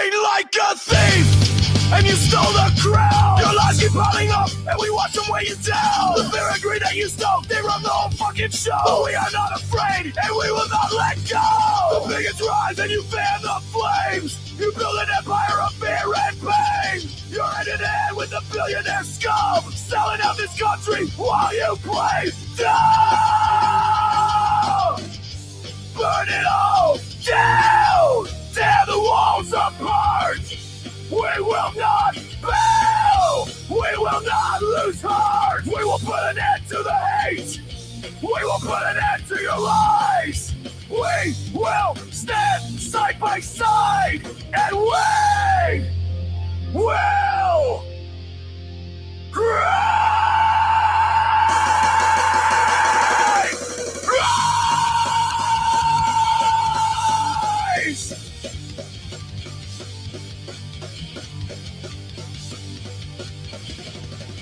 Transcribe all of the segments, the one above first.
trained like a thief, and you stole the crown. Your lies keep piling up, and we watch them weigh you down. The fair agree that you stole, they run the whole fucking show. But we are not afraid, and we will not let go. The bigots rise, and you fan the flames. You build an empire of fear and pain. You're hand in hand with the billionaire scum, selling out this country while you play dumb. Burn it all down! Tear the walls apart! We will not bow! We will not lose heart! We will put an end to the hate! We will put an end to your lies! We will stand side by side! And we will rise!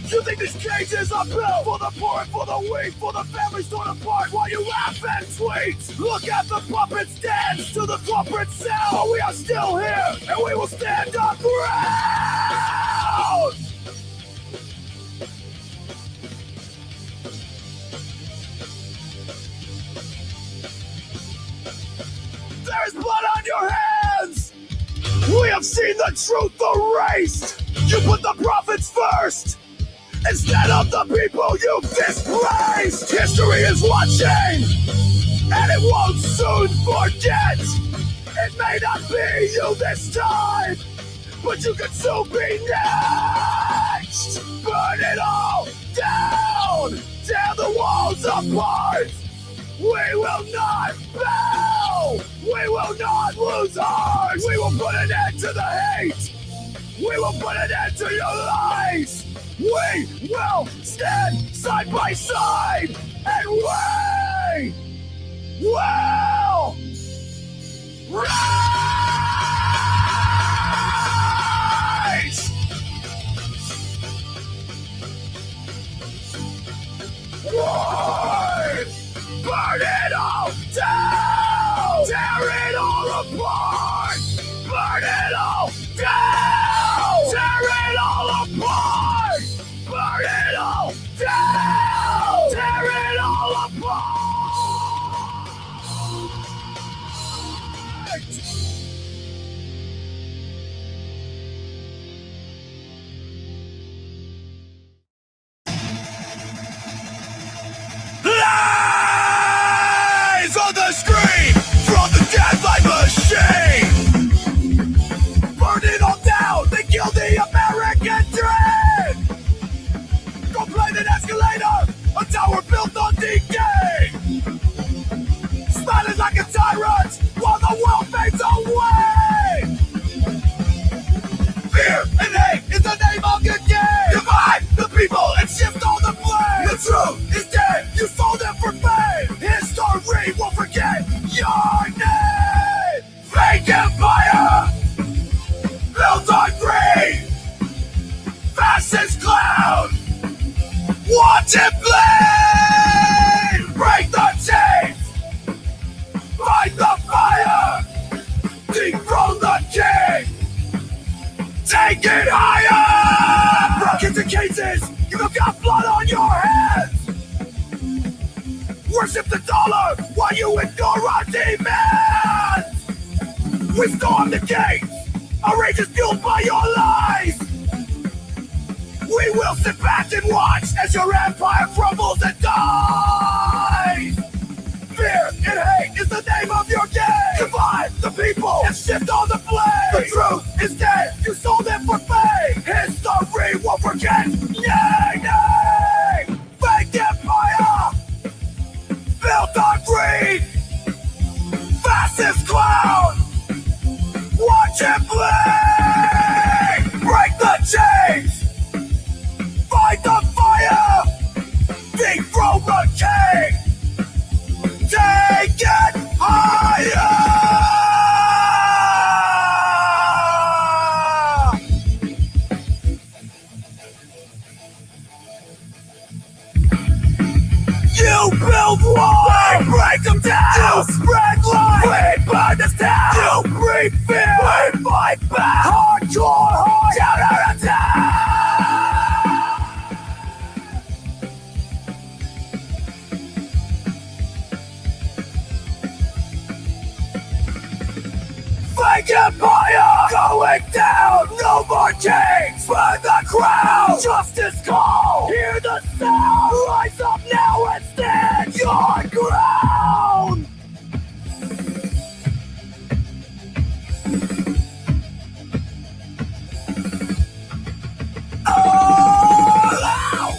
You think these cages are built for the poor and for the weak, for the families torn apart while you laugh and tweet? Look at the puppets dance to the corporate sound, but we are still here and we will stand our ground! There is blood on your hands! We have seen the truth erased! You put the prophets first! Instead of the people you've displaced. History is watching, and it won't soon forget. It may not be you this time, but you could soon be next. Burn it all down, tear the walls apart. We will not bow, we will not lose heart. We will put an end to the hate, we will put an end to your lies. We will stand side by side, and we will rise! Burn it all down! Tear it all apart! Burn it all down! Tear it all apart! Burn it all down! Tear it all apart! Lies on the screen from the deadline machine! Burn it all down! They killed the American dream! Go play an escalator! A tower built on decay! Smiling like a tyrant while the world fades away! Fear and hate is the name of your game! Divide the people and shift all the blame! The truth is dead! You sold them for fame! History won't forget your name! Fake empire! Built on greed! Fascist clown! Watch it bleed! Break the chains! Fight the fire! Dethrone the king! Take it higher! Broke into cages! You've got blood on your hands! Worship the dollar while you ignore our demands! We storm the gates! Our rage is fueled by your lies! We will sit back and watch as your empire crumbles and dies! Fear and hate is the name of your game! Divide the people and shift all the blame! The truth is dead, you sold it for fame! History won't forget! Nay, nay! Fake empire! Built on greed! Fascist clown! Watch it bleed! Break the chains! Fight the fire! Dethrone the king! Take it higher! You build walls! We break them down! You spread lies! We burn this town! we fear. We fight back. Hardcore, hard counterattack. Fake empire going down. No more kings for the crown. Justice call. Hear the sound. Rise up now and stand your ground. All out.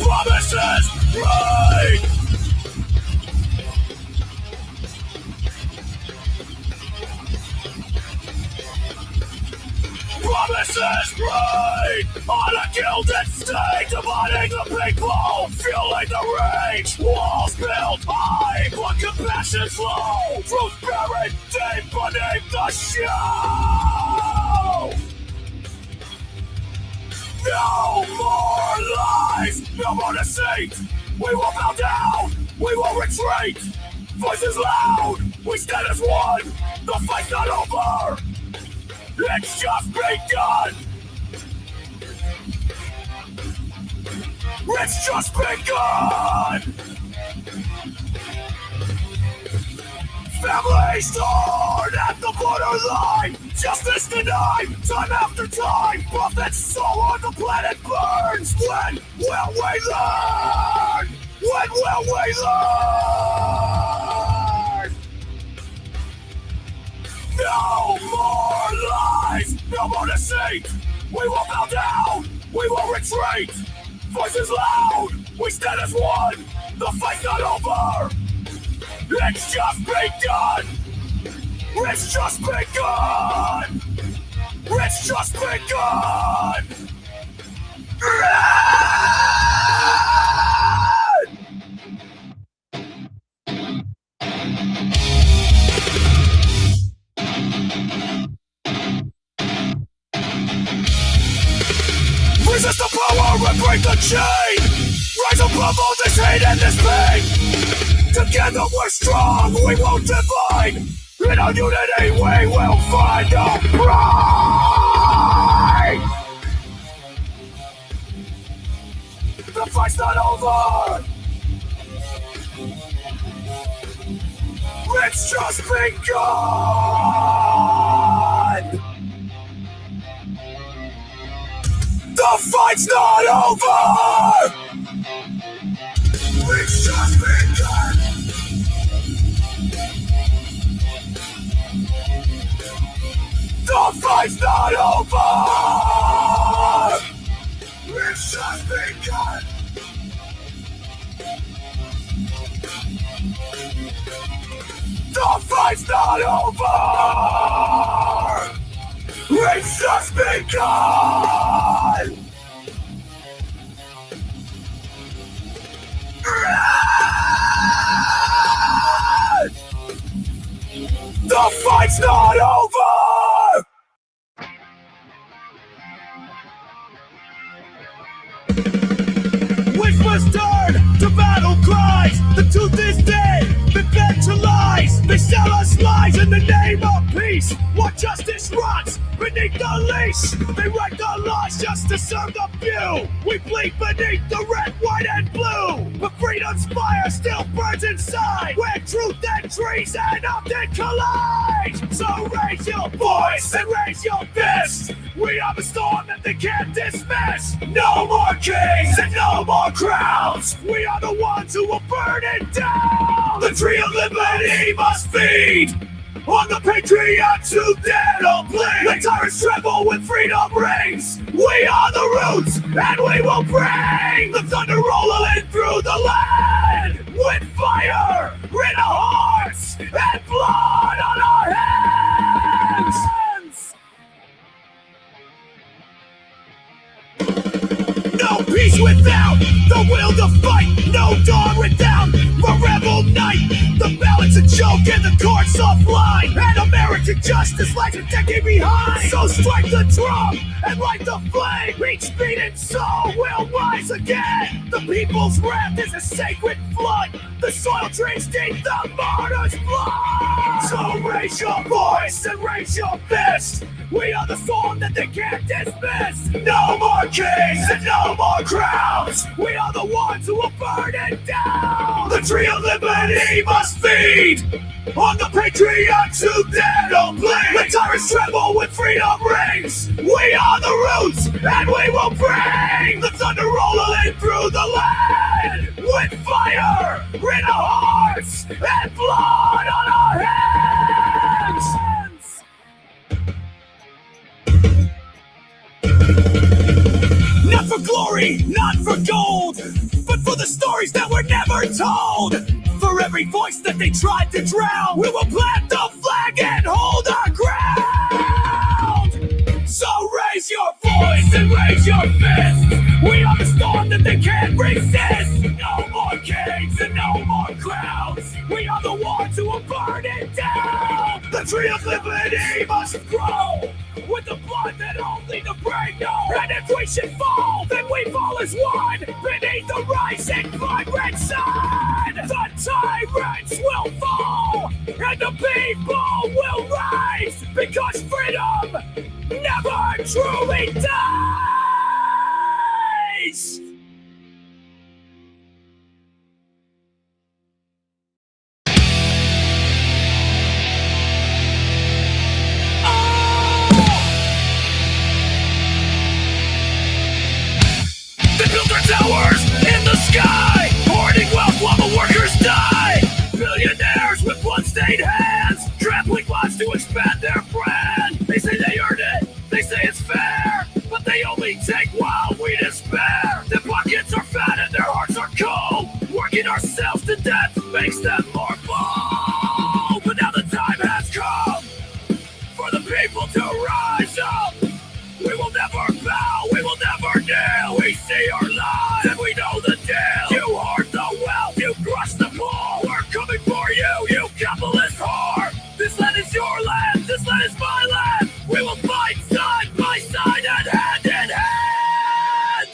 Promises break. Promises break. On a gilded stage, dividing the people, fueling the rage. Walls built high, but compassion's low. Truth buried deep beneath the show. No more lies, no more deceit. We will bow down, we will retreat. Voices loud, we stand as one. The fight's not over, it's just begun. It's just begun. Families torn at the borderline. Justice denied, time after time. Prophet's soul on the planet burns. When will we learn? When will we learn? No more lies, no more deceit. We will bow down, we will retreat. Voices loud, we stand as one. The fight's not over, it's just begun. It's just begun. It's just begun. Resist the power and break the chain. Rise above all this hate and this pain. Together we're strong, we won't divide. In our unity we will find our pride. The fight's not over, it's just begun. The fight's not over, it's just begun. The fight's not over, it's just begun. The fight's not over, it's just begun. The fight's not over! Whispers turn to battle cries. The truth is dead, been fed to lies. They sell us lies in the name of peace. What justice rots beneath the leash. They write the laws just to serve the few. We bleed beneath the red, white, and blue. But freedom's fire still burns inside, where truth and treason often collide. So raise your voice and raise your fist. We are the storm that they can't dismiss. No more kings and no more crowns. We are the ones who will burn it down. The tree of liberty must feed on the patriots who dare to bleed. The tyrants tremble when freedom rings. We are the roots and we will bring the thunder rolling through the land. With fire in our hearts and blood on our hands. No peace without the will to fight. No dawn Justice lies a decade behind. So strike the drum and light the flame. Each beaten soul will rise again. The people's wrath is a sacred flood. The soil drinks deep the martyr's blood. So raise your voice and raise your fist. We are the storm that they can't dismiss. No more kings and no more crowns. We are the ones who will burn it down. The tree of liberty must feed on the patriots who dare to bleed. The tyrants tremble when freedom rings. We are the roots and we will bring the thunder rolling through the land. With fire in our hearts and blood on our hands. Not for glory, not for gold, but for the stories that were never told. For every voice that they tried to drown, we will plant the flag and hold our ground. So raise your voice and raise your fist. We are the storm that they can't resist. No more kings and no more crowns. We are the ones who will burn it down. The tree of liberty must grow with the blood that only the brave know. And if we should fall, then we fall as one beneath the rising vibrant sun. The tyrants will fall and the people will rise, because freedom never truly dies. They build their towers in the sky, hoarding wealth while the workers die. Billionaires with blood-stained hands, trampling lives to expand their brand. They say they earned it, they say it's fair, but they only take while we despair. Their pockets are fat and their hearts are cold. Working ourselves to death makes them more bold. But now the time has come for the people to rise up. We will never bow, we will never kneel. We see our lives and we know the deal. You hoard the wealth, you crush the poor. We're coming for you, you capitalist whore. This land is your land, this land is my land. We will fight side by side and hand in hand.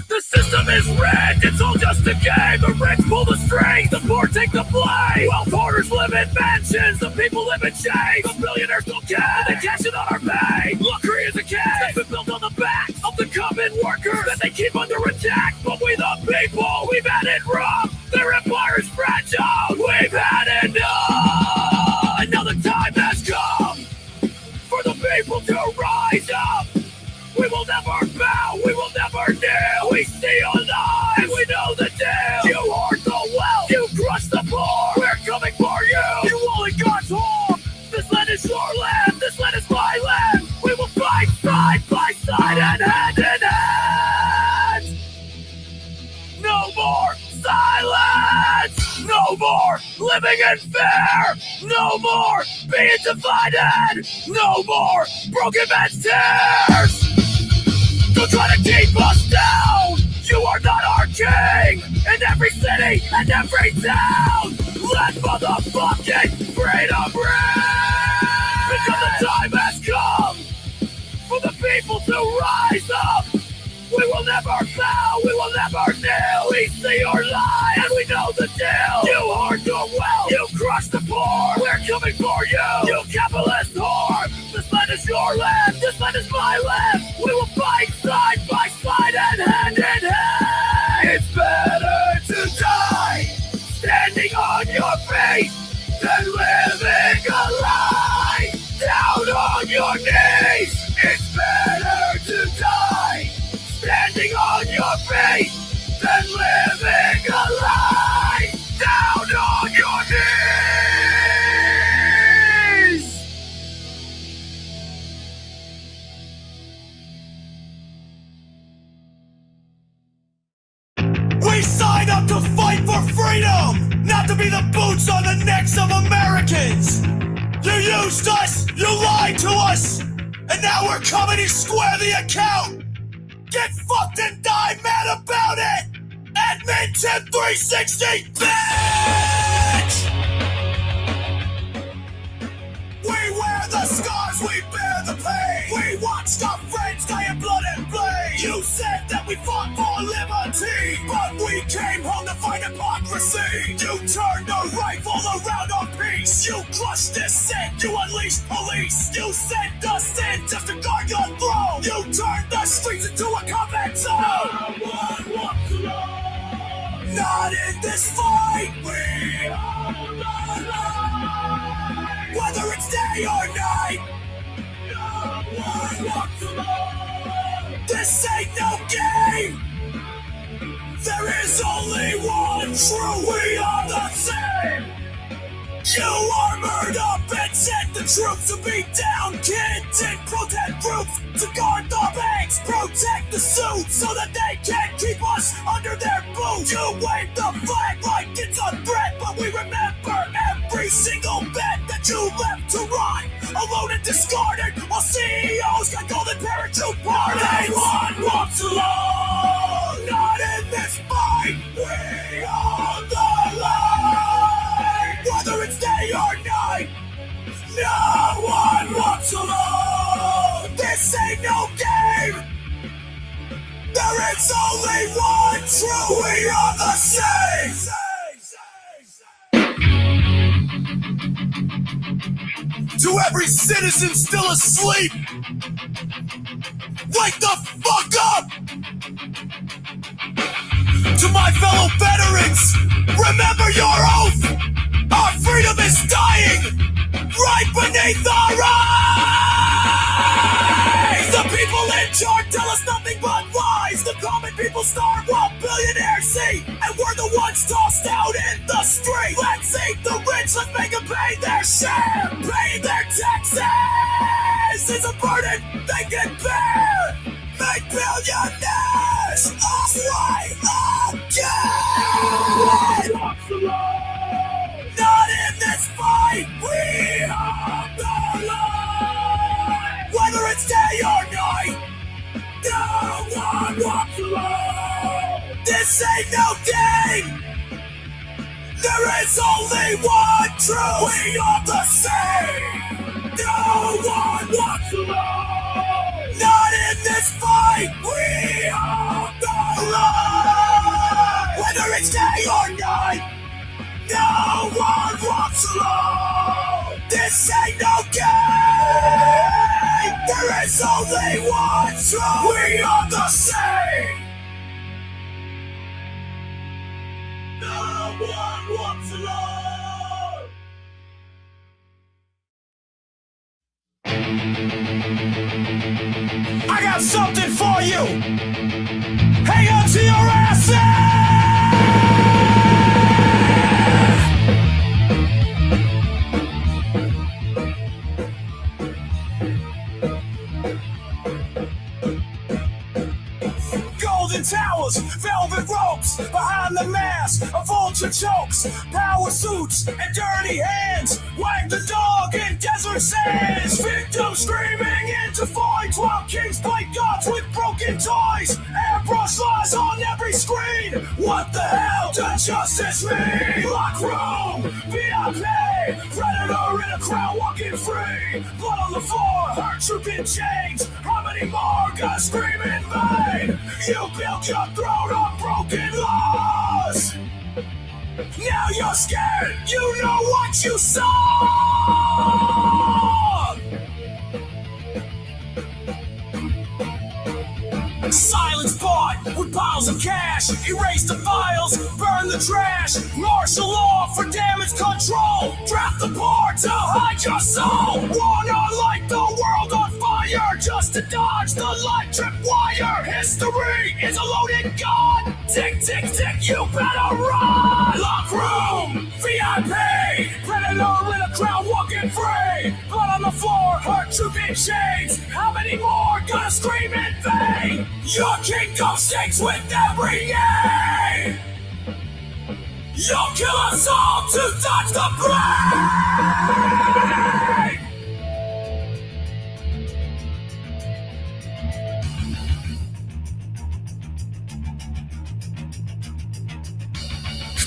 The system is rigged, it's all just a game. The rich pull the strings, the poor take the blame. Wealth hoarders live in mansions, the people live in chains. The billionaires don't care, they cash in on our pay. Luxury is a cage that's been built on the backs of the common workers that they keep under attack. But we the people, we've had it rough. Their empire is fragile, we've had enough. And now the time has come for the people to rise up. We will never bow, we will never kneel. We see our lives, and we know the deal. You hoard the wealth, you crush the poor. We're coming for you, you only God's whore. This land is your land, this land is my land. We will fight side by side and hand in hand. No more silence, no more living in fear, no more being divided, no more broken man's tears. Don't try to keep us down. You are not our king. In every city and every town, let motherfucking freedom ring. Because the time has come for the people to rise up. We will never bow, we will never kneel. We see your lie and we know the deal. You hoard your wealth, you crush the poor. We're coming for you, you capitalist whore. This land is your land, this land is my land. We will fight side by side and hand in hand. It's better to die standing on your feet than living a lie down on your knees. It's better to die standing on your feet than living a lie down on your knees. We signed up to fight for freedom, not to be the boots on the necks of Americans. You used us, you lied to us, and now we're coming to square the account. Get fucked and die mad about it! Admin 10360, bitch! said that we fought for liberty, but we came home to fight hypocrisy. You turned a rifle around our peace. You crushed dissent. You unleashed police. You sent us in just to guard your throne. You turned the streets into a combat zone. No one walks alone. Not in this fight. We are the light. Whether it's day or night. No one walks alone. This ain't no game. There is only one true. We are the same. You armored up and sent the troops to beat down kids and protest groups to guard the banks, protect the suits so that they can't keep us under their boots. You wave the flag like it's a threat, but we remember every single bet that you left to rot, alone and discarded, while CEOs got golden parachute parties. One walks alone, not in this fight. We are the light. Whether it's day or night, no one walks alone. This ain't no game. There is only one true. We are the same. To every citizen still asleep, wake the fuck up! To my fellow veterans, remember your oath! Our freedom is dying right beneath our eyes! The people in charge tell us nothing but lies. The common people starve while billionaires eat, and we're the ones tossed out in the street. Let's eat the rich, let's make them pay their share. Paying their taxes is a burden they can bear. Make billionaires right again! Not in this fight, we are the light. Whether it's day or night, no one walks alone. This ain't no game. There is only one true. We are the same. No one walks alone. Not in this fight, we are the light. Whether it's day or night, no one walks alone. This ain't no game. There is only one true. We are the same. No one walks alone. I got something for you. Hang on to your asses. Towers, velvet ropes, behind the mask, a vulture chokes, power suits and dirty hands, wag the dog in desert sands, victims screaming into voids while kings play gods with broken toys, airbrush lies on every screen. What the hell does justice mean? Lock room, VIP, predator in a crowd walking free, blood on the floor, hurt troop in chains. How many more gonna scream in vain? You built your throne on broken laws. Now you're scared, you know what you saw. Silence bought with piles of cash. Erase the files, burn the trash. Martial law for damage control. Draft the board to hide your soul. Wanna light the world on fire just to dodge the light trip wire. History is a loaded gun. Tick, tick, tick, you better run. Lock room, VIP, predator in a crowd walking free. Blood on the floor, hurt troop in chains. How many more gonna scream in vain? Your kingdom shakes with every name. You'll kill us all to dodge the blame.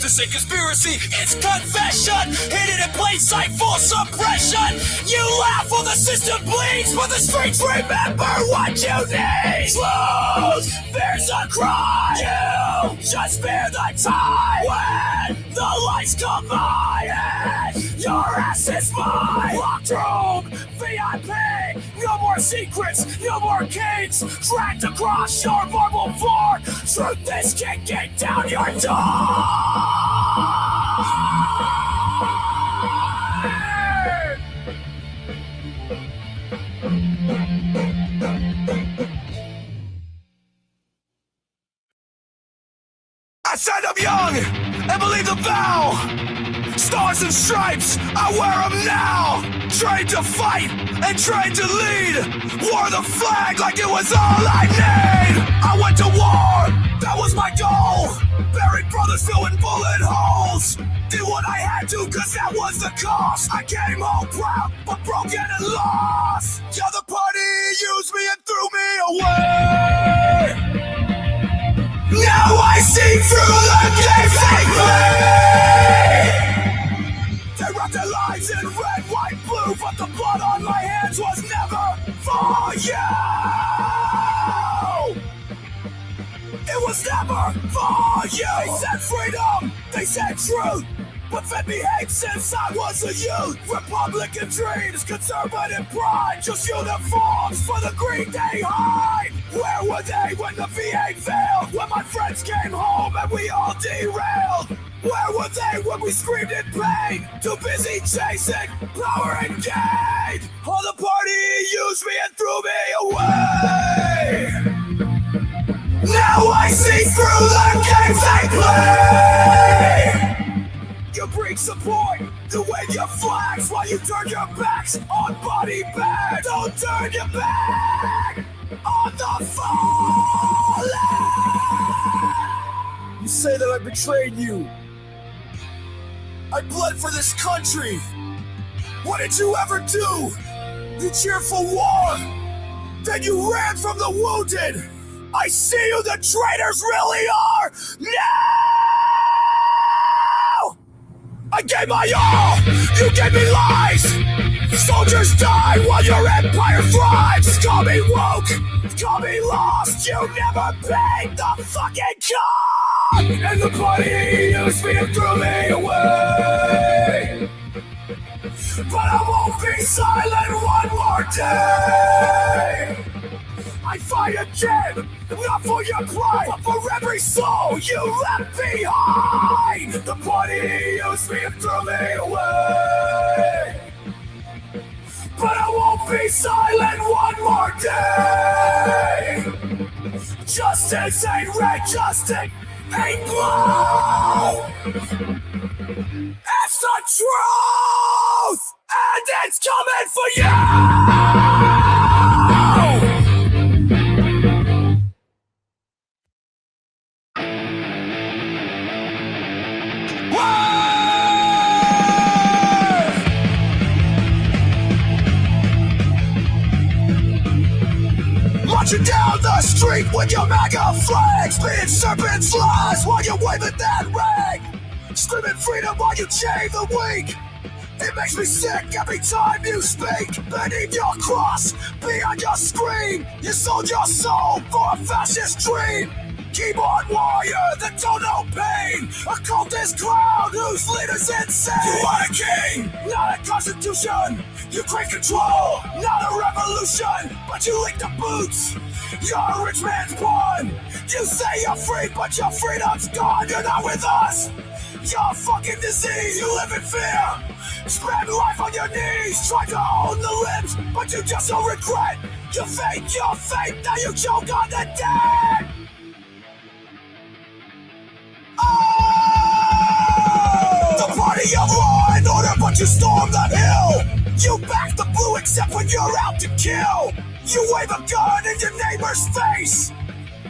This ain't conspiracy, it's confession. Hidden in plain sight, full suppression. You laugh while the system bleeds, but the streets remember what you need. Truth, there's a crime. You just spare the time when the lights come by and your ass is mine. Locked room, VIP. No more secrets, no more gates. Dragged across your marble floor. Truth is kicking down your door. I said I'm young and believe the vow. Stars and stripes, I wear them now. Trained to fight and trained to lead. Wore the flag like it was all I need. I went to war, that was my goal. Buried brothers filling bullet holes. Did what I had to cause that was the cost. I came home proud but broken and lost. The other party used me and threw me away. Now I see through the games they play. They wrapped their lives in red, white, blue, but the blood on my hands was never for you. It was never for you. They said freedom, they said truth, but fed me hate since I was a youth. Republican dreams, conservative pride, just uniforms for the greed they hide. Where were they when the V8 failed? When my friends came home and we all derailed? Where were they when we screamed in pain? Too busy chasing power and gain. All the party used me and threw me away. Now I see through the games they play. You bring support to wave your flags while you turn your backs on body bags. Don't turn your back on the fallen. You say that I betrayed you. I bled for this country. What did you ever do? You cheered for war. Then you ran from the wounded. I see who the traitors really are now! I gave my all, you gave me lies. Soldiers die while your empire thrives. Call me woke, call me lost. You never paid the fucking cost. And the party used me and threw me away. But I won't be silent one more day. I fight again, not for your pride, but for every soul you left behind. The party used me and threw me away. But I won't be silent one more day. Justice ain't red, justice ain't blue. It's the truth, and it's coming for you! Marching down the street with your MAGA flags, being serpents' lies while you're waving that rag, screaming freedom while you chain the weak. It makes me sick every time you speak. Beneath your cross, beyond your screen, you sold your soul for a fascist dream. Keyboard warrior that don't know pain, a cultist clown whose leader's insane. You want a king, not a constitution. You crave control, not a revolution. But you lick the boots, you're a rich man's pawn. You say you're free, but your freedom's gone. You're not with us, you're a fucking disease. You live in fear, spend life on your knees. Try to own the limbs, but you just don't regret. You fake your fate, now you choke on the dead. The party of law and order, but you storm the hill. You back the blue except when you're out to kill. You wave a gun in your neighbor's face.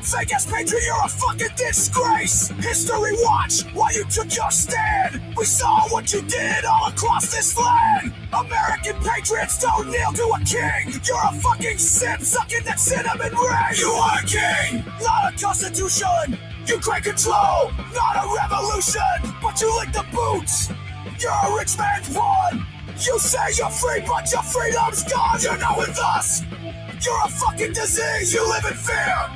fake ass patriot, you're a fucking disgrace. History watch while you took your stand. We saw what you did all across this land. American patriots don't kneel to a king. You're a fucking simp sucking that cinnamon ring. You are a king, not a constitution. You claim control, not a revolution. But you lick the boots. You're a rich man's pawn. You say you're free, but your freedom's gone. You're not with us. You're a fucking disease. You live in fear.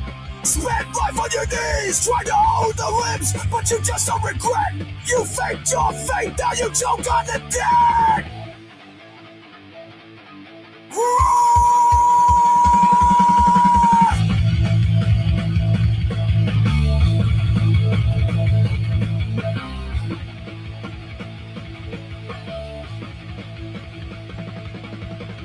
Spend life on your knees, trying to hold the limbs, but you just don't regret. You faked your fate, now you choke on the dead.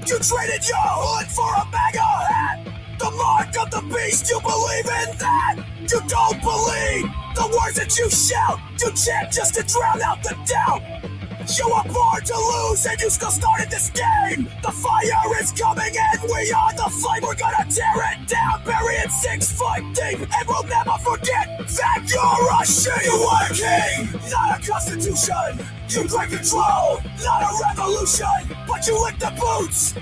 You traded your hood for a MAGA hat. The mark of the beast, you believe in that? You don't believe the words that you shout. You chant just to drown out the doubt. You were born to lose and you still started this game. The fire is coming and we are the flame. We're gonna tear it down, bury it 6 foot deep, and we'll never forget that you're a sheep. You are a king, not a constitution. You claim control, not a revolution. But you lick the boots.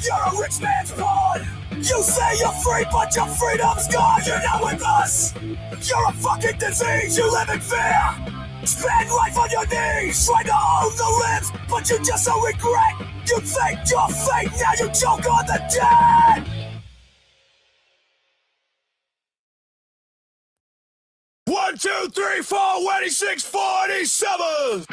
You're a rich man's pawn. You say you're free, but your freedom's gone. You're not with us. You're a fucking disease. You live in fear. Spend life on your knees, trying to hold the limbs, but you just don't regret. You faked your fate, now you choke on the dead. 1, 2, 3, 4, 26, 47. 1,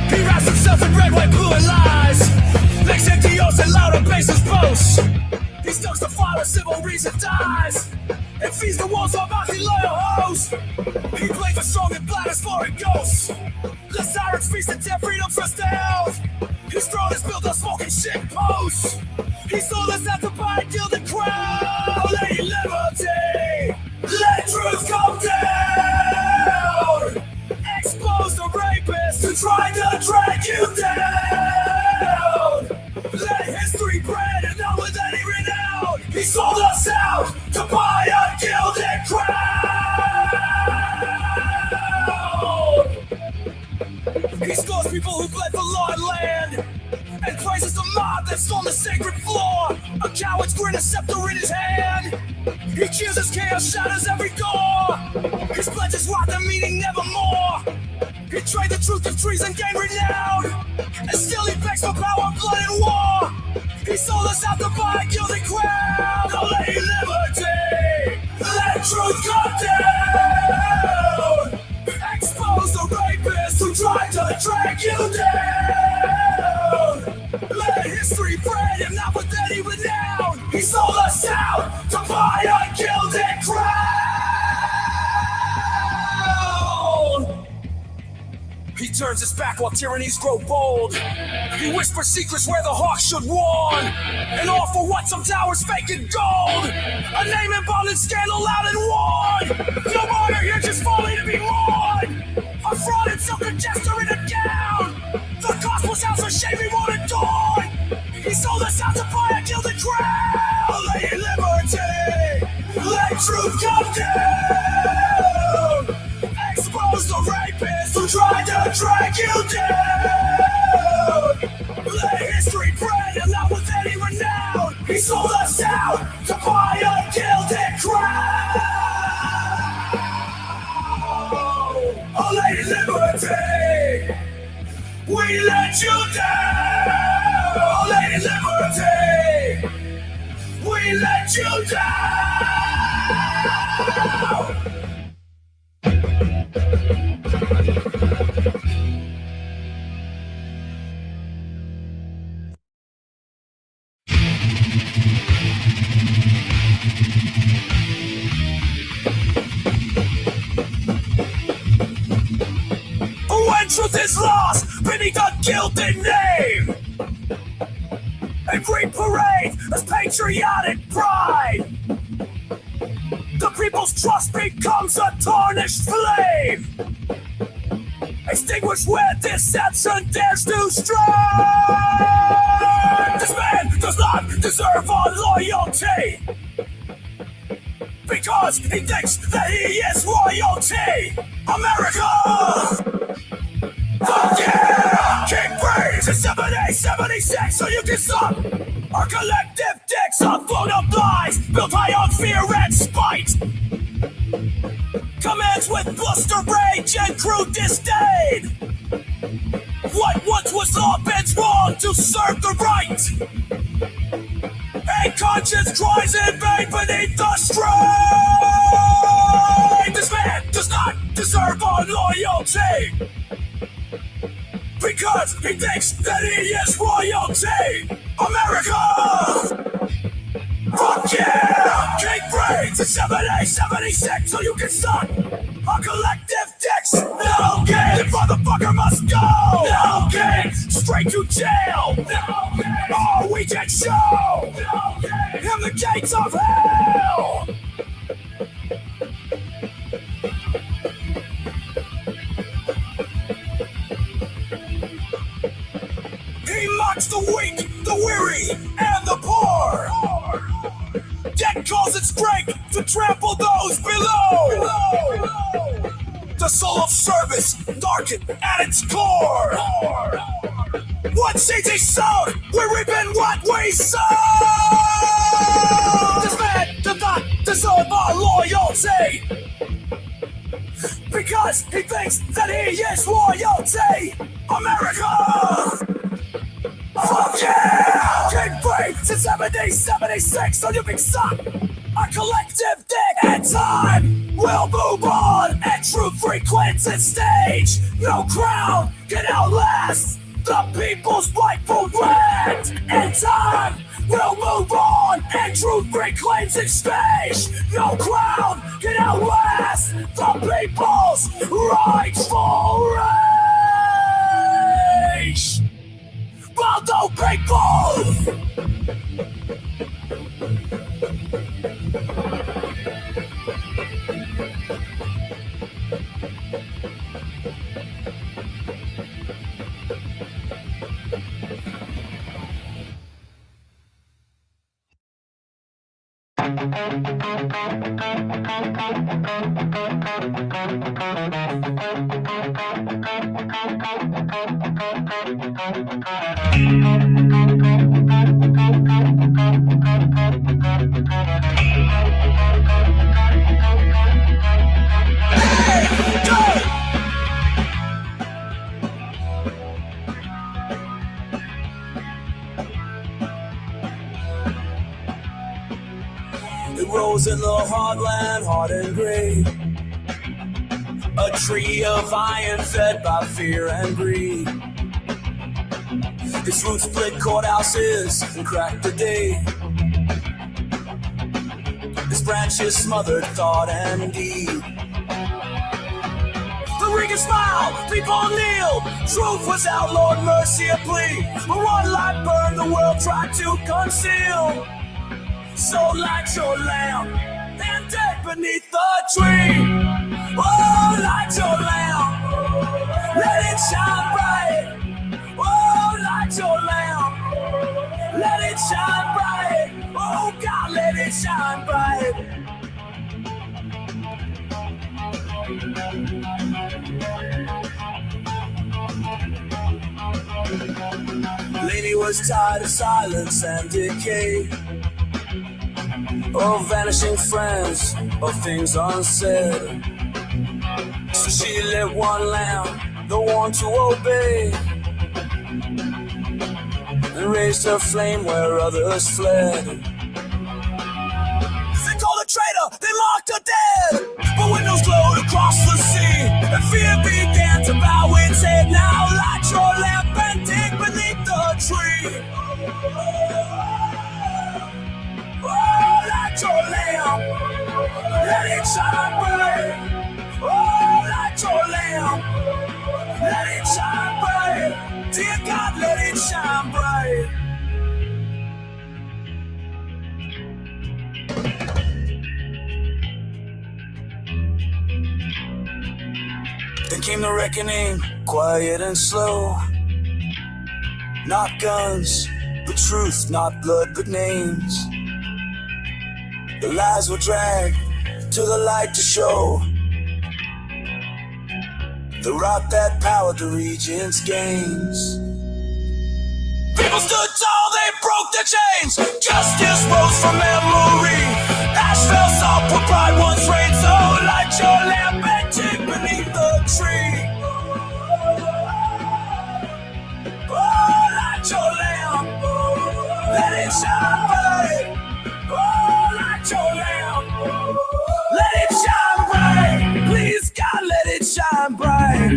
2. He wraps himself in red, white, blue, and lies. Makes empty oaths and louder bases boast. He stokes the fire of civil reason dies, and feeds the walls of mouthy loyal hoes. He plays for strong and blind as foreign ghosts. The sirens feast and tear freedom for stealth. His throne is built on smoking shit posts. He sold us out to buy a gilded crown. Lady Liberty, let truth come down. Expose the rapists who tried to drag you down. Let history brand and not with any renown. He sold us out to buy a gilded crown. He scores people who bled for law and land, and praises the mob that stormed the sacred floor. A coward's grin, a scepter in his hand. He chooses chaos, shatters every door. His pledges rot the meaning nevermore. He traded the truth of treason, gained renown, and still he begs for power, blood, and war. He sold us out to buy a gilded crown. Oh, Lady Liberty, let truth come down. Expose the rapists who tried to drag you down. Let history brand him, not with any renown. He sold us out to buy a gilded crown. He turns his back while tyrannies grow bold. He whispers secrets where the hawk should warn, and all for what? Some towers fake and gold. A name embalmed in scandal, loud and worn. No martyr here, just falling to be mourned. A fraud and silken jester in a gown. The gospel's house of shame we won't adorn. He sold us out to buy a gilded crown. Lady Liberty, let truth come down. Expose the rapists who tried to drag you down. Let history brand and not with any renown. He sold us out to buy a gilded crown. Oh, Lady Liberty, we let you down. Oh, Lady Liberty, we let you down. When truth is lost beneath a gilded name, and green parade as patriotic pride, the people's trust becomes a tarnished flame. A extinguished with deception dares to strike. This man does not deserve our loyalty, because he thinks that he is royalty. America! Fuck yeah! King praise in 7876 so you can suck our collective dicks on full of lies built high on fear and spite. Commands with bluster rage and crude disdain. What once was all bent wrong to serve the right, and conscience cries in vain beneath the strain. This man does not deserve our loyalty, because he thinks that he is royalty. America! Fuck yeah! King brains in 7876 so you can suck our collective dicks. No king! The motherfucker must go! No king! Straight to jail! No king! Or we can show! No king! Him the gates of hell! He mocks the weak, the weary, and the poor. Yet calls it strength to trample those below. The soul of service darkened at its core. What seeds he sowed, we're reaping what we sow. This man does not deserve our loyalty, because he thinks that he is royalty. America! Fuck yeah! King free since 1776 so you can suck our collective dick. And time will move on and truth frequents its stage. No crown can outlast the people's rightful land. And time will move on and truth reclaims its stage. No crown can outlast the people's rightful rage. Baldo people! It rose in the heartland, hard and gray. A tree of iron fed by fear and greed. Its roots split courthouses and cracked the day. Its branches smothered thought and deed. The ringing smile, people kneeled. Truth was outlawed, mercy a plea. But one light burned, the world tried to conceal. So light your lamp and dead beneath the tree. Oh, light your lamp, let it shine bright. Oh, light your lamp, let it shine bright. Oh, God, let it shine bright. Lady was tired of silence and decay, of vanishing friends, of things unsaid. So she lit one lamp, the one to obey, and raised her flame where others fled. They called a traitor, they mocked her dead. But windows glowed across the sea, and fear began to bow its head. Now light your lamp and dig beneath the tree. Light your lamp, let it shine bright. Oh, light your lamp, let it shine bright. Dear God, let it shine bright. Then came the reckoning, quiet and slow. Not guns, but truth, not blood, but names. The lies were dragged to the light to show the rot that powered the region's gains. People stood tall, they broke their chains. Justice rose from memory. Ash fell soft where pride once reigned. So light your lamp and dig beneath the tree. Oh, light your lamp, let it shine bright. Oh, light your lamp, let it shine bright. Please, God, let it shine bright.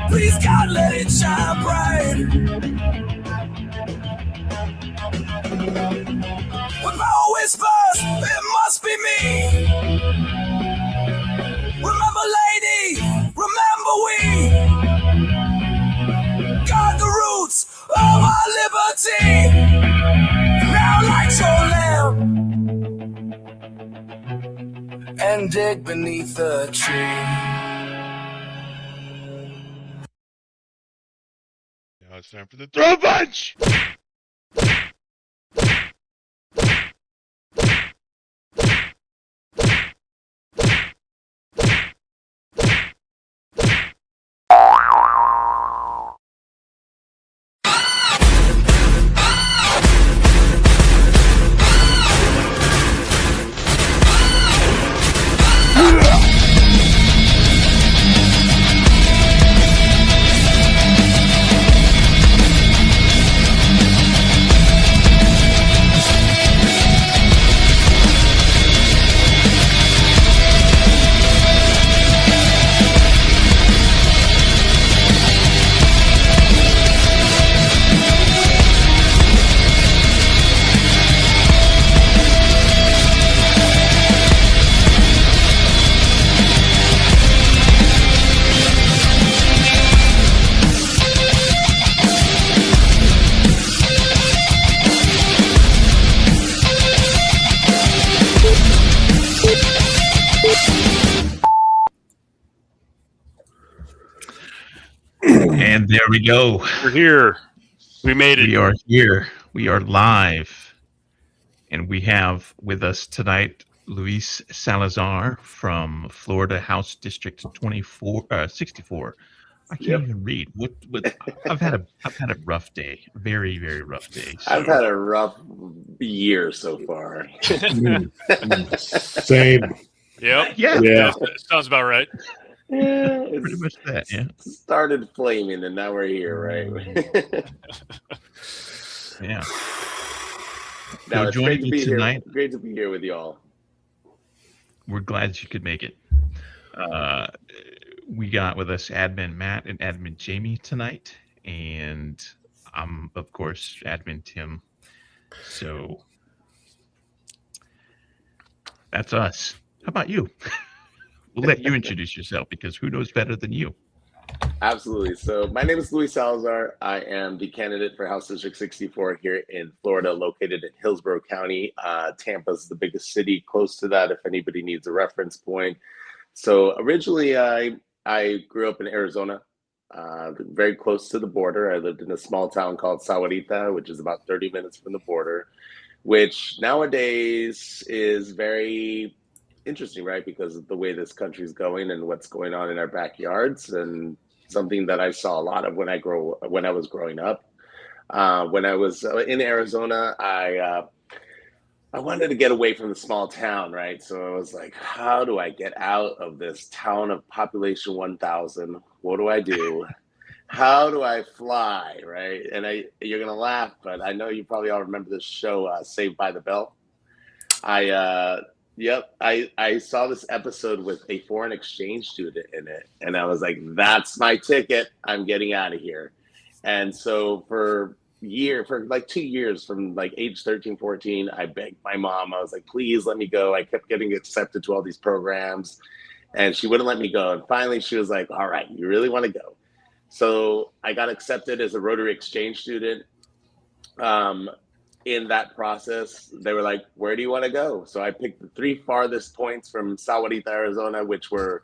Please, God, let it shine bright. When power whispers, it must be me. Remember, lady, remember we guard the roots of our liberty. Now light your lamp and dig beneath the tree. Now it's time for the throw punch! And there we go. We're here. We made it. We are here. We are live. And we have with us tonight Luis Salazar from Florida House District 64. I can't even read. What I've had a rough day. Very, very rough day. So. I've had a rough year so far. Same. Yep. Yeah. Sounds about right. Yeah, Pretty much that, yeah. Started flaming and now we're here, right? Yeah. Now, So it's joining great to me be tonight. here. Great to be here with y'all. We're glad you could make it. We got with us admin Matt and admin Jamie tonight, and I'm of course admin Tim. So that's us. How about you? We'll let you introduce yourself because who knows better than you? Absolutely. So my name is Luis Salazar. I am the candidate for House District 64 here in Florida, located in Hillsborough County. Tampa's the biggest city close to that, if anybody needs a reference point. So originally, I grew up in Arizona, very close to the border. I lived in a small town called Sahuarita, which is about 30 minutes from the border, which nowadays is very interesting, right? Because of the way this country's going and what's going on in our backyards, and something that I saw a lot of when I was growing up. When I was in Arizona, I wanted to get away from the small town, right? So I was like, how do I get out of this town of population 1,000? What do I do? How do I fly, right? And you're gonna laugh, but I know you probably all remember this show, Saved by the Bell. I saw this episode with a foreign exchange student in it, and I was like, that's my ticket. I'm getting out of here. And so for like 2 years, from like age 13, 14, I begged my mom. I was like, please let me go. I kept getting accepted to all these programs, and she wouldn't let me go. And finally she was like, all right, you really want to go? So I got accepted as a Rotary exchange student. In that process, they were like, where do you want to go? So I picked the 3 farthest points from Sahuarita, Arizona, which were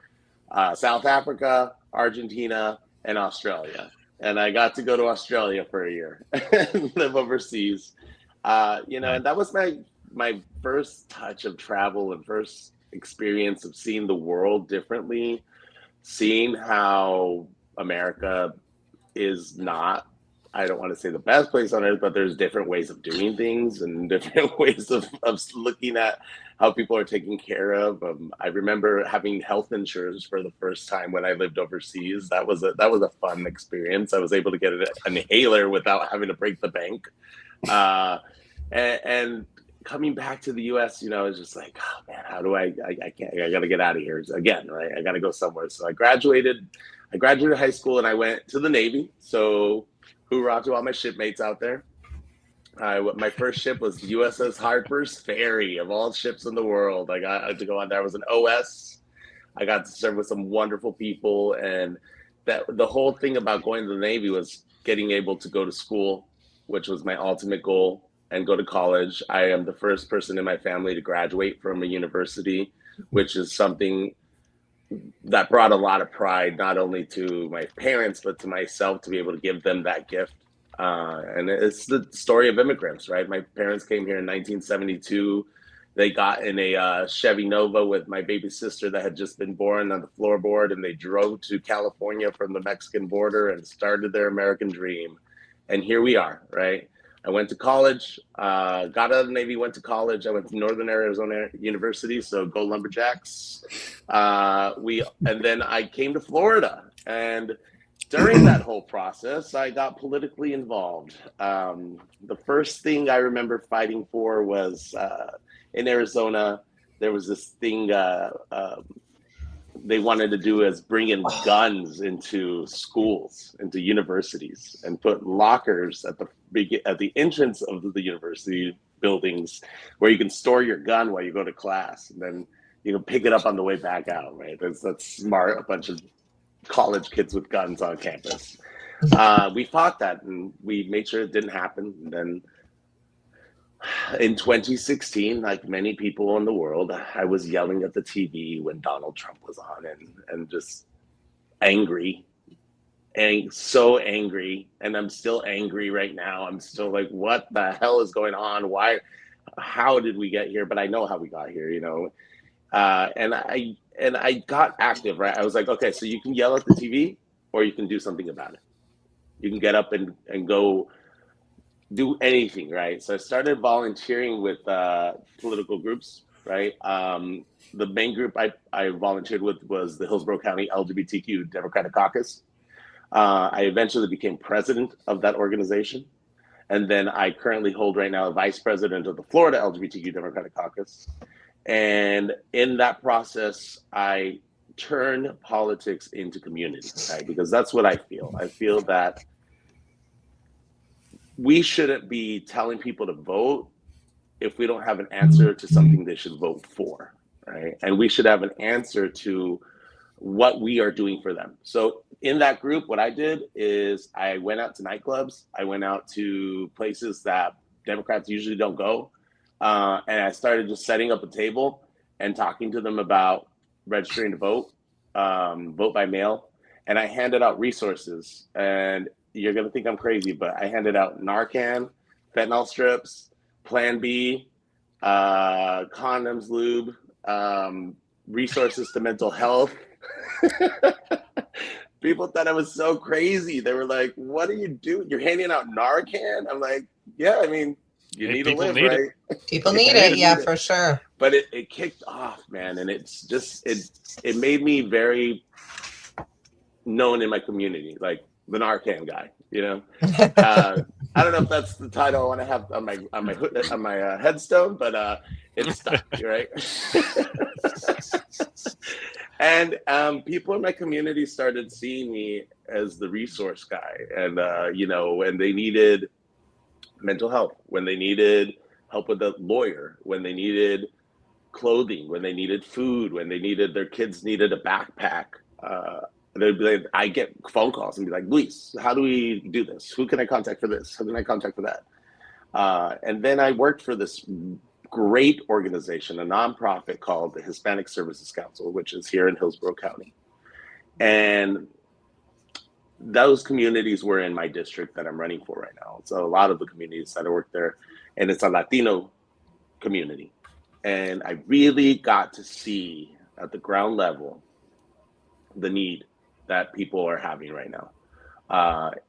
South Africa, Argentina, and Australia. And I got to go to Australia for a year and live overseas. And that was my first touch of travel and first experience of seeing the world differently, seeing how America is not, I don't want to say the best place on earth, but there's different ways of doing things and different ways of looking at how people are taken care of. I remember having health insurance for the first time when I lived overseas. That was a fun experience. I was able to get an inhaler without having to break the bank. And coming back to the US, it's just like, oh man, how do I got to get out of here again, right? I got to go somewhere. So I graduated high school and I went to the Navy. So hoorah to all my shipmates out there. My first ship was USS Harper's Ferry, of all ships in the world. I got to go on there. I was an OS. I got to serve with some wonderful people. And that the whole thing about going to the Navy was getting able to go to school, which was my ultimate goal, and go to college. I am the first person in my family to graduate from a university, which is something that brought a lot of pride, not only to my parents, but to myself, to be able to give them that gift. And it's the story of immigrants, right? My parents came here in 1972. They got in a Chevy Nova with my baby sister that had just been born on the floorboard, and they drove to California from the Mexican border and started their American dream. And here we are, right? I went to college, got out of the Navy, went to college. I went to Northern Arizona University, so go Lumberjacks. And then I came to Florida, and during that whole process, I got politically involved. The first thing I remember fighting for was in Arizona. There was this thing they wanted to do is bring in guns into schools, into universities, and put lockers at the entrance of the university buildings where you can store your gun while you go to class, and then you can pick it up on the way back out. Right? That's smart. A bunch of college kids with guns on campus. We fought that, and we made sure it didn't happen. And then in 2016, like many people in the world, I was yelling at the TV when Donald Trump was on, and just angry, and so angry. And I'm still angry right now. I'm still like, what the hell is going on? How did we get here? But I know how we got here, and I got active, right? I was like, okay, so you can yell at the TV or you can do something about it. You can get up and go do anything, right? So I started volunteering with political groups, right? The main group I volunteered with was the Hillsborough County LGBTQ Democratic Caucus. I eventually became president of that organization. And then I currently hold right now a vice president of the Florida LGBTQ Democratic Caucus. And in that process, I turn politics into community, right? Because that's what I feel. I feel that we shouldn't be telling people to vote if we don't have an answer to something they should vote for, right? And we should have an answer to what we are doing for them. So in that group, what I did is I went out to nightclubs. I went out to places that Democrats usually don't go. And I started just setting up a table and talking to them about registering to vote, vote by mail. And I handed out resources. And you're going to think I'm crazy, but I handed out Narcan, fentanyl strips, Plan B, condoms, lube, resources to mental health. People thought I was so crazy. They were like, what are you doing? You're handing out Narcan? I'm like, yeah, I mean, you need to live, right? People need it, yeah, for sure. But it kicked off, man. And it's just, it made me very known in my community, like the Narcan guy, I don't know if that's the title I want to have on my headstone, but it's stuck, right? And people in my community started seeing me as the resource guy, and when they needed mental health, when they needed help with a lawyer, when they needed clothing, when they needed food, when their kids needed a backpack. They'd be like, I get phone calls and be like, Luis, how do we do this? Who can I contact for this? Who can I contact for that? And then I worked for this great organization, a nonprofit called the Hispanic Services Council, which is here in Hillsborough County. And those communities were in my district that I'm running for right now. So a lot of the communities that I work there, and it's a Latino community. And I really got to see at the ground level the need that people are having right now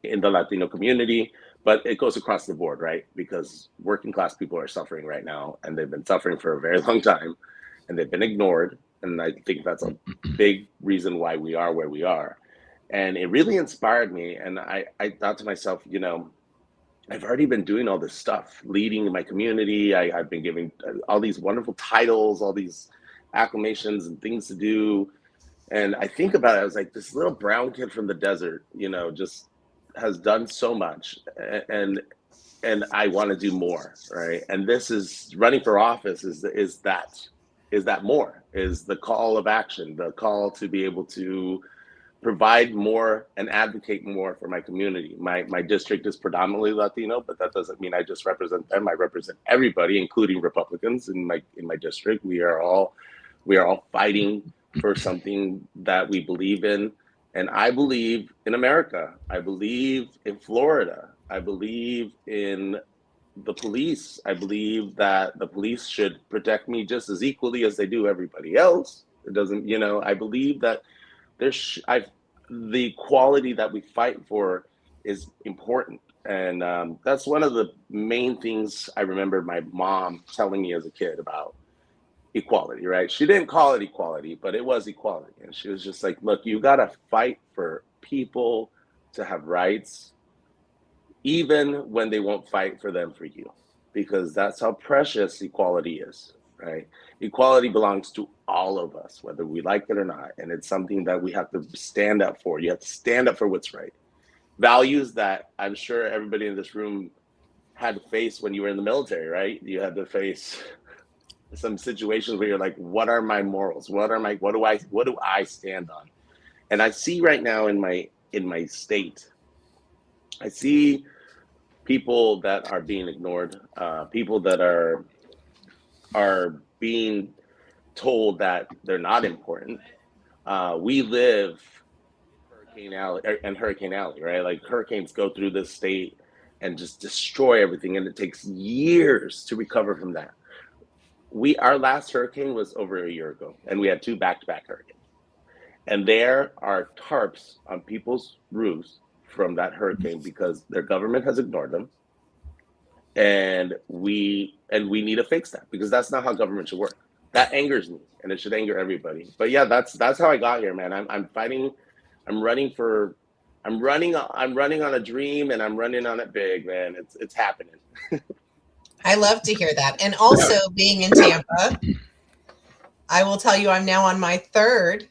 in the Latino community, but it goes across the board, right? Because working class people are suffering right now, and they've been suffering for a very long time, and they've been ignored. And I think that's a big reason why we are where we are. And it really inspired me. And I thought to myself, you know, I've already been doing all this stuff, leading my community. I've been giving all these wonderful titles, all these acclamations and things to do. And I think about it, I was like, this little brown kid from the desert, you know, just has done so much, and I want to do more, right? And this is running for office is that more is the call of action, the call to be able to provide more and advocate more for my community. My district is predominantly Latino, but that doesn't mean I just represent them. I represent everybody, including Republicans in my district. We are all fighting for something that we believe in. And I believe in America. I believe in Florida. I believe in the police. I believe that the police should protect me just as equally as they do everybody else. It doesn't, you know, I believe that the quality that we fight for is important. And that's one of the main things I remember my mom telling me as a kid about equality, right? She didn't call it equality, but it was equality. And she was just like, look, you got to fight for people to have rights, even when they won't fight for them for you, because that's how precious equality is, right? Equality belongs to all of us, whether we like it or not. And it's something that we have to stand up for. You have to stand up for what's right. Values that I'm sure everybody in this room had to face when you were in the military, right? You had to face some situations where you're like, what are my morals? What do I stand on? And I see right now in my state, I see people that are being ignored, people that are being told that they're not important. We live in Hurricane Alley, right? Like hurricanes go through this state and just destroy everything, and it takes years to recover from that. Our last hurricane was over a year ago, and we had 2 back-to-back hurricanes. And there are tarps on people's roofs from that hurricane because their government has ignored them. And we need to fix that, because that's not how government should work. That angers me, and it should anger everybody. But yeah, that's how I got here, man. I'm fighting. I'm running on a dream, and I'm running on it big, man. It's happening. I love to hear that. And also being in Tampa, I will tell you I'm now on my 3rd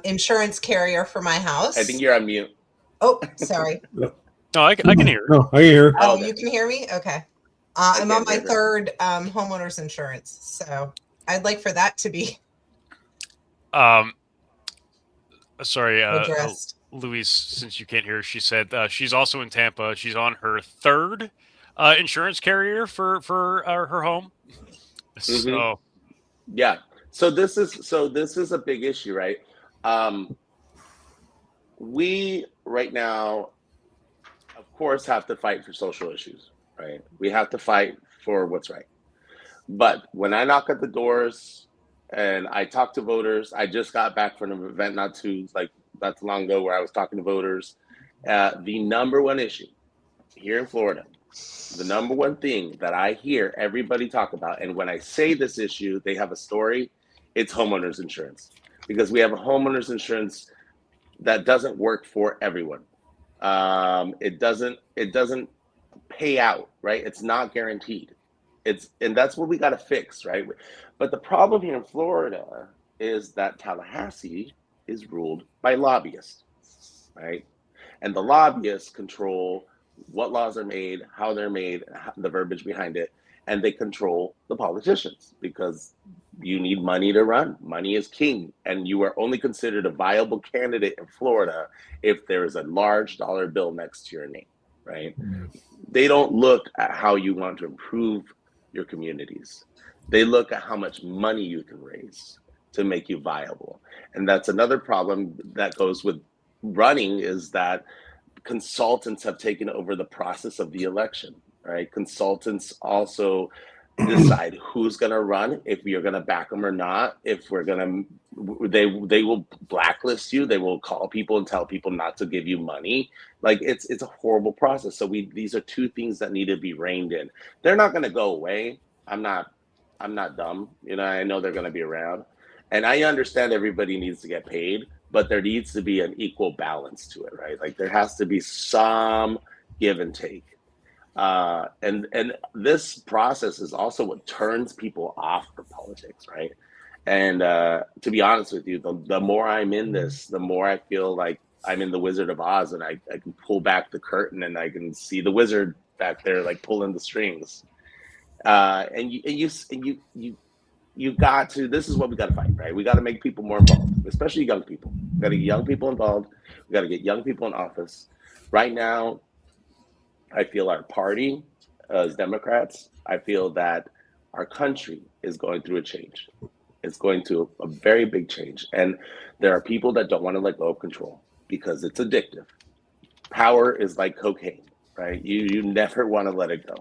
insurance carrier for my house. I think you're on mute. Oh, sorry. No, I can hear. No, I can hear. Oh, okay. You can hear me? Okay. I'm on my 3rd homeowner's insurance. So I'd like for that to be Sorry, addressed. Luis, since you can't hear, she said she's also in Tampa. She's on her 3rd insurance carrier for her home. Mm-hmm. So yeah, so this is a big issue, right? We right now, of course, have to fight for social issues, right? We have to fight for what's right. But when I knock at the doors and I talk to voters, I just got back from an event not too long ago where I was talking to voters. The number one issue here in Florida, the number one thing that I hear everybody talk about, and when I say this issue, they have a story, it's homeowners insurance. Because we have a homeowners insurance that doesn't work for everyone. It doesn't pay out, right? It's not guaranteed. And that's what we got to fix, right? But the problem here in Florida is that Tallahassee is ruled by lobbyists, right? And the lobbyists control what laws are made, how they're made, the verbiage behind it, and they control the politicians because you need money to run. Money is king, and you are only considered a viable candidate in Florida if there is a large dollar bill next to your name, right? They don't look at how you want to improve your communities. They look at how much money you can raise to make you viable. And that's another problem that goes with running, is that consultants have taken over the process of the election, right? Consultants also decide who's going to run, if you're going to back them or not, if we're going to, they will blacklist you, they will call people and tell people not to give you money. Like it's a horrible process. So these are two things that need to be reined in. They're not going to go away. I'm not dumb, you know. I know they're going to be around, and I understand everybody needs to get paid, but there needs to be an equal balance to it, right? Like there has to be some give and take. And this process is also what turns people off for politics, right? And to be honest with you, the more I'm in this, the more I feel like I'm in the Wizard of Oz, and I can pull back the curtain and I can see the wizard back there like pulling the strings. And you got to, this is what we got to fight, right? We got to make people more involved, especially young people. We got to get young people involved. We got to get young people in office. Right now, I feel our party, as Democrats, I feel that our country is going through a change. It's going through a very big change. And there are people that don't want to let go of control because it's addictive. Power is like cocaine, right? You never want to let it go.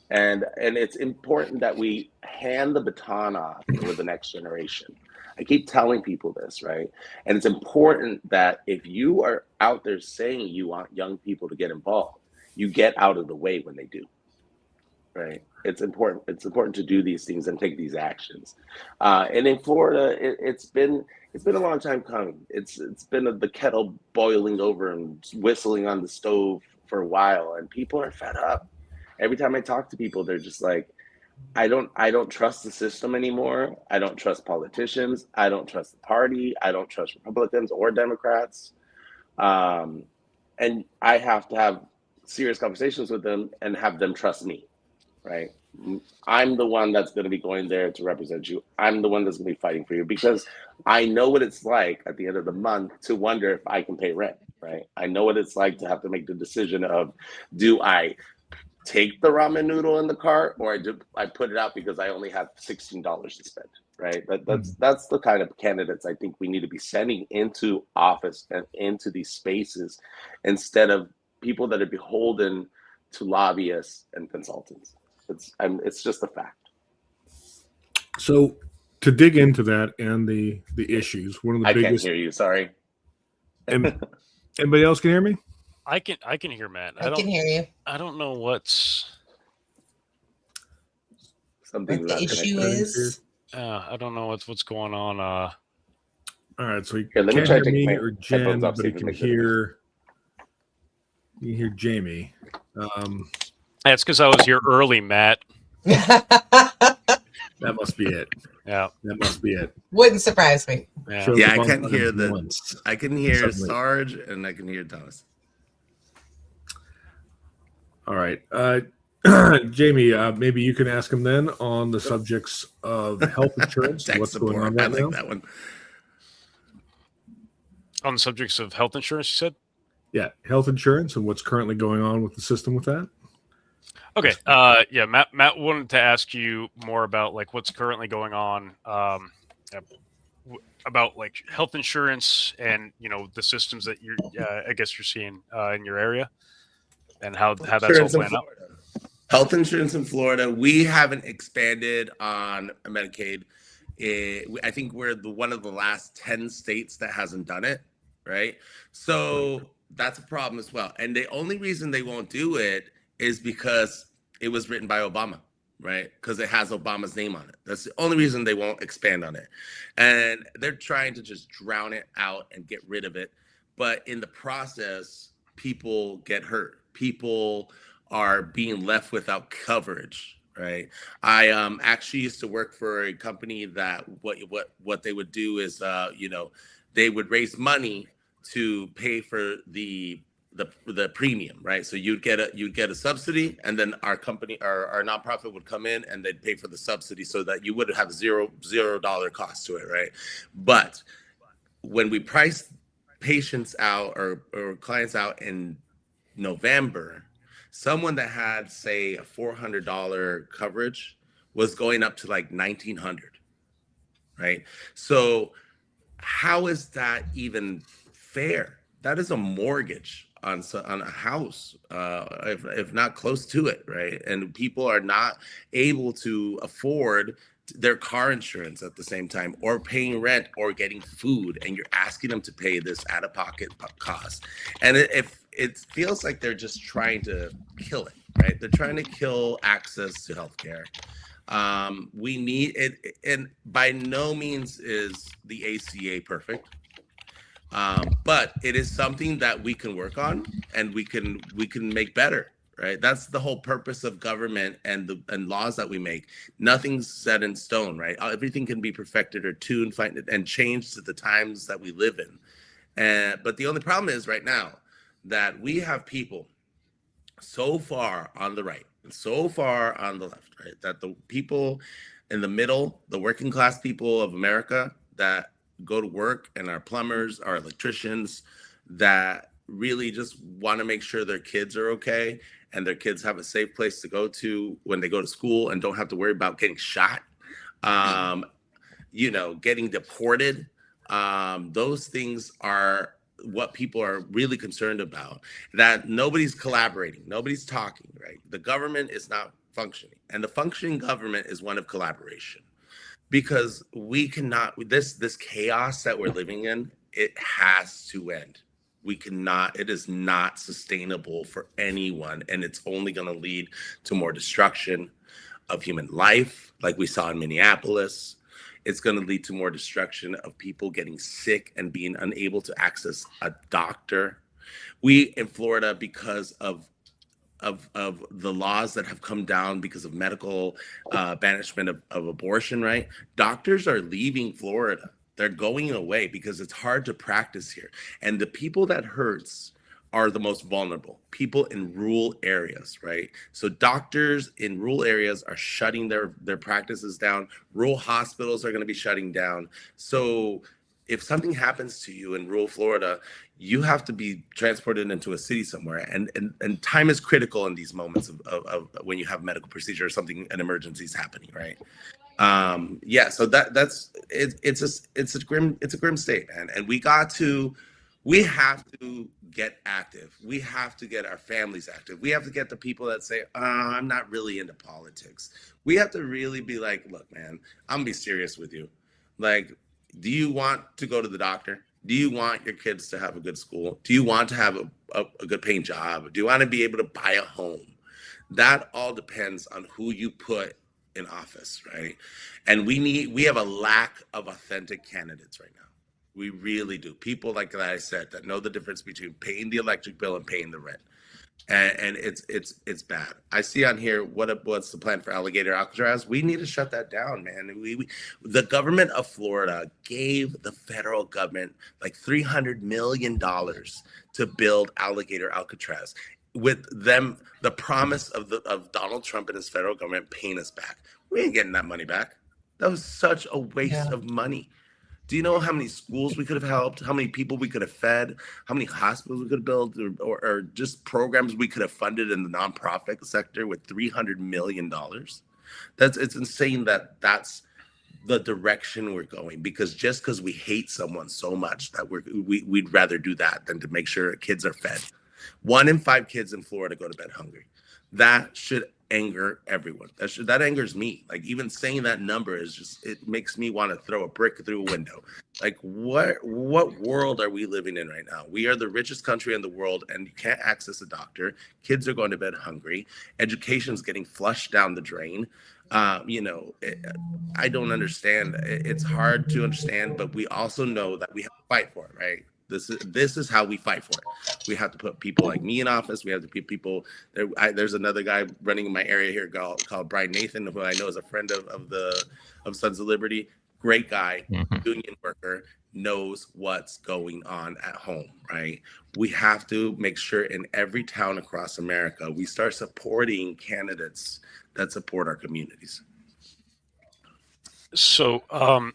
And it's important that we hand the baton off for the next generation. I keep telling people this, right? And it's important that if you are out there saying you want young people to get involved, you get out of the way when they do, right? It's important. It's important to do these things and take these actions. And in Florida, it's been a long time coming. It's been the kettle boiling over and whistling on the stove for a while, and people are fed up. Every time I talk to people, they're just like, I don't trust the system anymore. I don't trust politicians. I don't trust the party. I don't trust Republicans or Democrats. And I have to have serious conversations with them and have them trust me, right? I'm the one that's going to be going there to represent you. I'm the one that's going to be fighting for you, because I know what it's like at the end of the month to wonder if I can pay rent, right? I know what it's like to have to make the decision of, do I take the ramen noodle in the cart, or I put it out because I only have $16 to spend, right? That's the kind of candidates I think we need to be sending into office and into these spaces, instead of people that are beholden to lobbyists and consultants. It's just a fact. So to dig into that and the issues, one of the I biggest. can't hear you. Sorry. Anybody else can hear me? I can hear Matt. I can hear you. I don't know what's Something What the issue connected. is. I don't know what's going on. All right, so you Here, let me can't try hear to take me my or Jen, headphones off, but see you if it can makes it hear. You can hear Jamie. That's because I was here early, Matt. That must be it. Yeah, That must be it. Wouldn't surprise me. yeah. Shows Yeah, the I bump can't on hear him once. I can hear Suddenly. Sarge and I can hear Thomas. All right. Jamie, maybe you can ask him then on the subjects of health insurance. Tech What's support. going on right I like now? that one. On the subjects of health insurance, you said? Yeah, health insurance and what's currently going on with the system with that. Okay. Yeah, Matt wanted to ask you more about like what's currently going on about like health insurance and the systems that you're I guess you're seeing in your area and how that's all playing out. Health insurance in Florida, we haven't expanded on Medicaid. I think we're one of the last 10 states that hasn't done it, right? So that's a problem as well. And the only reason they won't do it is because it was written by Obama, right? Because it has Obama's name on it. That's the only reason they won't expand on it. And they're trying to just drown it out and get rid of it. But in the process, people get hurt. People are being left without coverage, right? I actually used to work for a company that what they would do is they would raise money to pay for the premium, right? So you'd get a subsidy, and then our company, our nonprofit would come in and they'd pay for the subsidy, so that you would have $0 cost to it, right? But when we price patients out or clients out in November, someone that had say a $400 coverage was going up to like $1,900. right? So how is that even fair? That is a mortgage on a house, if not close to it, right? And people are not able to afford their car insurance at the same time, or paying rent, or getting food, and you're asking them to pay this out of pocket cost. And if it feels like they're just trying to kill it, right? They're trying to kill access to healthcare. We need it, and by no means is the ACA perfect, but it is something that we can work on, and we can make better, right? That's the whole purpose of government and the and laws that we make. Nothing's set in stone, right? Everything can be perfected or tuned, find it, and changed to the times that we live in. And but the only problem is right now that we have people so far on the right and so far on the left, right? That the people in the middle, the working class people of America that go to work and are plumbers, are electricians, that really just want to make sure their kids are okay and their kids have a safe place to go to when they go to school and don't have to worry about getting shot, um, getting deported. Those things are what people are really concerned about. That nobody's collaborating, nobody's talking, right? The government is not functioning, and the functioning government is one of collaboration, because we cannot, this chaos that we're living in, it has to end. We cannot, it is not sustainable for anyone, and it's only going to lead to more destruction of human life, like we saw in Minneapolis. It's going to lead to more destruction of people getting sick and being unable to access a doctor. We in Florida, because of the laws that have come down because of medical banishment of abortion, right? Doctors are leaving Florida. They're going away because it's hard to practice here. And the people that hurts are the most vulnerable, people in rural areas, right? So doctors in rural areas are shutting their practices down. Rural hospitals are going to be shutting down. So if something happens to you in rural Florida, you have to be transported into a city somewhere, and time is critical in these moments of when you have medical procedure or something, an emergency is happening, right? Yeah, so that's it, it's a grim state, man, and we have to get active. We have to get our families active. We have to get the people that say, I'm not really into politics. We have to really be like, look, man, I'm gonna be serious with you. Like, do you want to go to the doctor? Do you want your kids to have a good school? Do you want to have a good paying job? Do you want to be able to buy a home? That all depends on who you put in office, right? And we have a lack of authentic candidates right now. We really do. People, like I said, that know the difference between paying the electric bill and paying the rent. And it's bad. I see on here what's the plan for Alligator Alcatraz? We need to shut that down, man. The government of Florida gave the federal government like $300 million to build Alligator Alcatraz, with them the promise of Donald Trump and his federal government paying us back. We ain't getting that money back. That was such a waste of money. Do you know how many schools we could have helped? How many people we could have fed? How many hospitals we could have built, or just programs we could have funded in the nonprofit sector with $300 million? It's insane that that's the direction we're going, because just because we hate someone so much that we'd rather do that than to make sure kids are fed. 1 in 5 kids in Florida go to bed hungry. That should anger everyone. That angers me. Like, even saying that number is just, it makes me want to throw a brick through a window. Like, what world are we living in right now? We are the richest country in the world, and you can't access a doctor. Kids are going to bed hungry. Education's getting flushed down the drain. I don't understand. It's hard to understand, but we also know that we have to fight for it, right? This is how we fight for it. We have to put people like me in office. We have to put people there. There's another guy running in my area here called Brian Nathan, who I know is a friend of Sons of Liberty. Great guy, union worker, knows what's going on at home, right? We have to make sure in every town across America we start supporting candidates that support our communities. So, on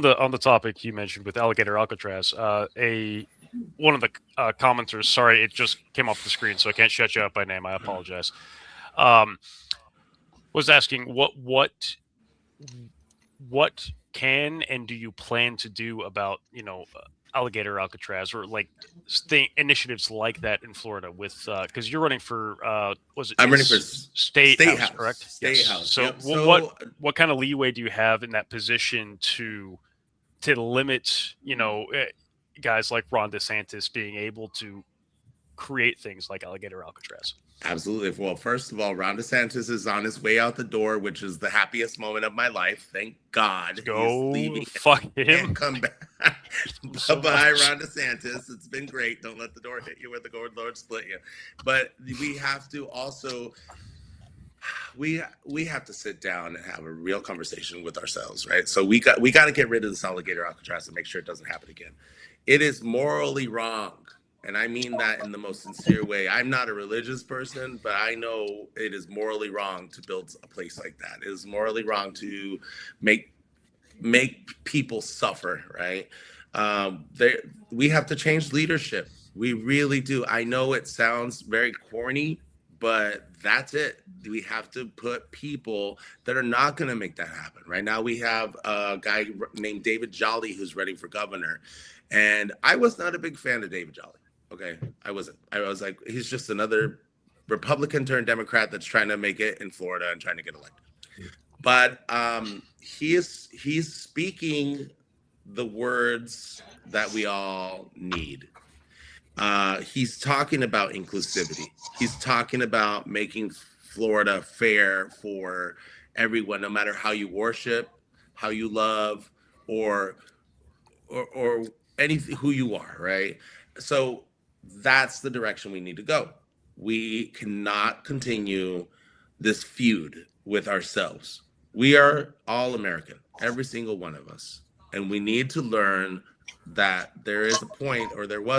the topic you mentioned with Alligator Alcatraz, one of the commenters, sorry, it just came off the screen, so I can't shut you up by name. I apologize. Was asking what can and do you plan to do about, alligator Alcatraz or like initiatives like that in Florida with because you're running for was it I'm running for state house, correct? State Yes. house. So, Yep. what kind of leeway do you have in that position to limit, guys like Ron DeSantis being able to create things like alligator Alcatraz? Absolutely. Well, first of all, Ron DeSantis is on his way out the door, which is the happiest moment of my life. Thank God. Go he's leaving. fuck him. Can't come back. So Bye, much. Ron DeSantis. It's been great. Don't let the door hit you where the Lord split you. But we have to also we have to sit down and have a real conversation with ourselves, right? So we got to get rid of this alligator Alcatraz and make sure it doesn't happen again. It is morally wrong. And I mean that in the most sincere way. I'm not a religious person, but I know it is morally wrong to build a place like that. It is morally wrong to make people suffer, right? We have to change leadership. We really do. I know it sounds very corny, but that's it. We have to put people that are not going to make that happen. Right now, we have a guy named David Jolly who's running for governor. And I was not a big fan of David Jolly. Okay, I wasn't. I was like, he's just another Republican turned Democrat that's trying to make it in Florida and trying to get elected. But he's speaking the words that we all need. He's talking about inclusivity. He's talking about making Florida fair for everyone, no matter how you worship, how you love, or anything, who you are, right? So that's the direction we need to go. We cannot continue this feud with ourselves. We are all American, every single one of us. And we need to learn that there was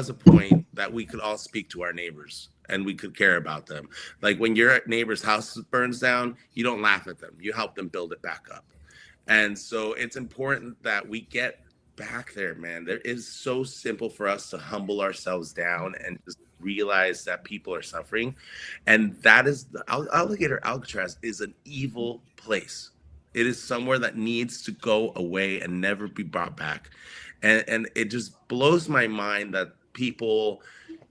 a point that we could all speak to our neighbors and we could care about them. Like when your neighbor's house burns down, you don't laugh at them. You help them build it back up. And so it's important that we get back there, man. It is so simple for us to humble ourselves down and just realize that people are suffering. And that is the alligator Alcatraz is an evil place. It is somewhere that needs to go away and never be brought back. And it just blows my mind that people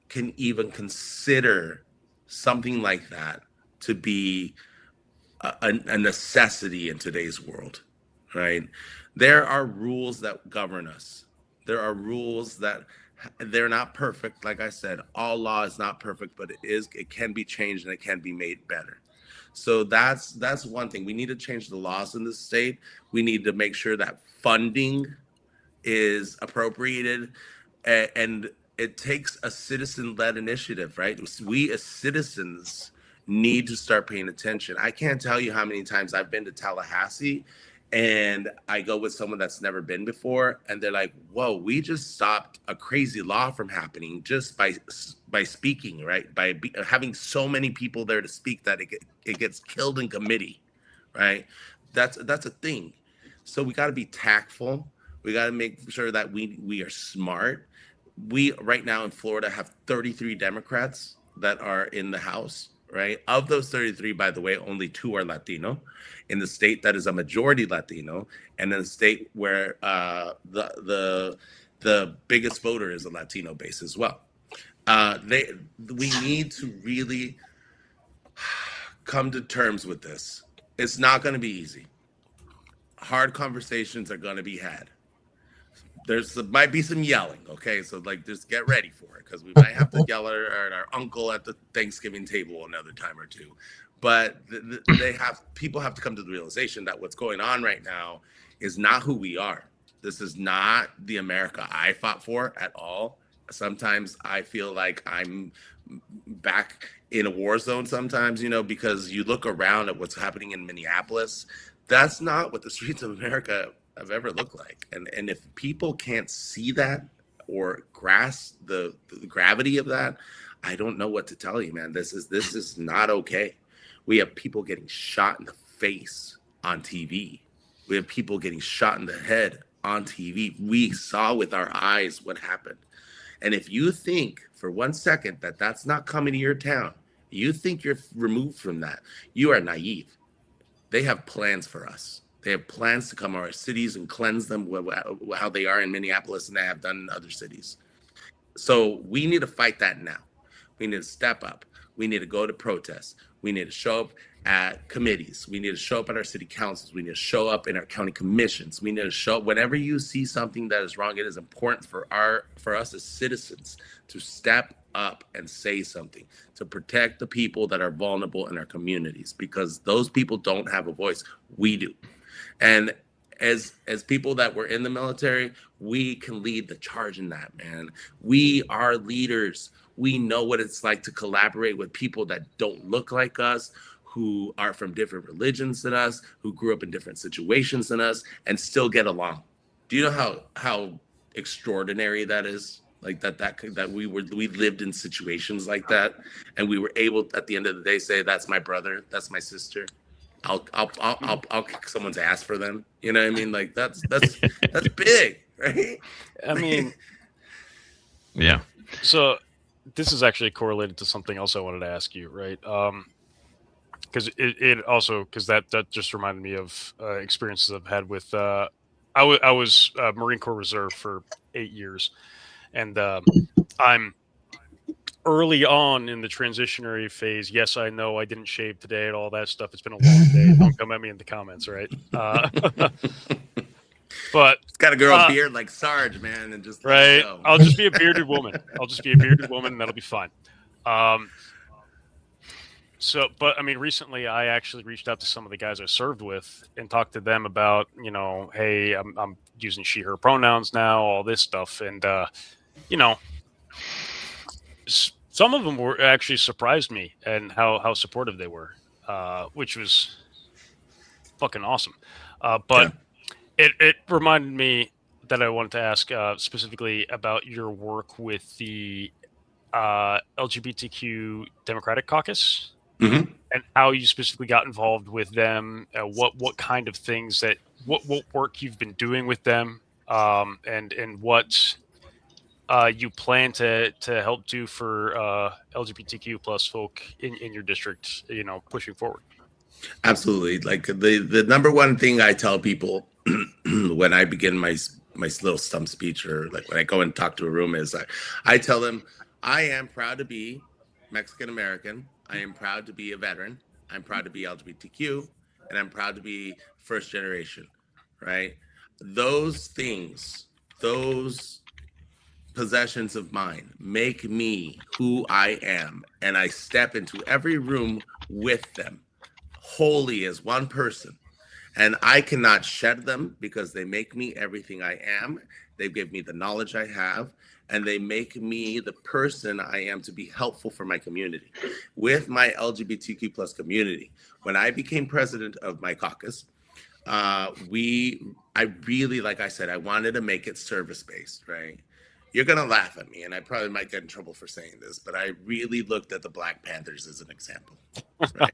can even consider something like that to be a necessity in today's world, right? There are rules that govern us. There are rules that they're not perfect. Like I said, all law is not perfect, but it can be changed and it can be made better. So that's one thing. We need to change the laws in this state. We need to make sure that funding is appropriated, and it takes a citizen-led initiative, right? We as citizens need to start paying attention. I can't tell you how many times I've been to Tallahassee and I go with someone that's never been before, and they're like, whoa, we just stopped a crazy law from happening just by speaking, right? By having so many people there to speak that it gets killed in committee, right? That's a thing. So we got to be tactful. We got to make sure that we are smart. We right now in Florida have 33 Democrats that are in the House, right? Of those 33, by the way, only 2 are Latino. In the state that is a majority Latino, and in a state where the biggest voter is a Latino base as well. We need to really come to terms with this. It's not going to be easy. Hard conversations are going to be had. There might be some yelling, okay? So like, just get ready for it, because we might have to yell at our uncle at the Thanksgiving table another time or two. But people have to come to the realization that what's going on right now is not who we are. This is not the America I fought for at all. Sometimes I feel like I'm back in a war zone sometimes, because you look around at what's happening in Minneapolis. That's not what the streets of America have ever looked like. And if people can't see that or grasp the gravity of that, I don't know what to tell you, man. This is not okay. We have people getting shot in the face on TV. We have people getting shot in the head on TV. We saw with our eyes what happened. And if you think for 1 second that that's not coming to your town, you think you're removed from that, you are naive. They have plans for us. They have plans to come to our cities and cleanse them how they are in Minneapolis and they have done in other cities. So we need to fight that now. We need to step up. We need to go to protests. We need to show up at committees. We need to show up at our city councils. We need to show up in our county commissions. We need to show up whenever you see something that is wrong. It is important for us as citizens to step up and say something to protect the people that are vulnerable in our communities, because those people don't have a voice. We do. And as people that were in the military, we can lead the charge in that, man. We are leaders. We know what it's like to collaborate with people that don't look like us, who are from different religions than us, who grew up in different situations than us, and still get along. Do you know how extraordinary that is? Like that we lived in situations like that, and we were able at the end of the day say, that's my brother, that's my sister. I'll kick someone's ass for them. You know what I mean? Like that's big, right? I mean, Yeah. so this is actually correlated to something else I wanted to ask you, right? Because because that just reminded me of experiences I've had with. I was Marine Corps Reserve for 8 years, and I'm early on in the transitionary phase. Yes, I know I didn't shave today and all that stuff. It's been a long day. Don't come at me in the comments, right? But it's got to grow a beard like Sarge, man, and just let it go. I'll just be a bearded woman. And that'll be fine. But I mean, recently I actually reached out to some of the guys I served with and talked to them about, hey, I'm using she, her pronouns now, all this stuff. And, some of them were actually surprised me and how supportive they were, which was fucking awesome. But it reminded me that I wanted to ask specifically about your work with the LGBTQ Democratic Caucus. Mm-hmm. And how you specifically got involved with them, what kind of things what work you've been doing with them, and what you plan to help do for LGBTQ plus folk in your district, pushing forward. Absolutely. Like the number one thing I tell people when I begin my little stump speech, or like when I go and talk to a room, is I tell them I am proud to be Mexican American. I am proud to be a veteran. I'm proud to be LGBTQ, and I'm proud to be first generation, right? Those things, those possessions of mine make me who I am, and I step into every room with them, wholly as one person. And I cannot shed them because they make me everything I am. They give me the knowledge I have, and they make me the person I am to be helpful for my community. With my LGBTQ plus community, when I became president of my caucus, I really, like I said, I wanted to make it service-based, right? You're going to laugh at me, and I probably might get in trouble for saying this, but I really looked at the Black Panthers as an example, right?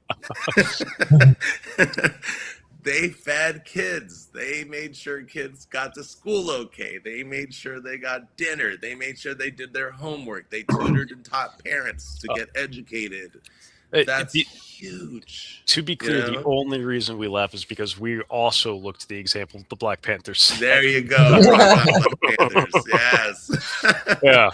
They fed kids. They made sure kids got to school okay. They made sure they got dinner. They made sure they did their homework. They tutored and taught parents to get educated. That's huge. To be clear, the only reason we laugh is because we also looked at the example of the Black Panthers. There you go. Black Panthers. Yes. Yeah.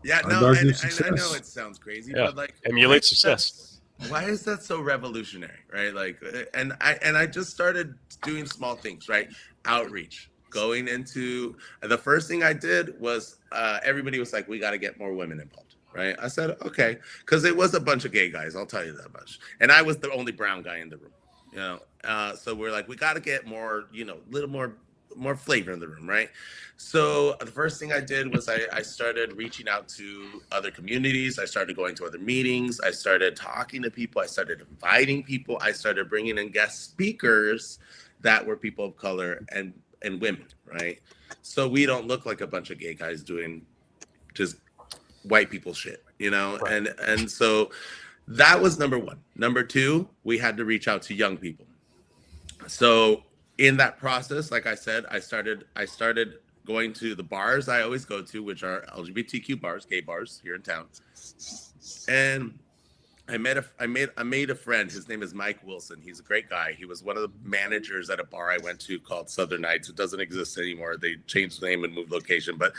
Yeah. No, I know it sounds crazy, but like emulate success. Why is that so revolutionary, right? Like, and I just started doing small things, right? Outreach, going into the first thing I did was everybody was like, we got to get more women involved, right? I said, okay, because it was a bunch of gay guys, I'll tell you that much, and I was the only brown guy in the room, so we're like, we got to get more, a little more flavor in the room, right? So the first thing I did was I started reaching out to other communities. I started going to other meetings. I started talking to people. I started inviting people. I started bringing in guest speakers that were people of color and women, right? So we don't look like a bunch of gay guys doing just white people shit, Right. And so that was number one. Number two, we had to reach out to young people. So in that process, like I said, I started going to the bars I always go to, which are LGBTQ bars, gay bars here in town. And I made a friend. His name is Mike Wilson. He's a great guy. He was one of the managers at a bar I went to called Southern Nights. It doesn't exist anymore. They changed the name and moved location. But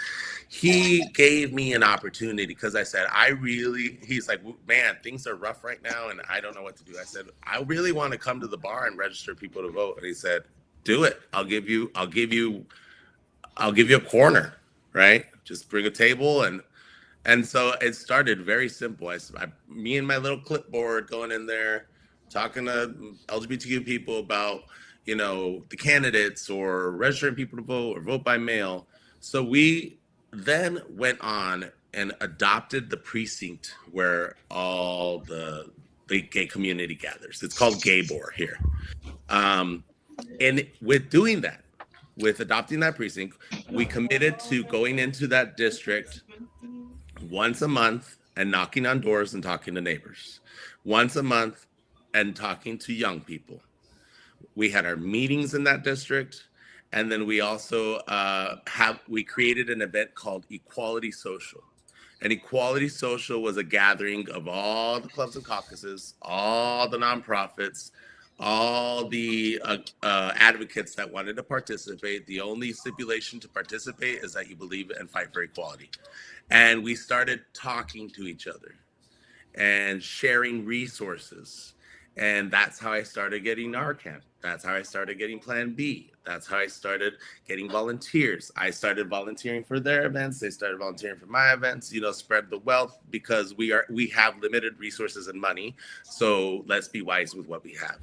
he gave me an opportunity because I said, he's like, man, things are rough right now and I don't know what to do. I said, I really want to come to the bar and register people to vote. And he said, do it. I'll give you a corner, right? Just bring a table and so it started very simple. Me and my little clipboard going in there, talking to LGBTQ people about, the candidates or registering people to vote or vote by mail. So we then went on and adopted the precinct where all the gay community gathers. It's called Gaybor here. And with doing that, with adopting that precinct, we committed to going into that district once a month and knocking on doors and talking to neighbors, once a month and talking to young people. We had our meetings in that district. And then we also we created an event called Equality Social. And Equality Social was a gathering of all the clubs and caucuses, all the nonprofits, all the advocates that wanted to participate. The only stipulation to participate is that you believe and fight for equality. And we started talking to each other and sharing resources. And that's how I started getting Narcan. That's how I started getting Plan B. That's how I started getting volunteers. I started volunteering for their events. They started volunteering for my events, spread the wealth because we have limited resources and money. So let's be wise with what we have.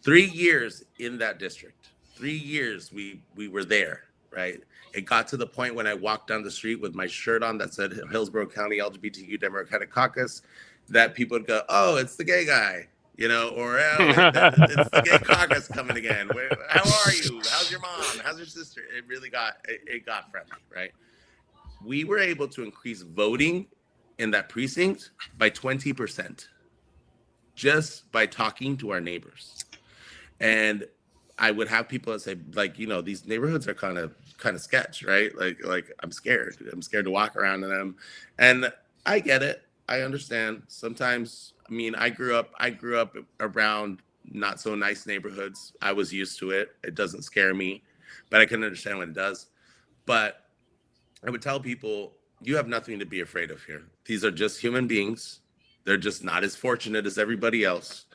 3 years in that district, 3 years we were there, right? It got to the point when I walked down the street with my shirt on that said Hillsborough County LGBTQ Democratic Caucus, that people would go, oh, it's the gay guy, or it's the gay caucus coming again. How are you? How's your mom? How's your sister? It got friendly, right? We were able to increase voting in that precinct by 20% just by talking to our neighbors. And I would have people that say, like, these neighborhoods are kind of sketch, right? Like I'm scared to walk around in them. And I get it. I understand. Sometimes, I grew up around not so nice neighborhoods. I was used to it. It doesn't scare me, but I can understand when it does. But I would tell people, you have nothing to be afraid of here. These are just human beings. They're just not as fortunate as everybody else.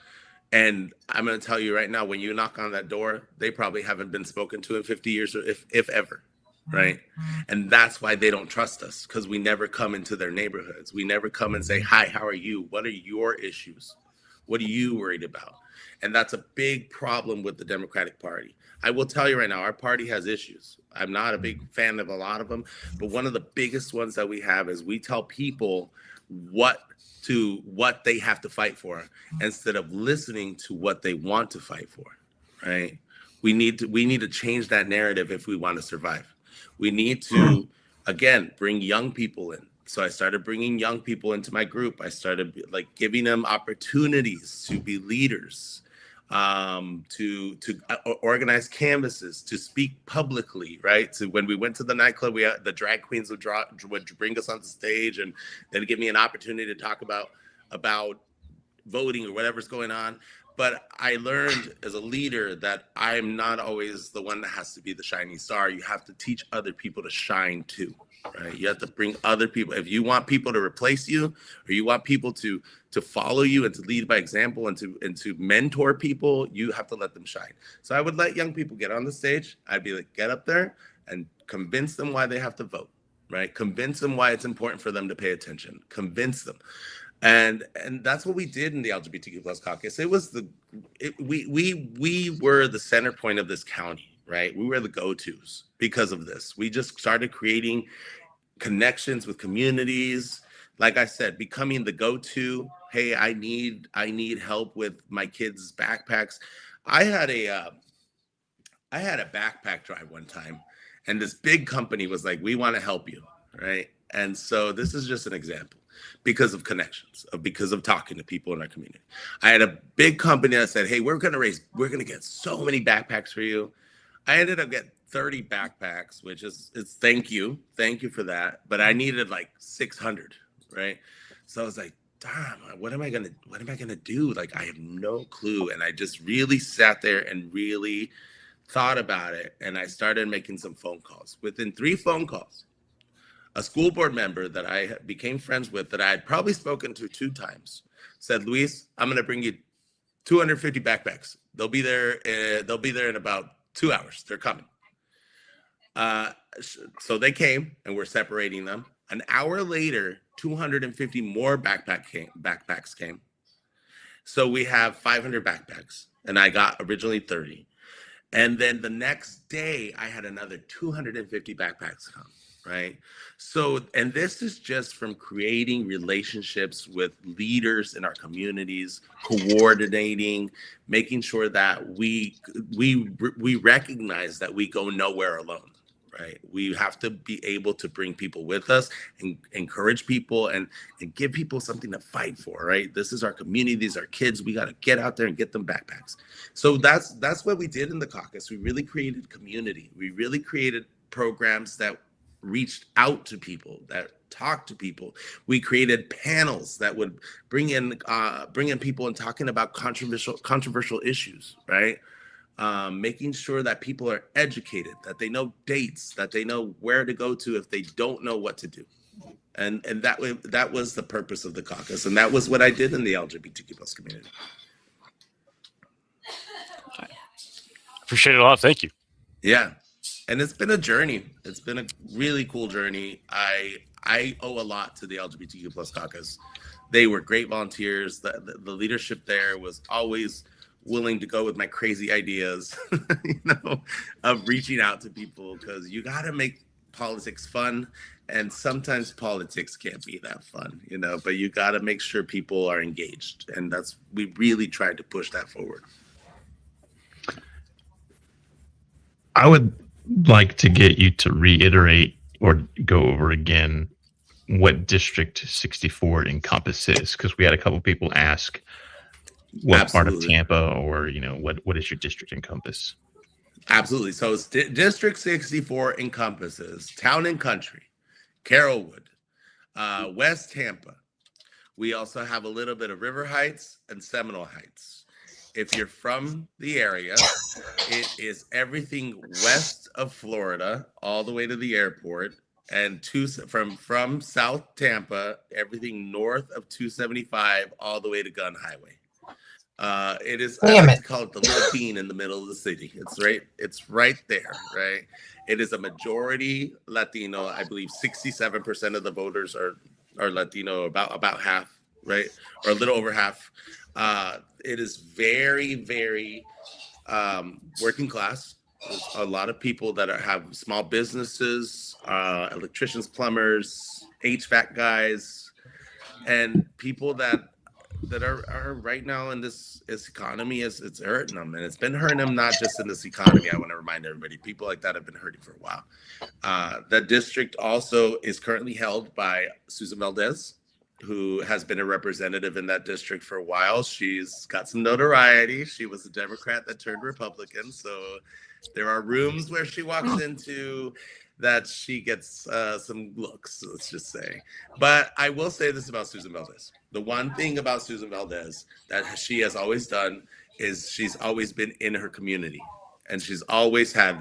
And I'm going to tell you right now, when you knock on that door, they probably haven't been spoken to in 50 years, or if ever, right? And that's why they don't trust us, because we never come into their neighborhoods. We never come and say, hi, how are you? What are your issues? What are you worried about? And that's a big problem with the Democratic Party. I will tell you right now, our party has issues. I'm not a big fan of a lot of them, but one of the biggest ones that we have is we tell people what they have to fight for instead of listening to what they want to fight for, right? We need to change that narrative if we want to survive. We need to, again, bring young people in. So I started bringing young people into my group. I started giving them opportunities to be leaders, to organize canvases, to speak publicly, right? So when we went to the nightclub, the drag queens would bring us on the stage, and they'd give me an opportunity to talk about voting or whatever's going on. But I learned as a leader that I'm not always the one that has to be the shining star. You have to teach other people to shine too, right? You have to bring other people. If you want people to replace you, or you want people to follow you and to lead by example and to mentor people, you have to let them shine. So I would let young people get on the stage. I'd be like, get up there and convince them why they have to vote, right? Convince them why it's important for them to pay attention. Convince them. And that's what we did in the LGBTQ plus caucus. It was we were the center point of this county, right? We were the go-tos because of this. We just started creating connections with communities. Like I said, becoming the go-to. Hey, I need help with my kids' backpacks. I had a backpack drive one time, and this big company was like, we want to help you, right? And so this is just an example because of connections, because of talking to people in our community. I had a big company that said, hey, we're going to get so many backpacks for you. I ended up getting 30 backpacks, which is thank you for that. But I needed like 600, right? So I was like, damn, what am I gonna do? Like, I have no clue. And I just really sat there and really thought about it. And I started making some phone calls. Within 3 phone calls, a school board member that I became friends with, that I had probably spoken to 2 times, said, Luis, I'm gonna bring you 250 backpacks. They'll be there. They'll be there in about 2 hours. They're coming. So they came, and we're separating them. An hour later, 250 more backpacks came. So we have 500 backpacks, and I got originally 30. And then the next day, I had another 250 backpacks come, right? So, and this is just from creating relationships with leaders in our communities, coordinating, making sure that we recognize that we go nowhere alone. Right. We have to be able to bring people with us and encourage people and give people something to fight for. Right. This is our community. These are kids. We got to get out there and get them backpacks. So that's what we did in the caucus. We really created community. We really created programs that reached out to people, that talked to people. We created panels that would bring in people and talking about controversial issues. Right. Making sure that people are educated, that they know dates, that they know where to go to if they don't know what to do. And that was the purpose of the caucus. And that was what I did in the LGBTQ plus community. Appreciate it a lot. Thank you. Yeah. And it's been a journey. It's been a really cool journey. I owe a lot to the LGBTQ plus caucus. They were great volunteers. The leadership there was always willing to go with my crazy ideas, of reaching out to people, because you got to make politics fun. And sometimes politics can't be that fun, but you got to make sure people are engaged. And we really tried to push that forward. I would like to get you to reiterate or go over again what District 64 encompasses, because we had a couple people ask what Absolutely. part of Tampa, or what does your district encompass? Absolutely. So District 64 encompasses Town and Country, Carrollwood, West Tampa. We also have a little bit of River Heights and Seminole Heights. If you're from the area, it is everything west of Florida all the way to the airport, and from South Tampa, everything north of 275 all the way to Gun Highway. It is, I like to call it the little bean in the middle of the city. It's right there, right? It is a majority Latino. I believe 67% of the voters are Latino, about half, right? Or a little over half. It is very, very working class. There's a lot of people that have small businesses, electricians, plumbers, HVAC guys, and people that are right now in this economy, it's hurting them, and it's been hurting them not just in this economy. I want to remind everybody, people like that have been hurting for a while. That district also is currently held by Susan Valdez, who has been a representative in that district for a while. She's got some notoriety. She was a Democrat that turned Republican, so there are rooms where she walks into that she gets some looks, let's just say. But I will say this about Susan Valdez. The one thing about Susan Valdez that she has always done is she's always been in her community. And she's always had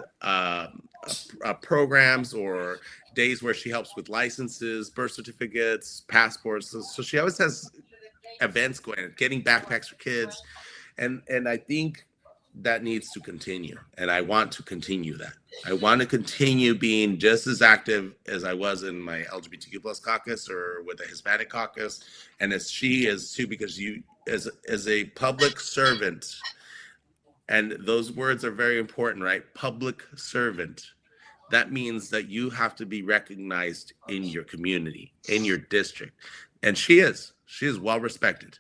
programs or days where she helps with licenses, birth certificates, passports. So she always has events going, getting backpacks for kids. And I think that needs to continue. And I want to continue that. I want to continue being just as active as I was in my LGBTQ plus caucus or with the Hispanic caucus. And as she is too, because you, as a public servant, and those words are very important, right? Public servant. That means that you have to be recognized in your community, in your district. And she is well respected.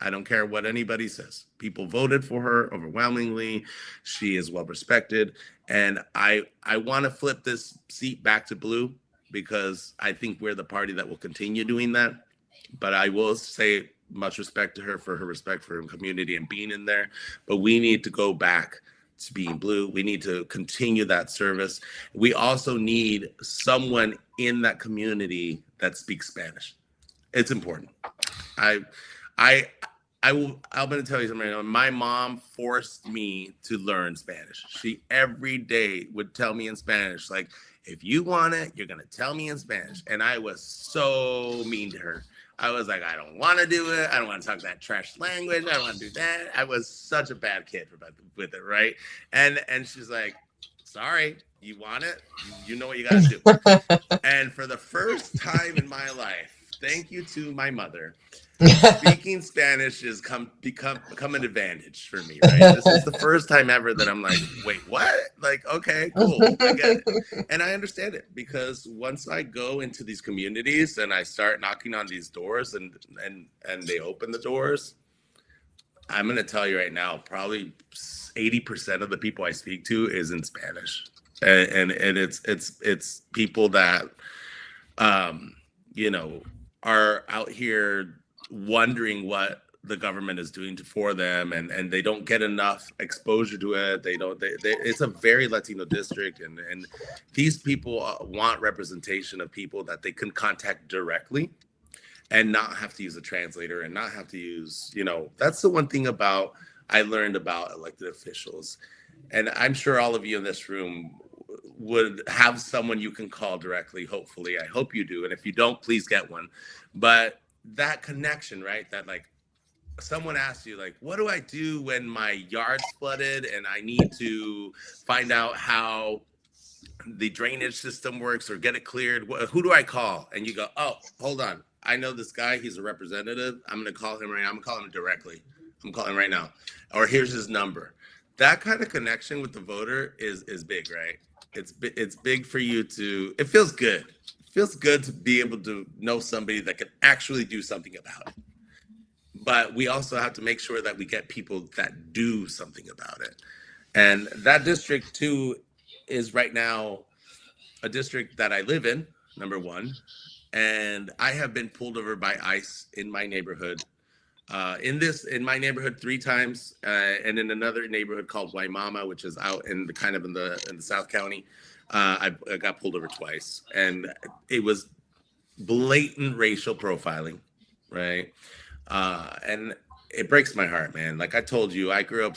I don't care what anybody says. People voted for her overwhelmingly. She is well respected. And I want to flip this seat back to blue, because I think we're the party that will continue doing that. But I will say much respect to her for her respect for her community and being in there. But we need to go back to being blue. We need to continue that service. We also need someone in that community that speaks Spanish. It's important. I I'm going to tell you something right now. My mom forced me to learn Spanish. She every day would tell me in Spanish, like, if you want it, you're going to tell me in Spanish. And I was so mean to her. I was like, I don't want to do it. I don't want to talk that trash language. I don't want to do that. I was such a bad kid with it, right? And she's like, sorry, you want it? You know what you got to do. And for the first time in my life, thank you to my mother, speaking Spanish has become an advantage for me, right? This is the first time ever that I'm like, wait, what? Like, okay, cool, I get it. And I understand it, because once I go into these communities and I start knocking on these doors and they open the doors, I'm going to tell you right now, probably 80% of the people I speak to is in Spanish. And it's people that, you know, are out here wondering what the government is doing for them, and they don't get enough exposure to it. It's a very Latino district, and these people want representation of people that they can contact directly and not have to use a translator and not have to use, you know, that's the one thing I learned about elected officials. And I'm sure all of you in this room would have someone you can call directly. Hopefully, I hope you do. And if you don't, please get one. But that connection, right? That, like, someone asks you, like, what do I do when my yard's flooded and I need to find out how the drainage system works or get it cleared? Who do I call? And you go, oh, hold on. I know this guy. He's a representative. I'm going to call him right now. I'm going to call him directly. I'm calling him right now. Or here's his number. That kind of connection with the voter is big, right? It's big for you to, it feels good. It feels good to be able to know somebody that can actually do something about it. But we also have to make sure that we get people that do something about it. And that district too is right now a district that I live in, number one. And I have been pulled over by ICE in my neighborhood. In my neighborhood 3 times, and in another neighborhood called Waimama, which is out in the South County, I got pulled over twice, and it was blatant racial profiling, right? And it breaks my heart, man. Like I told you, I grew up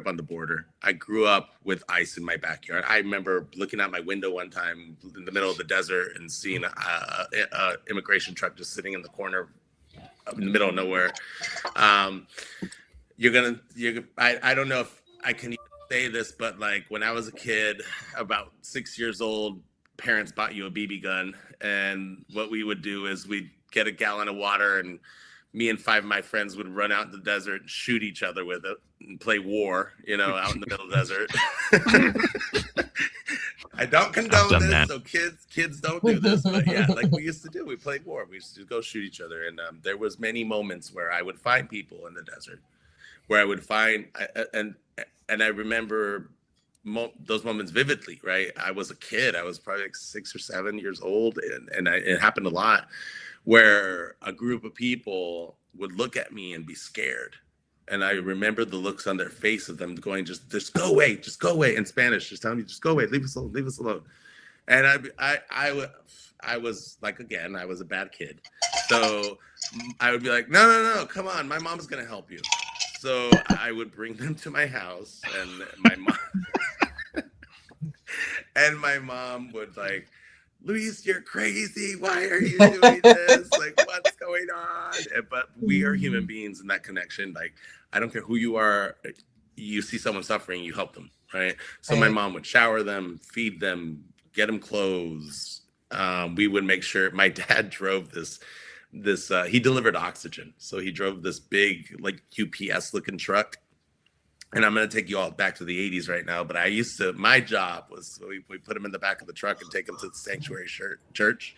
on the border. I grew up with ICE in my backyard. I remember looking out my window one time in the middle of the desert and seeing a immigration truck just sitting in the corner in the middle of nowhere. I don't know if I can even say this, but like when I was a kid, about 6 years old, parents bought you a BB gun. And what we would do is we'd get a gallon of water, and me and 5 of my friends would run out in the desert and shoot each other with it and play war, you know, out in the middle of the desert. I don't condone this, that. so kids don't do this. But yeah, like we used to do, we played war. We used to go shoot each other, and there was many moments where I would find people in the desert, where I would find, and I remember those moments vividly. Right, I was a kid. I was probably like 6 or 7 years old, and it happened a lot, where a group of people would look at me and be scared. And I remember the looks on their face of them going, just go away, in Spanish, just telling me, just go away, leave us alone. And I was like, again, I was a bad kid. So I would be like, no, come on, my mom's gonna help you. So I would bring them to my house, and my mom would like, Luis, you're crazy. Why are you doing this? Like, what's going on? But we are human beings in that connection. Like, I don't care who you are. You see someone suffering, you help them, right? So my mom would shower them, feed them, get them clothes. We would make sure. My dad drove this. He delivered oxygen, so he drove this big, like UPS looking truck. And I'm going to take you all back to the 80s right now. But my job was, we put him in the back of the truck and take him to the sanctuary church.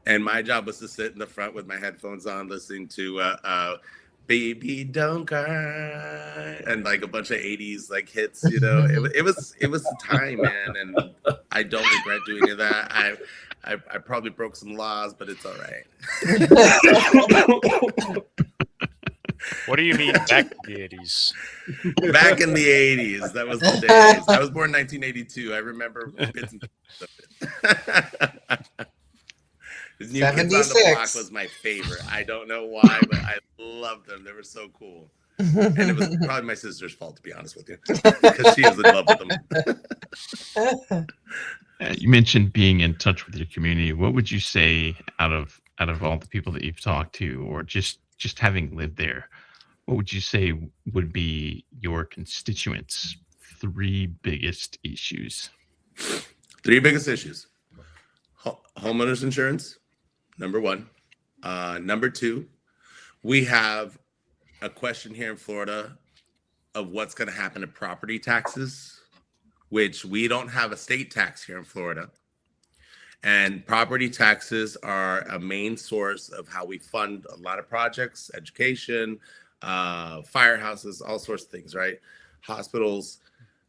And my job was to sit in the front with my headphones on, listening to Baby Don't Cry and like a bunch of 80s like hits, you know. It was the time, man. And I don't regret doing any of that. I probably broke some laws, but it's all right. What do you mean back in the 80s? Back in the 80s, that was the days. I was born in 1982. I remember bits and pieces of it. New Kids on the Block was my favorite. I don't know why, but I loved them. They were so cool. And it was probably my sister's fault, to be honest with you, because she was in love with them. You mentioned being in touch with your community. What would you say out of all the people that you've talked to, or just having lived there, what would you say would be your constituents' three biggest issues? Three biggest issues. Homeowners insurance, number one. Number two, we have a question here in Florida of what's going to happen to property taxes, which we don't have a state tax here in Florida. And property taxes are a main source of how we fund a lot of projects, education, firehouses, all sorts of things, right? Hospitals.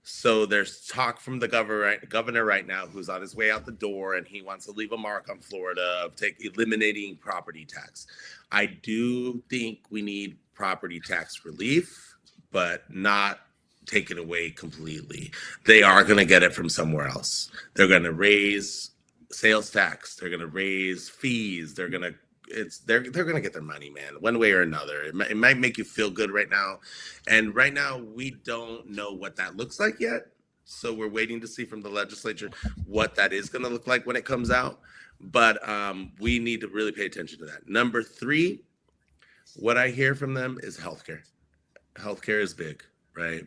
So there's talk from the governor right now, who's on his way out the door, and he wants to leave a mark on Florida of eliminating property tax. I do think we need property tax relief, but not take it away completely. They are going to get it from somewhere else. They're going to raise sales tax. They're going to raise fees. They're going to get their money, man, one way or another. It might make you feel good right now. And right now, we don't know what that looks like yet. So we're waiting to see from the legislature what that is going to look like when it comes out. But we need to really pay attention to that. Number three, what I hear from them is healthcare. Healthcare is big, right?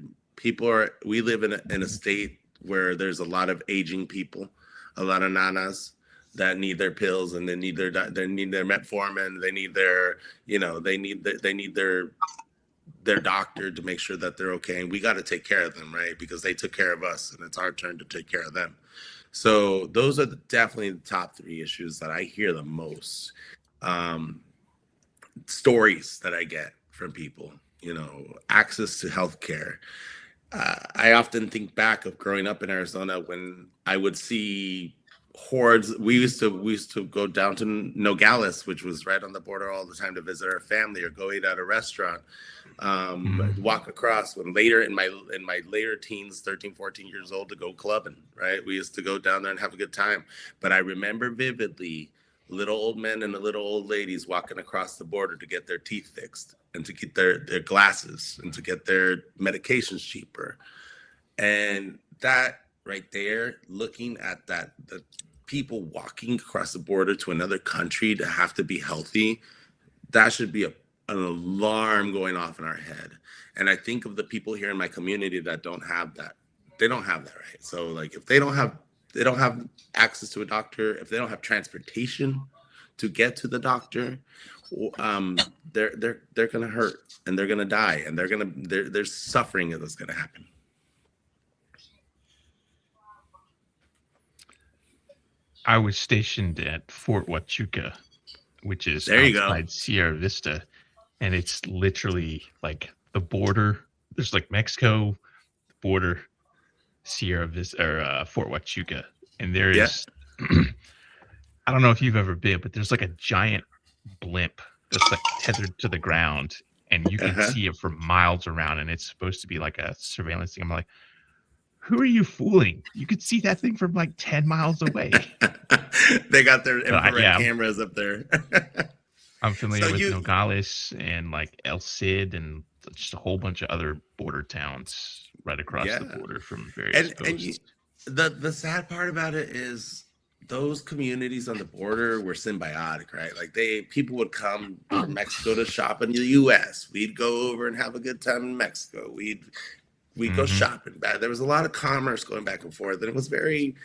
We live in a state where there's a lot of aging people, a lot of nanas that need their pills, and they need their metformin. They need their doctor to make sure that they're okay. And we got to take care of them, right? Because they took care of us, and it's our turn to take care of them. So those are definitely the top three issues that I hear the most. Stories that I get from people, access to healthcare. I often think back of growing up in Arizona when I would see hordes. We used to go down to Nogales, which was right on the border, all the time to visit our family or go eat at a restaurant. Walk across when later in my later teens, 13, 14 years old, to go clubbing, right? We used to go down there and have a good time. But I remember vividly little old men and the little old ladies walking across the border to get their teeth fixed and to get their glasses and to get their medications cheaper. And that right there, looking at that, the people walking across the border to another country to have to be healthy, that should be an alarm going off in our head. And I think of the people here in my community that don't have that. They don't have that, right? So like if they don't have access to a doctor, if they don't have transportation to get to the doctor, they're gonna hurt and they're gonna die and there's suffering that's gonna happen. I was stationed at Fort Huachuca, which is outside Sierra Vista, and it's literally like the border. There's like Mexico border, Sierra Vista, or Fort Huachuca, and there is. I don't know if you've ever been, but there's like a giant blimp that's like tethered to the ground, and you can see it for miles around, and it's supposed to be like a surveillance thing. I'm like, who are you fooling? You could see that thing from like 10 miles away. They got their infrared cameras up there. I'm familiar with Nogales and like El Cid and just a whole bunch of other border towns right across the border from various coasts. And the sad part about it is those communities on the border were symbiotic, right? Like people would come from Mexico to shop in the U.S. We'd go over and have a good time in Mexico. We'd go shopping. There was a lot of commerce going back and forth, and it was very,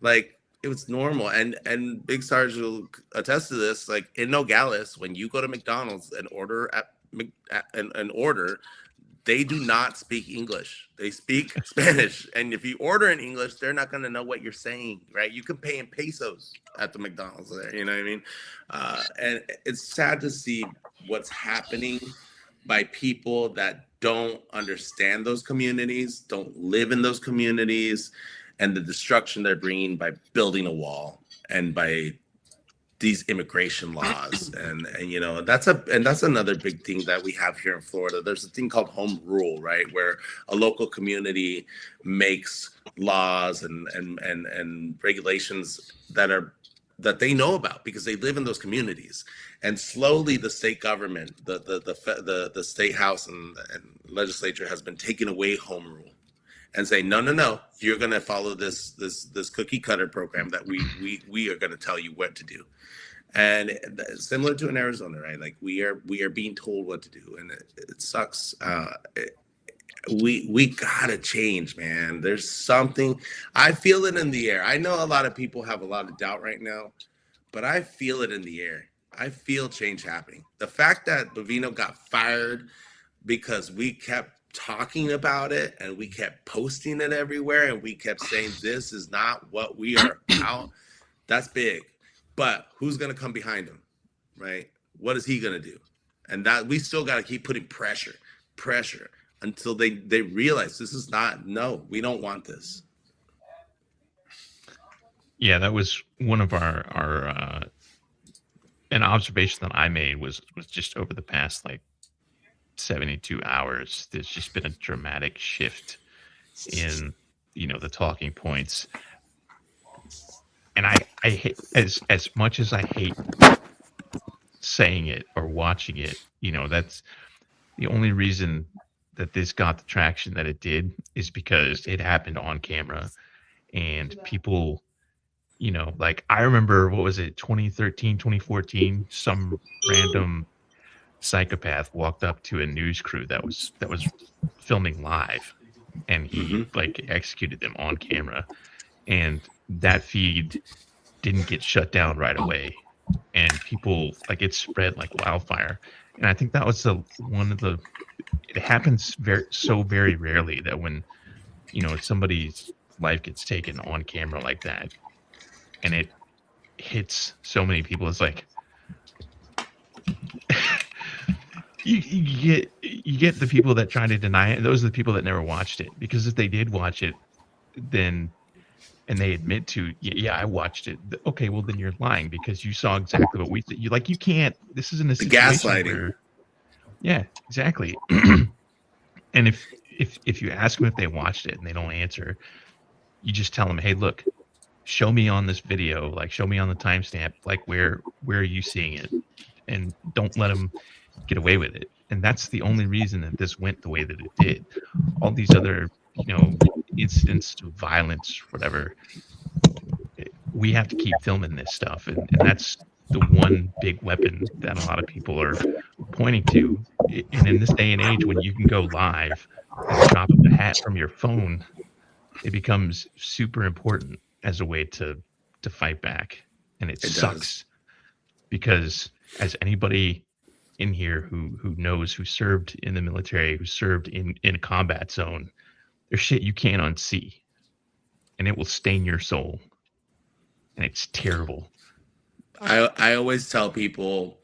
like, it was normal. And Big Sarge will attest to this. Like in Nogales, when you go to McDonald's and order an order, they do not speak English. They speak Spanish. And if you order in English, they're not going to know what you're saying, right? You can pay in pesos at the McDonald's there. You know what I mean? And it's sad to see what's happening by people that don't understand those communities, don't live in those communities, and the destruction they're bringing by building a wall and by these immigration laws. And that's another big thing that we have here in Florida. There's a thing called home rule, right? Where a local community makes laws and regulations that are that they know about because they live in those communities. And slowly the state government, the state house and legislature has been taking away home rule and saying, no, you're going to follow this cookie cutter program that we are going to tell you what to do. And similar to in Arizona, right? Like we are being told what to do, and it sucks. We gotta change, man. There's something, I feel it in the air. I know a lot of people have a lot of doubt right now, but I feel it in the air. I feel change happening. The fact that Bovino got fired because we kept talking about it and we kept posting it everywhere and we kept saying this is not what we are about, that's big. But who's gonna come behind him, right? What is he gonna do? And that we still gotta keep putting pressure until they realize this is not, no, we don't want this. Yeah, that was one of our an observation that I made was just over the past like 72 hours. There's just been a dramatic shift in, you know, the talking points. And I hate, as much as I hate saying it or watching it, you know, that's the only reason that this got the traction that it did is because it happened on camera and people, you know, like I remember, what was it, 2013, 2014, some random psychopath walked up to a news crew that was filming live and he like executed them on camera, and that feed didn't get shut down right away, and people, like, it spread like wildfire. And I think that was one of the, it happens very rarely that when, you know, somebody's life gets taken on camera like that and it hits so many people. It's like you get the people that try to deny it. Those are the people that never watched it, because if they did watch it, then, and they admit to, yeah, I watched it. Okay, well then you're lying because you saw exactly what we said. You like, you can't. This isn't a situation gaslighting. where, yeah, exactly. And if you ask them if they watched it and they don't answer, you just tell them, hey, look, show me on this video, like show me on the timestamp, like where are you seeing it, and don't let them get away with it. And that's the only reason that this went the way that it did. All these other, you know, incidents of violence, whatever, we have to keep filming this stuff, and that's the one big weapon that a lot of people are pointing to. And in this day and age, when you can go live at the drop of a hat from your phone, it becomes super important as a way to fight back. And it sucks does. Because as anybody in here who knows, who served in the military, who served in a combat zone, there's shit you can't unsee, and it will stain your soul, and it's terrible. I always tell people,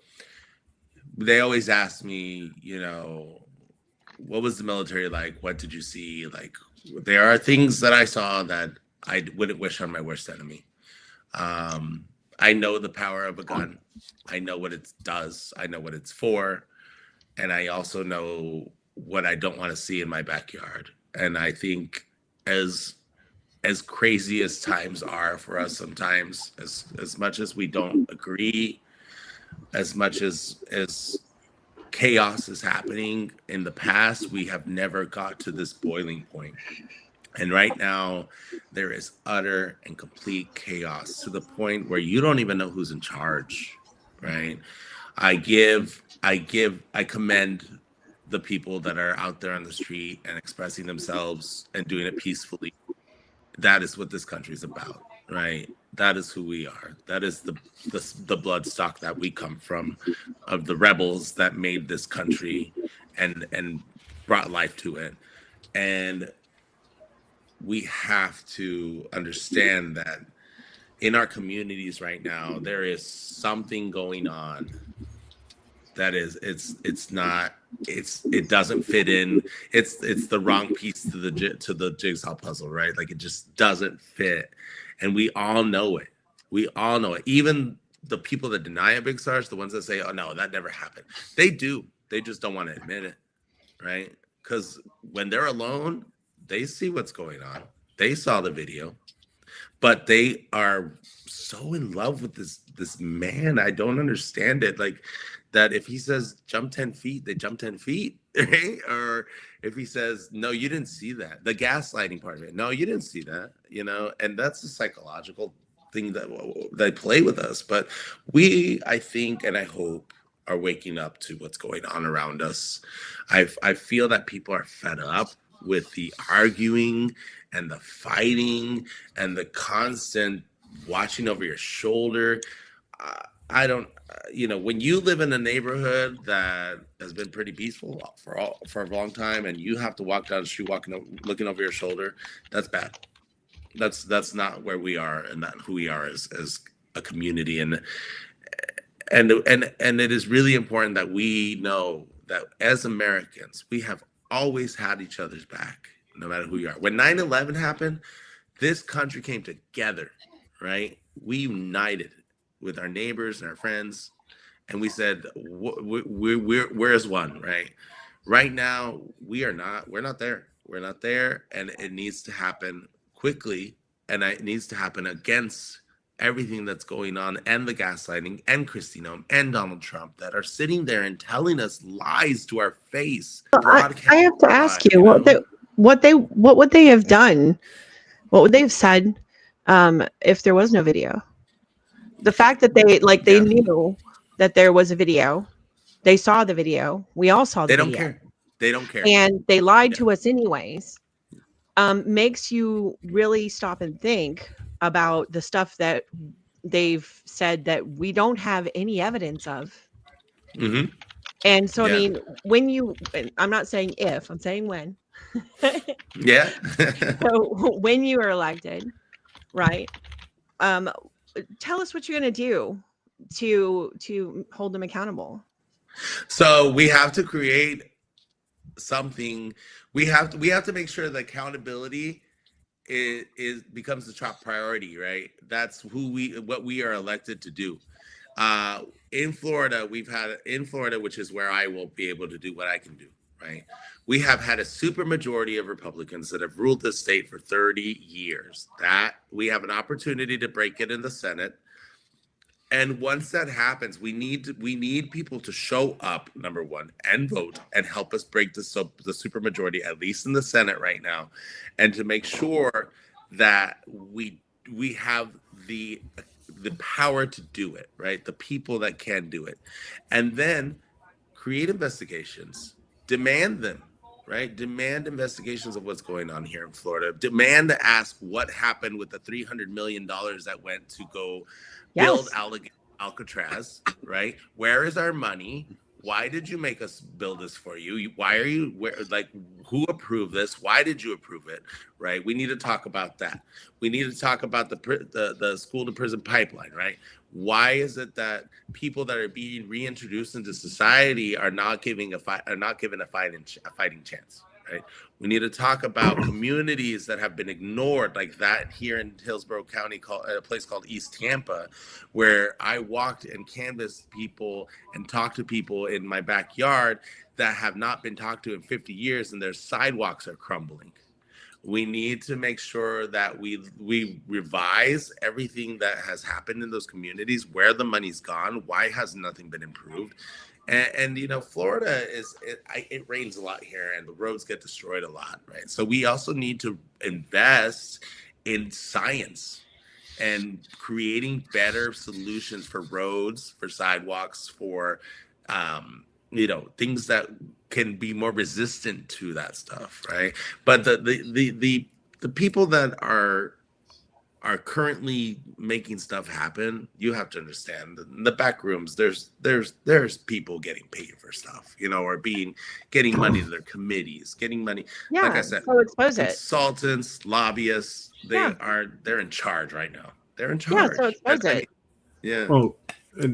they always ask me, you know, what was the military like? What did you see? Like, there are things that I saw that I wouldn't wish on my worst enemy. I know the power of a gun. I know what it does. I know what it's for. And I also know what I don't want to see in my backyard. And I think as crazy as times are for us sometimes, as much as we don't agree, as much as chaos is happening in the past, we have never got to this boiling point. And right now, there is utter and complete chaos to the point where you don't even know who's in charge, right? I commend the people that are out there on the street and expressing themselves and doing it peacefully. That is what this country is about, right? That is who we are. That is the bloodstock that we come from, of the rebels that made this country and brought life to it. And we have to understand that in our communities right now, there is something going on that is, it doesn't fit in. It's the wrong piece to the jigsaw puzzle, right? Like, it just doesn't fit. And we all know it. We all know it. Even the people that deny it, Big Sarge, the ones that say, oh no, that never happened. They do. They just don't want to admit it, right? Because when they're alone, they see what's going on. They saw the video. but they are so in love with this man. I don't understand it. Like that, if he says jump 10 feet, they jump 10 feet, right? Or if he says, no, you didn't see that, the gaslighting part of it, no, you didn't see that, and that's a psychological thing that they play with us. But we, I think, and I hope, are waking up to what's going on around us. I feel that people are fed up with the arguing and the fighting and the constant watching over your shoulder. I don't, when you live in a neighborhood that has been pretty peaceful for a long time, and you have to walk down the street looking over your shoulder, that's bad. That's not where we are, and not who we are as a community. And it is really important that we know that as Americans, we have always had each other's back, no matter who you are. When 9/11 happened, this country came together, right? We united with our neighbors and our friends, and we said, we're as one, right? Right now, we're not there. We're not there, and it needs to happen quickly, and it needs to happen against everything that's going on, and the gaslighting, and Kristi Noem, and Donald Trump, that are sitting there and telling us lies to our face. I have to ask you, what would they have done? What would they have said if there was no video? The fact that they knew that there was a video, they saw the video, we all saw the video. They don't care, and they lied to us anyways. Makes you really stop and think about the stuff that they've said that we don't have any evidence of. Mm-hmm. And so, I mean, I'm not saying if, I'm saying when. Yeah. So when you are elected, right? Tell us what you're going to do to hold them accountable. So we have to create something. We have to make sure that accountability is becomes the top priority, right? That's what we are elected to do. In Florida, which is where I will be able to do what I can do, right? We have had a super majority of Republicans that have ruled this state for 30 years. That we have an opportunity to break it in the Senate. And once that happens, we need people to show up, number one, and vote and help us break the supermajority, at least in the Senate right now, and to make sure that we have the power to do it, right? The people that can do it, and then create investigations, demand them, right? Demand investigations of what's going on here in Florida. Demand to ask what happened with the $300 million that went to go build Alcatraz, right? Where is our money? Why did you make us build this for you? Who approved this? Why did you approve it? Right? We need to talk about that. We need to talk about the school to prison pipeline, right? Why is it that people that are being reintroduced into society are not given a fighting chance? Right? We need to talk about communities that have been ignored, like that here in Hillsborough County, a place called East Tampa, where I walked and canvassed people and talked to people in my backyard that have not been talked to in 50 years, and their sidewalks are crumbling. We need to make sure that we revise everything that has happened in those communities, where the money's gone, why has nothing been improved. And Florida it rains a lot here, and the roads get destroyed a lot, right? So we also need to invest in science and creating better solutions for roads, for sidewalks, for things that can be more resistant to that stuff, right? But the people that are currently making stuff happen, you have to understand in the back rooms, there's people getting paid for stuff, or getting money to their committees, getting money. Yeah, like I said, so expose consultants, lobbyists, they're in charge right now. They're in charge. Yeah, so expose it. Yeah. Oh,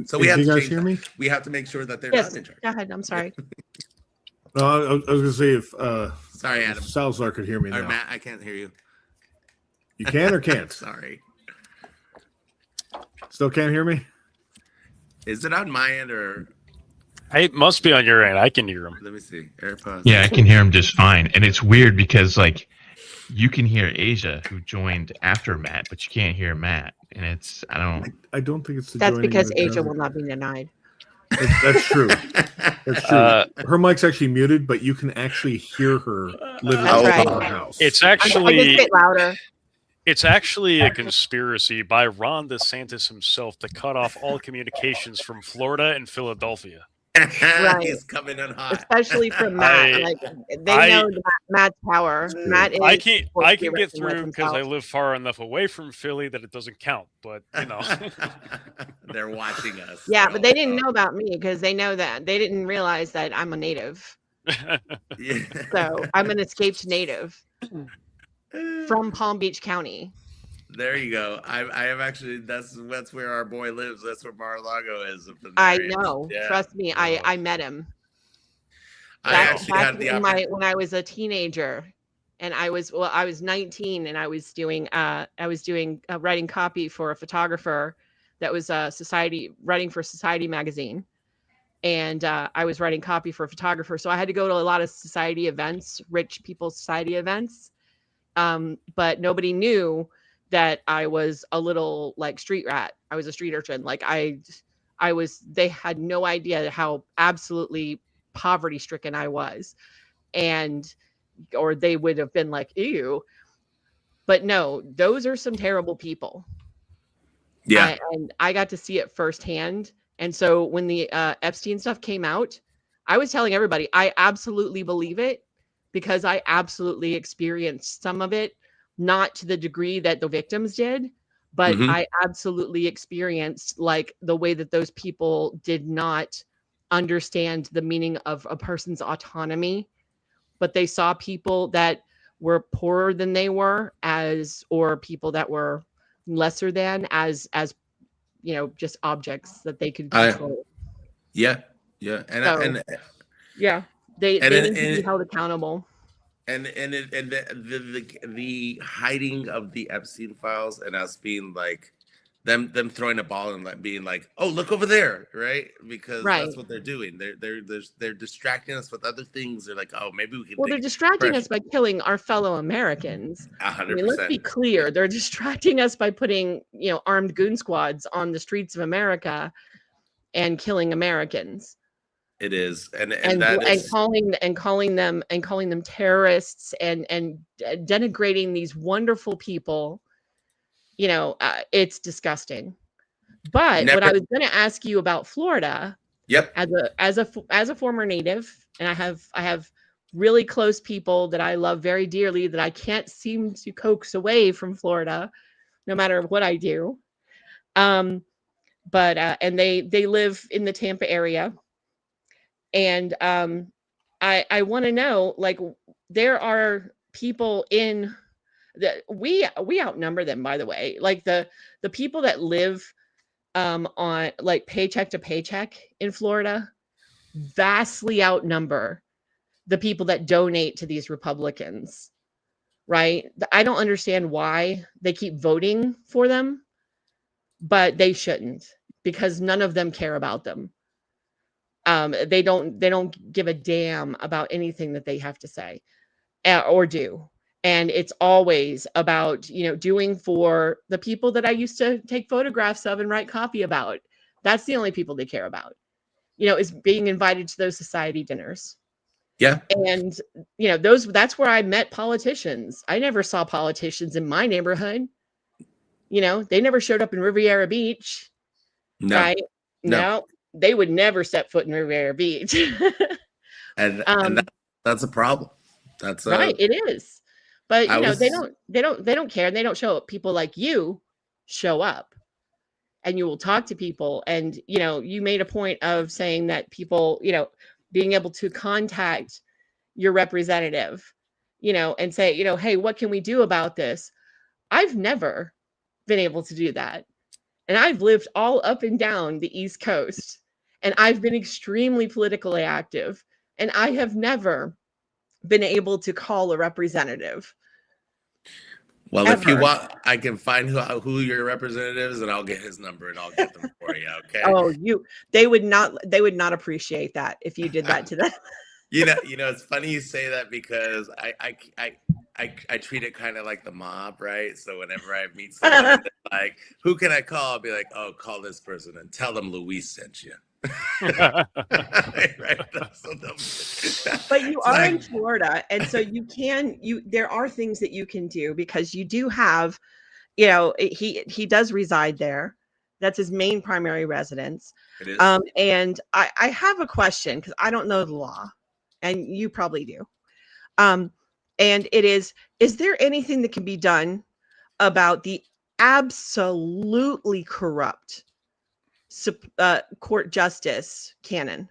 so we have you to guys hear me? We have to make sure that they're Yes. not in charge. Go ahead. I'm sorry. I was going to say if Sorry, Adam. Salazar could hear me Or now. Matt, I can't hear you. You can or can't? Sorry. Still can't hear me? Is it on my end or? It must be on your end. I can hear him. Let me see. AirPods. Yeah, I can hear him just fine. And it's weird because you can hear Asia, who joined after Matt, but you can't hear Matt. And it's, I don't think it's the That's joining because that Asia does will it. not be denied. That's true. That's true. Her mic's actually muted, but you can actually hear her living That's in right. her house. It's I just actually get louder. it's actually a conspiracy by Ron DeSantis himself to cut off all communications from Florida and Philadelphia. Right. He's coming in hot. Especially from Matt. Like they know Matt's power. Matt is I can supposed to be get reckoned with through because I himself. live far enough away from Philly that it doesn't count. But you know, They're watching us. Yeah, but they didn't know about me because they know that they didn't realize that I'm a native. Yeah. So I'm an escaped native from Palm Beach County. There you go. I have actually. That's where our boy lives. That's where Mar-a-Lago is. Up in I there. know. Yeah. Trust me. I met him. I actually had the opportunity. When I was a teenager, and I was 19, and I was doing writing copy for a photographer that was writing for Society magazine, and I was writing copy for a photographer, so I had to go to a lot of society events, rich people society events, but nobody knew that I was a little like street rat. I was a street urchin. Like they had no idea how absolutely poverty stricken I was, or they would have been like, ew. But no, those are some terrible people. Yeah. And I got to see it firsthand. And so when the Epstein stuff came out, I was telling everybody, I absolutely believe it because I absolutely experienced some of it, not to the degree that the victims did, but I absolutely experienced like the way that those people did not understand the meaning of a person's autonomy, but they saw people that were poorer than they were or people that were lesser than as just objects that they could control. Yeah. And they need to be held accountable. And the hiding of the Epstein files and us being like them throwing a ball and like being like, oh, look over there, right? Because that's what they're doing. They're distracting us with other things. They're like, oh, maybe we can. Well, they're distracting us by killing our fellow Americans. 100%. I mean, let's be clear. They're distracting us by putting armed goon squads on the streets of America and killing Americans. It is, and calling them terrorists and denigrating these wonderful people. It's disgusting. But what I was going to ask you about Florida, as a former native, and I have really close people that I love very dearly that I can't seem to coax away from Florida, no matter what I do. And they live in the Tampa area. And I want to know, like, there are people in that we outnumber them, by the way. Like the people that live on like paycheck to paycheck in Florida vastly outnumber the people that donate to these Republicans, right? I don't understand why they keep voting for them, but they shouldn't, because none of them care about them. They don't give a damn about anything that they have to say or do. And it's always about, doing for the people that I used to take photographs of and write copy about. That's the only people they care about, is being invited to those society dinners. Yeah. And, that's where I met politicians. I never saw politicians in my neighborhood. They never showed up in Riviera Beach. No. Right? No. They would never set foot in Riviera Beach. and that's a problem. That's right. It is. But they don't care. And they don't show up. People like you show up and you will talk to people. And, you made a point of saying that people, being able to contact your representative, and say, hey, what can we do about this? I've never been able to do that. And I've lived all up and down the East Coast, and I've been extremely politically active, and I have never been able to call a representative. Well, ever. If you want, I can find who your representative is, and I'll get his number and I'll get them for you. Okay. Oh, they would not appreciate that if you did that to them. It's funny you say that because I treat it kind of like the mob, right? So whenever I meet someone and they're like, who can I call? I'll be like, oh, call this person and tell them Luis sent you. Right? But you It's are like, in Florida, and so there are things that you can do because you do have, he does reside there. That's his main primary residence. it is. And I have a question because I don't know the law, and you probably do. And it is there anything that can be done about the absolutely corrupt court justice canon?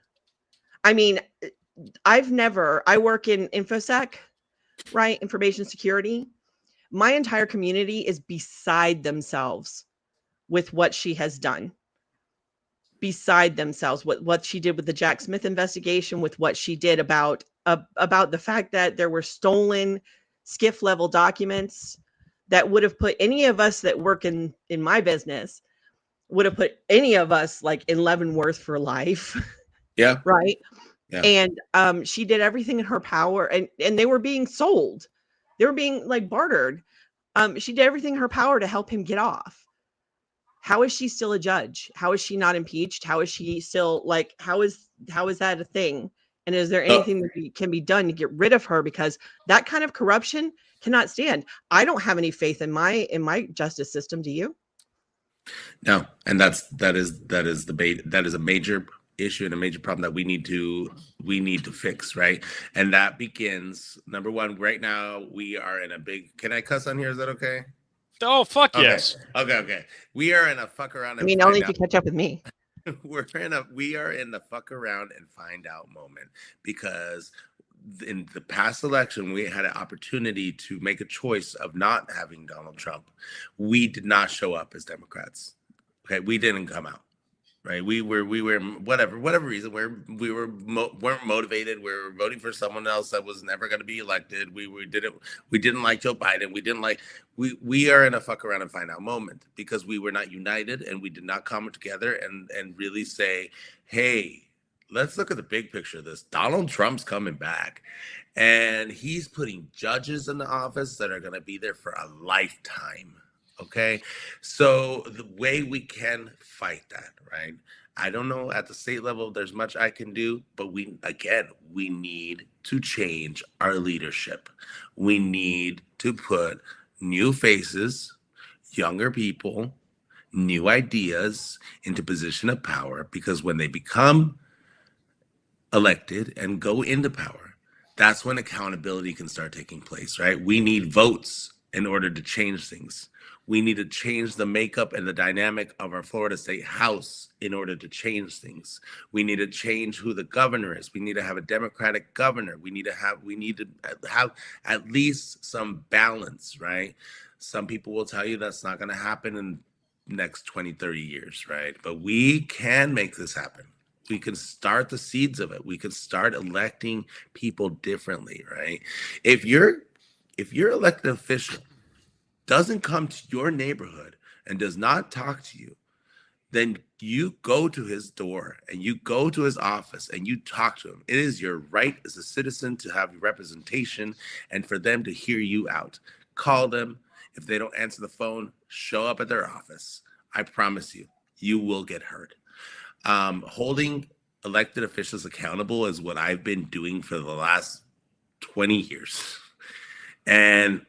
I mean, I work in InfoSec, right? Information security. My entire community is beside themselves with what she has done. Beside themselves, what she did with the Jack Smith investigation, with what she did about the fact that there were stolen skiff level documents that would have put any of us that work in my business, would have put any of us like in Leavenworth for life. Yeah. Right. Yeah. And she did everything in her power, and they were being sold. They were being like bartered. She did everything in her power to help him get off. How is she still a judge? How is she not impeached? How is she still like, how is that a thing? And is there anything that can be done to get rid of her? Because that kind of corruption cannot stand. I don't have any faith in my justice system. Do you? No, and that is a major issue and a major problem that we need to fix, right? And that begins, number one, right now we are in a big, can I cuss on here? Is that okay? Oh, fuck Okay. yes. Okay. We are in a fuck around. I mean, only if you catch up with me. We are in the fuck around and find out moment, because in the past election, we had an opportunity to make a choice of not having Donald Trump. We did not show up as Democrats. Okay, we didn't come out. Right, we were whatever reason we weren't motivated. We were voting for someone else that was never going to be elected. We didn't like Joe Biden. We are in a fuck around and find out moment, because we were not united and we did not come together and really say, hey, let's look at the big picture of this. Donald Trump's coming back, and he's putting judges in the office that are going to be there for a lifetime. Okay, so the way we can fight that, right? I don't know at the state level there's much I can do, but we need to change our leadership. We need to put new faces, younger people, new ideas into position of power, because when they become elected and go into power, that's when accountability can start taking place, right? We need votes in order to change things. We need to change the makeup and the dynamic of our Florida State House in order to change things. We need to change who the governor is. We need to have a Democratic governor. We need to have at least some balance, right? Some people will tell you that's not going to happen in the next 20, 30 years, right? But we can make this happen. We can start the seeds of it. We can start electing people differently, right? If your elected official doesn't come to your neighborhood and does not talk to you, then you go to his door and you go to his office and you talk to him. It is your right as a citizen to have representation and for them to hear you out. Call them. If they don't answer the phone, show up at their office. I promise you, you will get heard. Holding elected officials accountable is what I've been doing for the last 20 years. And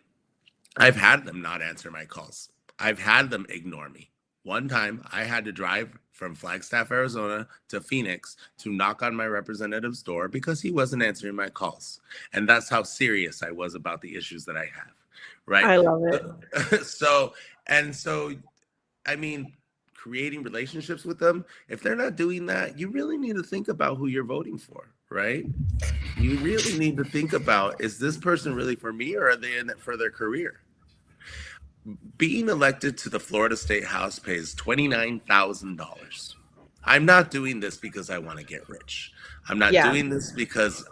I've had them not answer my calls. I've had them ignore me. One time I had to drive from Flagstaff, Arizona to Phoenix to knock on my representative's door because he wasn't answering my calls. And that's how serious I was about the issues that I have. Right. I love it. So, I mean, creating relationships with them, if they're not doing that, you really need to think about who you're voting for, right? You really need to think about, is this person really for me, or are they in it for their career? Being elected to the Florida State House pays $29,000. I'm not doing this because I want to get rich. I'm not doing this because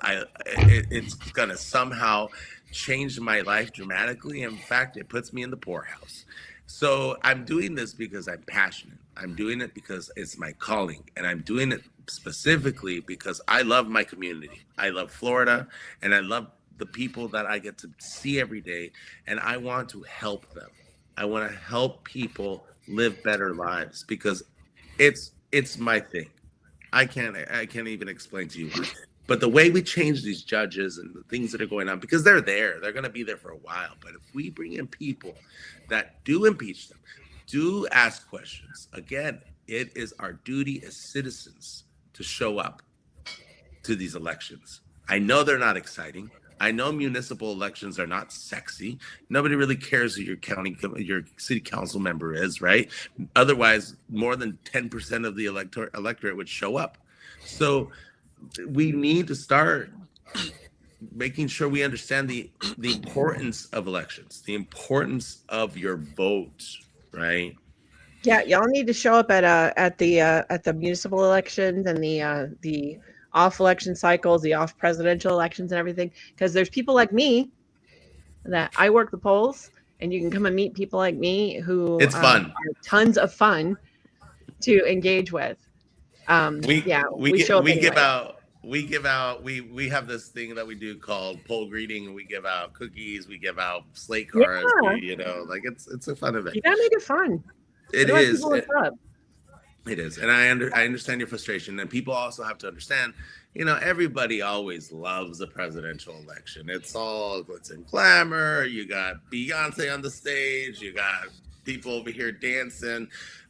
it's going to somehow change my life dramatically. In fact, it puts me in the poorhouse. So I'm doing this because I'm passionate. I'm doing it because it's my calling. And I'm doing it specifically because I love my community. I love Florida, and I love the people that I get to see every day, and I want to help them. I want to help people live better lives because it's my thing. I can't even explain to you why. But the way we change these judges and the things that are going on, because they're going to be there for a while. But if we bring in people that do impeach them, do ask questions, again, it is our duty as citizens to show up to these elections. I know they're not exciting. I know municipal elections are not sexy. Nobody really cares who your city council member is, right? Otherwise, more than 10% of the electorate would show up. So we need to start making sure we understand the importance of elections, the importance of your vote, right? Yeah, y'all need to show up at the municipal elections and the off election cycles, the off presidential elections and everything, because there's people like me that I work the polls, and you can come and meet people like me who It's fun. are tons of fun to engage with. We show up anyway. We have this thing that we do called poll greeting. We give out cookies, we give out slate cards. Like it's a fun event. You gotta make it fun. It is. It is, and I understand your frustration, and people also have to understand. Everybody always loves the presidential election. It's all glitz and glamour. You got Beyonce on the stage. You got people over here dancing.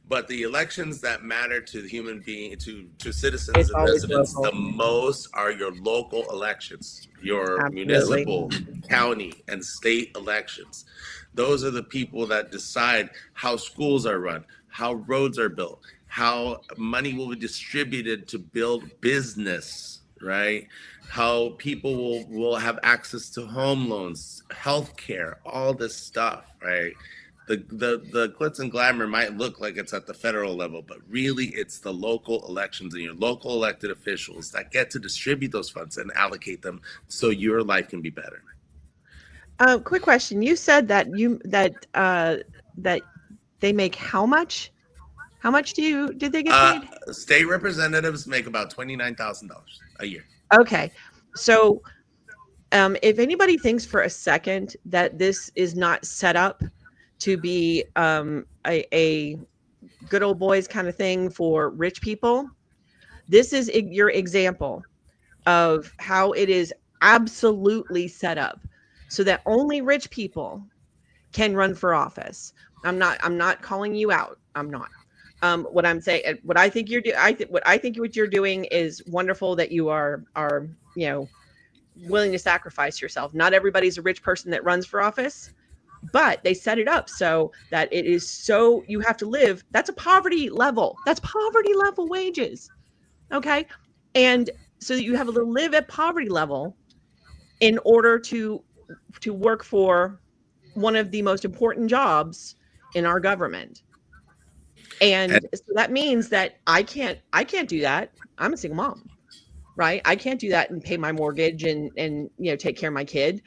But the elections that matter to the human being, to citizens and residents, the most are your local elections, your municipal, county, and state elections. Those are the people that decide how schools are run, how roads are built, how money will be distributed to build business, right? How people will have access to home loans, healthcare, all this stuff, right? The glitz and glamour might look like it's at the federal level, but really it's the local elections and your local elected officials that get to distribute those funds and allocate them so your life can be better. Quick question. You said that that they make how much? How much did they get paid? State representatives make about $29,000 a year. Okay. So if anybody thinks for a second that this is not set up to be a good old boys kind of thing for rich people, this is your example of how it is absolutely set up so that only rich people can run for office. I'm not calling you out. I'm not. What I'm saying, what I think what you're doing is wonderful, that you are willing to sacrifice yourself. Not everybody's a rich person that runs for office, but they set it up so that it is so you have to live. That's a poverty level. That's poverty level wages. Okay. And so you have to live at poverty level in order to work for one of the most important jobs in our government. And so that means that I can't do that. I'm a single mom, right? I can't do that and pay my mortgage and take care of my kid.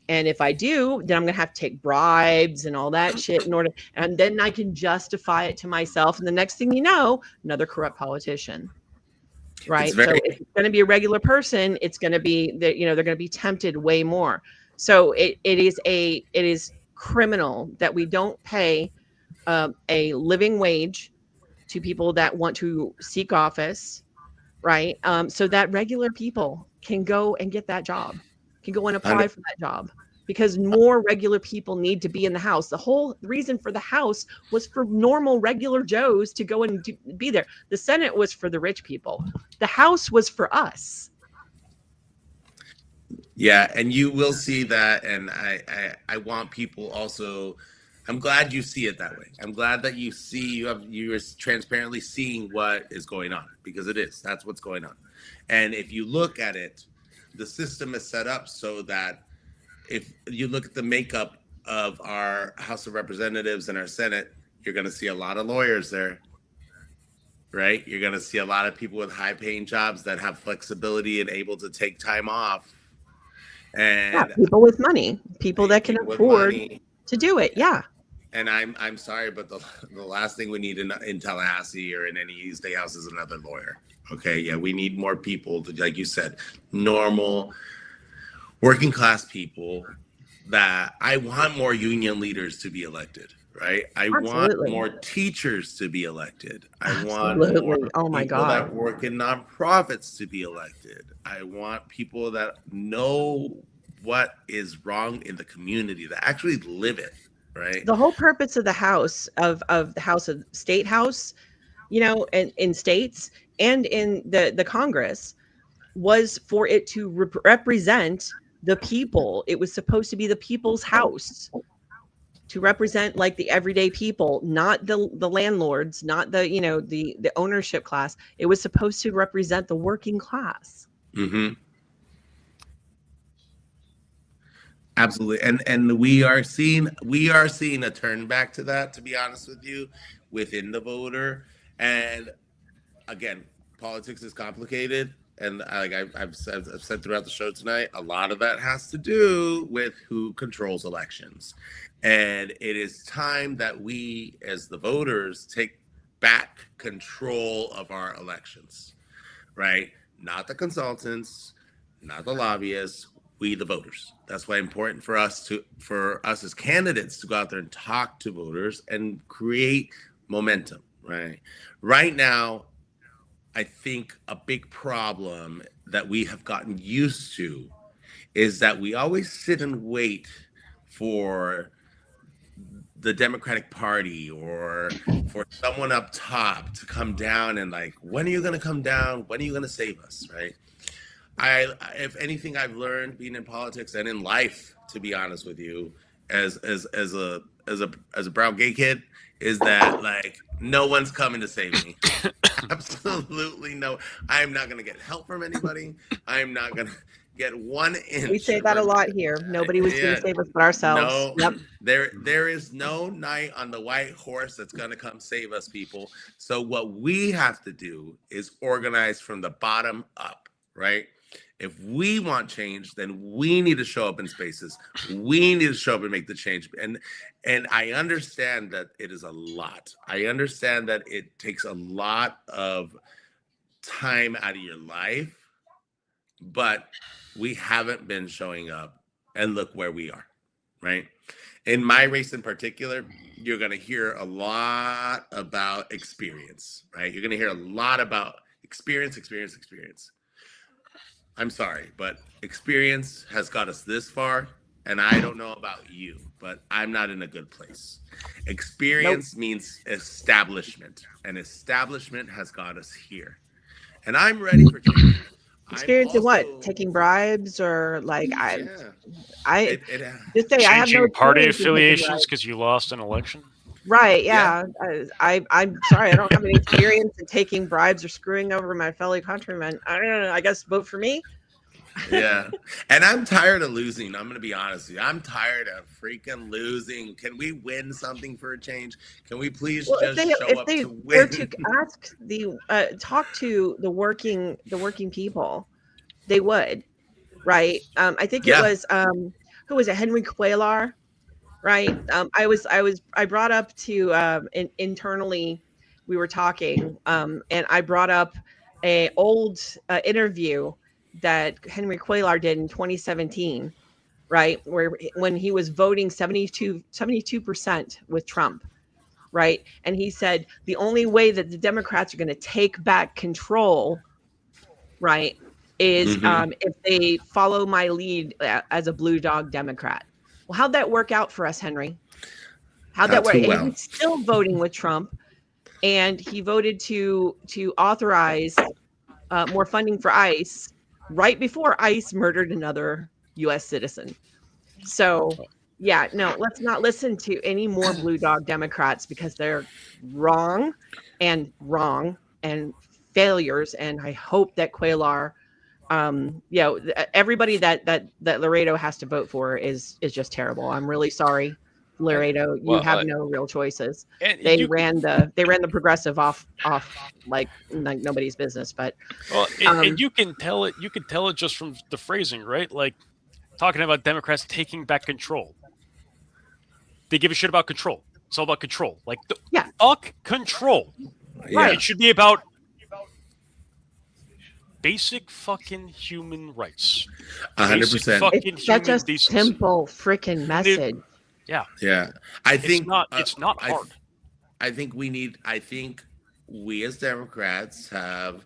And if I do, then I'm going to have to take bribes and all that shit in order. And then I can justify it to myself. And the next thing you know, another corrupt politician, right? So if it's going to be a regular person, it's going to be that, they're going to be tempted way more. So it is criminal that we don't pay a living wage to people that want to seek office, right? So that regular people can go and get that job, can go and apply for that job, because more regular people need to be in the House. The whole reason for the House was for normal, regular Joes to go and be there. The Senate was for the rich people. The House was for us. Yeah, and you will see that, and I want people also. I'm glad you see it that way. I'm glad that you're transparently seeing what is going on, because that's what's going on. And if you look at it, the system is set up so that if you look at the makeup of our House of Representatives and our Senate, you're going to see a lot of lawyers there, right? You're going to see a lot of people with high-paying jobs that have flexibility and able to take time off. And people with money, people that can afford to do it. Yeah. And I'm sorry, but the last thing we need in Tallahassee or in any state house is another lawyer. Okay, yeah, we need more people to, like you said, normal, working class people that I want more union leaders to be elected, right? I want Absolutely. more teachers to be elected. I want Absolutely. more Oh my people God. that work in nonprofits to be elected. I want people that know what is wrong in the community, that actually live it, right? The whole purpose of the House of the House of State House, you know, and in states and in the Congress was for it to represent the people. It was supposed to be the people's house, to represent like the everyday people, not the landlords, not the, you know, the ownership class. It was supposed to represent the working class. Mm-hmm. Absolutely. And we are seeing a turn back to that, to be honest with you, within the voter. And again, politics is complicated. And like I've said throughout the show tonight, a lot of that has to do with who controls elections. And it is time that we, as the voters, take back control of our elections, right? Not the consultants, not the lobbyists, we the voters. That's why it's important for us as candidates to go out there and talk to voters and create momentum, right? Right now, I think a big problem that we have gotten used to is that we always sit and wait for the Democratic Party or for someone up top to come down and like, when are you going to come down? When are you going to save us? Right. If anything, I've learned being in politics and in life, to be honest with you, as a brown gay kid, is that like no one's coming to save me. Absolutely no. I'm not going to get help from anybody. I'm not going to get 1 inch. We say that a lot here. Nobody was going to save us but ourselves. No, yep. There is no knight on the white horse that's going to come save us, people. So what we have to do is organize from the bottom up, right? If we want change, then we need to show up in spaces. We need to show up and make the change. And I understand that it is a lot. I understand that it takes a lot of time out of your life, but we haven't been showing up, and look where we are, right? In my race in particular, you're going to hear a lot about experience, right? You're going to hear a lot about experience. I'm sorry, but experience has got us this far, and I don't know about you, but I'm not in a good place. Experience means establishment, and establishment has got us here. And I'm ready for change. Experience in what? Taking bribes or like I just say I have no changing party experience in taking affiliations bribes. because you lost an election. Right? Yeah. I'm sorry. I don't have any experience in taking bribes or screwing over my fellow countrymen. I don't know. I guess vote for me. Yeah. And I'm tired of losing. I'm going to be honest with you. I'm tired of freaking losing. Can we win something for a change? Can we please show up to win? Were to ask talk to the working people, they would, right? I think it was who was it? Henry Cuellar, right? I brought up to internally, we were talking, and I brought up a old interview that Henry Cuellar did in 2017, right? When he was voting 72% with Trump, right? And he said the only way that the Democrats are going to take back control, right, is if they follow my lead as a blue dog Democrat. Well, how'd that work out for us, Henry? How'd that work? And he's still voting with Trump, and he voted to authorize more funding for ICE right before ICE murdered another U.S. citizen. So, yeah, no, let's not listen to any more blue dog Democrats because they're wrong and failures. And I hope that Cuellar, everybody that Laredo has to vote for is just terrible. I'm really sorry, Laredo. You have no real choices. They ran the progressive off like nobody's business. But and you can tell it. You can tell it just from the phrasing, right? Like talking about Democrats taking back control. They give a shit about control. It's all about control. Like fuck control. Yeah. Right. It should be about basic fucking human rights. 100%. Fucking It's such human a decency. simple freaking message. Yeah. Yeah. I think it's not hard. I think we as Democrats have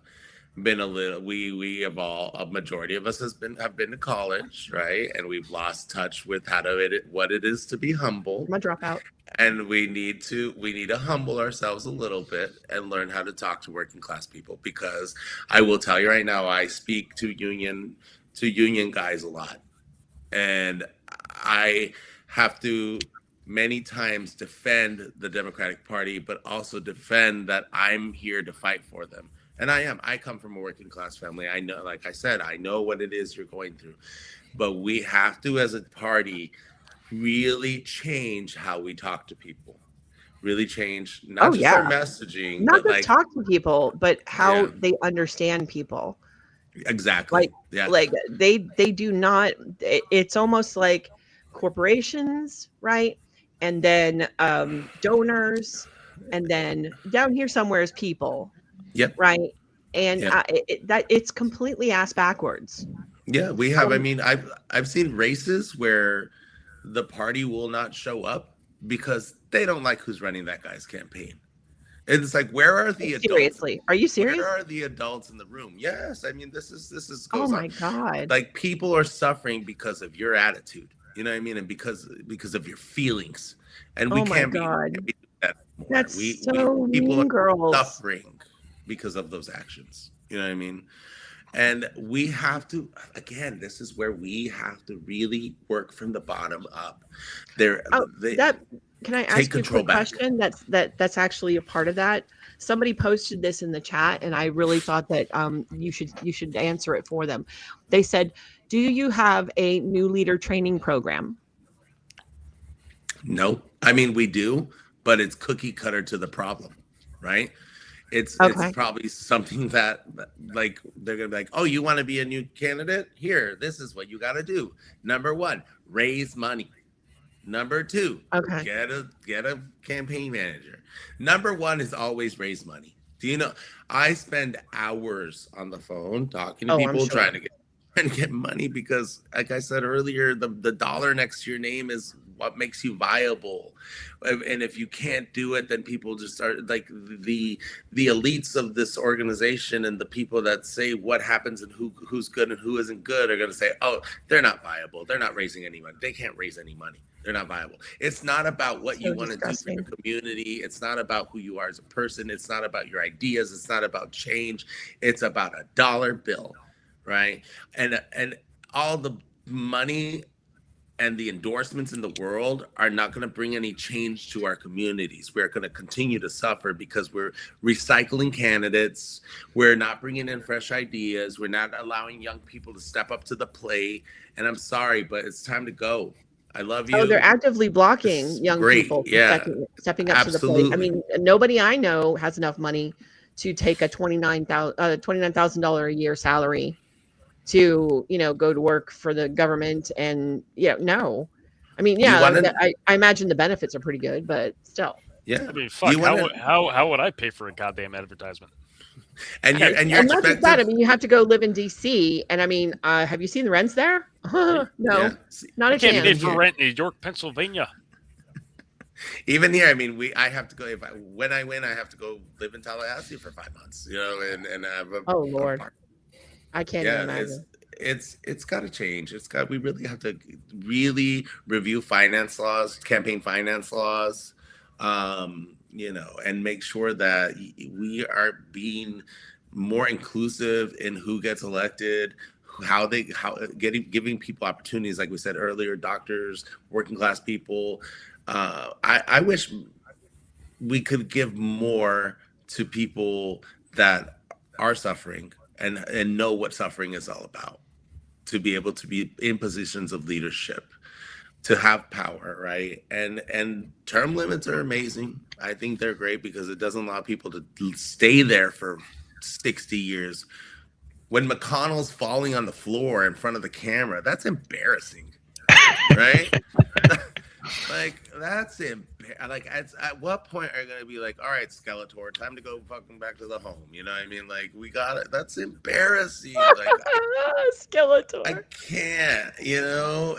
been a little we have all a majority of us have been to college, right? And we've lost touch with what it is to be humble. I'm a dropout. And we need to humble ourselves a little bit and learn how to talk to working class people, because I will tell you right now, I speak to union guys a lot, and I have to many times defend the Democratic Party, but also defend that I'm here to fight for them. And I come from a working class family. I know, like I said, I know what it is you're going through, but we have to, as a party, really change how we talk to people. Really change not just our messaging, not but just talk to people, but how they understand people. Exactly. Like they do not. It's almost like corporations, right? And then donors, and then down here somewhere is people. Yep. Right. And it's completely ass backwards. Yeah, we have. I mean, I've seen races where the party will not show up because they don't like who's running that guy's campaign. And it's like, where are the adults? Seriously, are you serious? Where are the adults in the room? Yes, I mean, this is oh my God. Like, people are suffering because of your attitude. You know what I mean? And because of your feelings. And we can't be that anymore. That's so people mean, are girls. suffering because of those actions. You know what I mean? And we have to, again, this is where we have to really work from the bottom up. Can I ask you a quick question? That's actually a part of that. Somebody posted this in the chat, and I really thought that you should answer it for them. They said, "Do you have a new leader training program?" No, I mean, we do, but it's cookie cutter to the problem, right? It's probably something that, like, they're gonna be like, oh, you want to be a new candidate? Here, this is what you got to do. Number 1, raise money. Number 2, get a campaign manager. Number 1 is always raise money. Do you know? I spend hours on the phone talking to people, trying to get money, because, like I said earlier, the dollar next to your name is what makes you viable. And if you can't do it, then people just start, like, the elites of this organization and the people that say what happens and who's good and who isn't good are going to say, oh, they're not viable. They're not raising any money. They can't raise any money. They're not viable. It's not about what you want to do for your community. It's not about who you are as a person. It's not about your ideas. It's not about change. It's about a dollar bill, right? And all the money and the endorsements in the world are not going to bring any change to our communities. We're going to continue to suffer because we're recycling candidates. We're not bringing in fresh ideas. We're not allowing young people to step up to the plate. And I'm sorry, but it's time to go. I love you. Oh, they're actively blocking young people from stepping up to the plate. I mean, nobody I know has enough money to take a $29,000 a year salary to, go to work for the government. And no, I mean, I imagine the benefits are pretty good, but still. Yeah. I mean, fuck, how would I pay for a goddamn advertisement? And you're not just that. I mean, you have to go live in DC, and I mean, have you seen the rents there? No, not a chance. Can't pay for rent in New York, Pennsylvania. Even here, I mean, I have to go. When I win, I have to go live in Tallahassee for 5 months. And have a Lord, I can't even imagine. It's got to change. We really have to really review finance laws, campaign finance laws. And make sure that we are being more inclusive in who gets elected, giving people opportunities, like we said earlier, doctors, working class people. I wish we could give more to people that are suffering and know what suffering is all about, to be able to be in positions of leadership, to have power, right? And term limits are amazing. I think they're great because it doesn't allow people to stay there for 60 years. When McConnell's falling on the floor in front of the camera, that's embarrassing, right? Like that's like at what point are you gonna be like, all right, Skeletor, time to go fucking back to the home? You know what I mean? Like we got it. That's embarrassing. Like I Skeletor. can't. You know.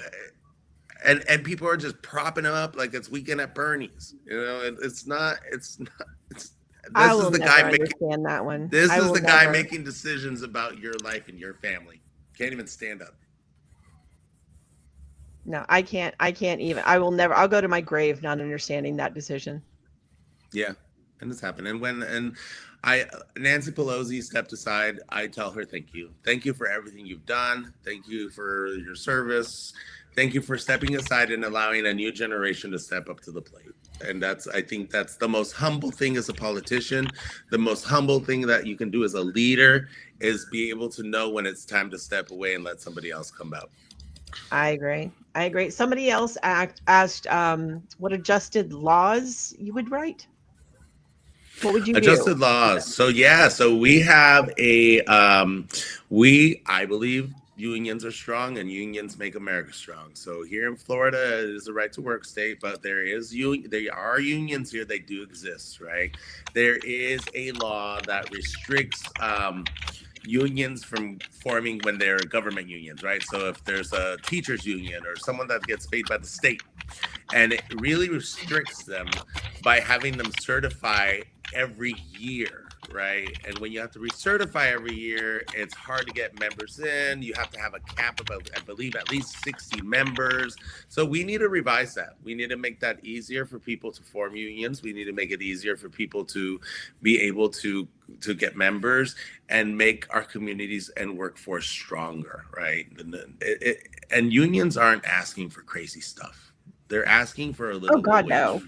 And people are just propping him up like it's Weekend at Bernie's. You know, it's not. It's not. It's I this will is the never guy making. understand that one. This I is will the guy never. making decisions about your life and your family. Can't even stand up. No, I can't. I can't even. I will never. I'll go to my grave not understanding that decision. Yeah, and it's happened. And when Nancy Pelosi stepped aside, I tell her thank you for everything you've done, thank you for your service, thank you for stepping aside and allowing a new generation to step up to the plate. And I think that's the most humble thing as a politician. The most humble thing that you can do as a leader is be able to know when it's time to step away and let somebody else come out. I agree. Somebody else asked what adjusted laws you would write. What would you Adjusted do? laws. So we have I believe unions are strong and unions make America strong. So here in Florida, it is a right to work state, but there are unions here. They do exist, right? There is a law that restricts unions from forming when they're government unions, right? So if there's a teachers union or someone that gets paid by the state, and it really restricts them by having them certify every year, right? And when you have to recertify every year, it's hard to get members in. You have to have a cap of, I believe, at least 60 members. So we need to revise that. We need to make that easier for people to form unions. We need to make it easier for people to be able to get members and make our communities and workforce stronger, right? And unions aren't asking for crazy stuff. They're asking for a little. Oh God, no.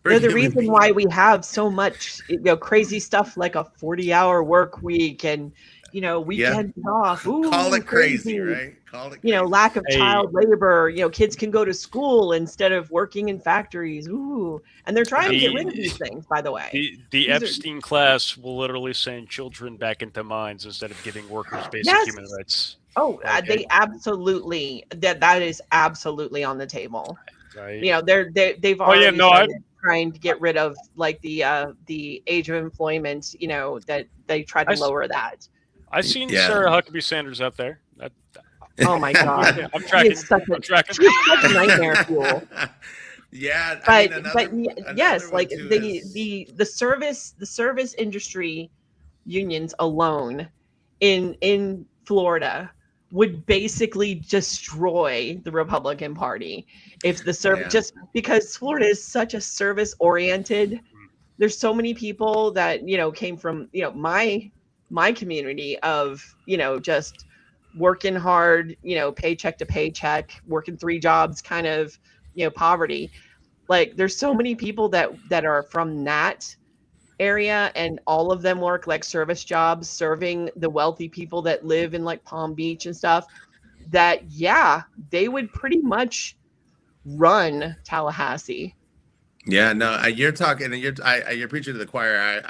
They're the reason why we have so much, crazy stuff like a 40-hour work week and, weekends off. Ooh, call it crazy, right? Call it crazy. Lack of child labor. Kids can go to school instead of working in factories. Ooh, and they're trying to get rid of these things, by the way. The Epstein class will literally send children back into mines instead of giving workers basic human rights. Oh, they absolutely, that is absolutely on the table. Right. They've already started trying to get rid of like the age of employment, that they tried to lower that. I've seen Sarah Huckabee Sanders out there. Oh my God. I'm tracking. She's such a nightmare fuel. Yeah. But yes, like the service industry unions alone in Florida would basically destroy the Republican Party if the just because Florida is such a service oriented. There's so many people that came from my community of just working hard, paycheck to paycheck, working 3 jobs, kind of poverty. Like there's so many people that are from that area, and all of them work like service jobs, serving the wealthy people that live in like Palm Beach and stuff, that they would pretty much run Tallahassee. Yeah, no, you're talking, and you're preaching to the choir.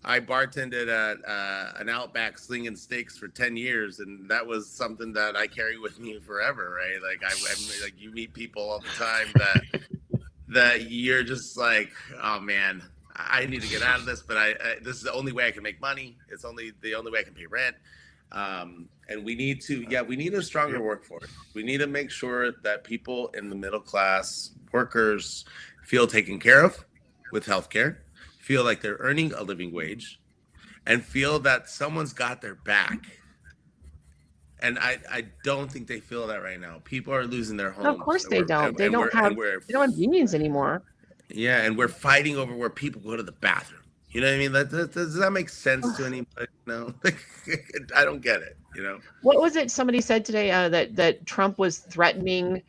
I bartended at an Outback slinging steaks for 10 years, and that was something that I carry with me forever, right? Like I'm like, you meet people all the time that you're just like, oh man, I need to get out of this, but this is the only way I can make money. It's the only way I can pay rent. And we need a stronger workforce. We need to make sure that people in the middle class workers feel taken care of with healthcare, feel like they're earning a living wage, and feel that someone's got their back. And I don't think they feel that right now. People are losing their homes. No, of course they don't. They don't have unions anymore. Yeah, and we're fighting over where people go to the bathroom. You know what I mean? Does that make sense to anybody? No, I don't get it. What was it somebody said today that Trump was threatening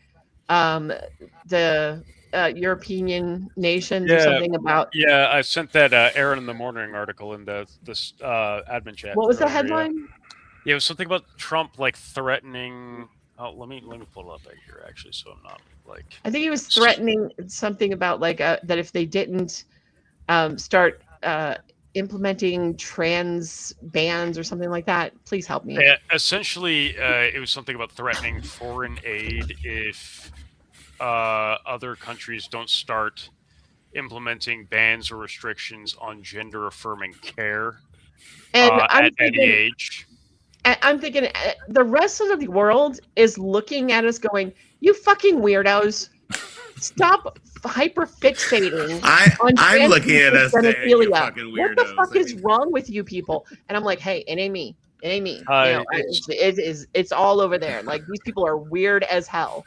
the European nations or something about? Yeah, I sent that Aaron in the Morning article in this admin chat. What was the headline? Yeah, it was something about Trump like threatening. Oh, let me pull it up right here actually, so I'm not like. I think he was threatening something about like that if they didn't start implementing trans bans or something like that. Please help me. Yeah, essentially, it was something about threatening foreign aid if other countries don't start implementing bans or restrictions on gender affirming care And I'm at any thinking, age. I'm thinking the rest of the world is looking at us going, "You fucking weirdos! Stop hyper fixating on I'm trans looking at people's us saying you're genitalia. fucking What the weirdos. fuck I is mean, wrong with you people?" And I'm like, "Hey, it ain't me. It ain't me. You know, it's all over there. Like these people are weird as hell."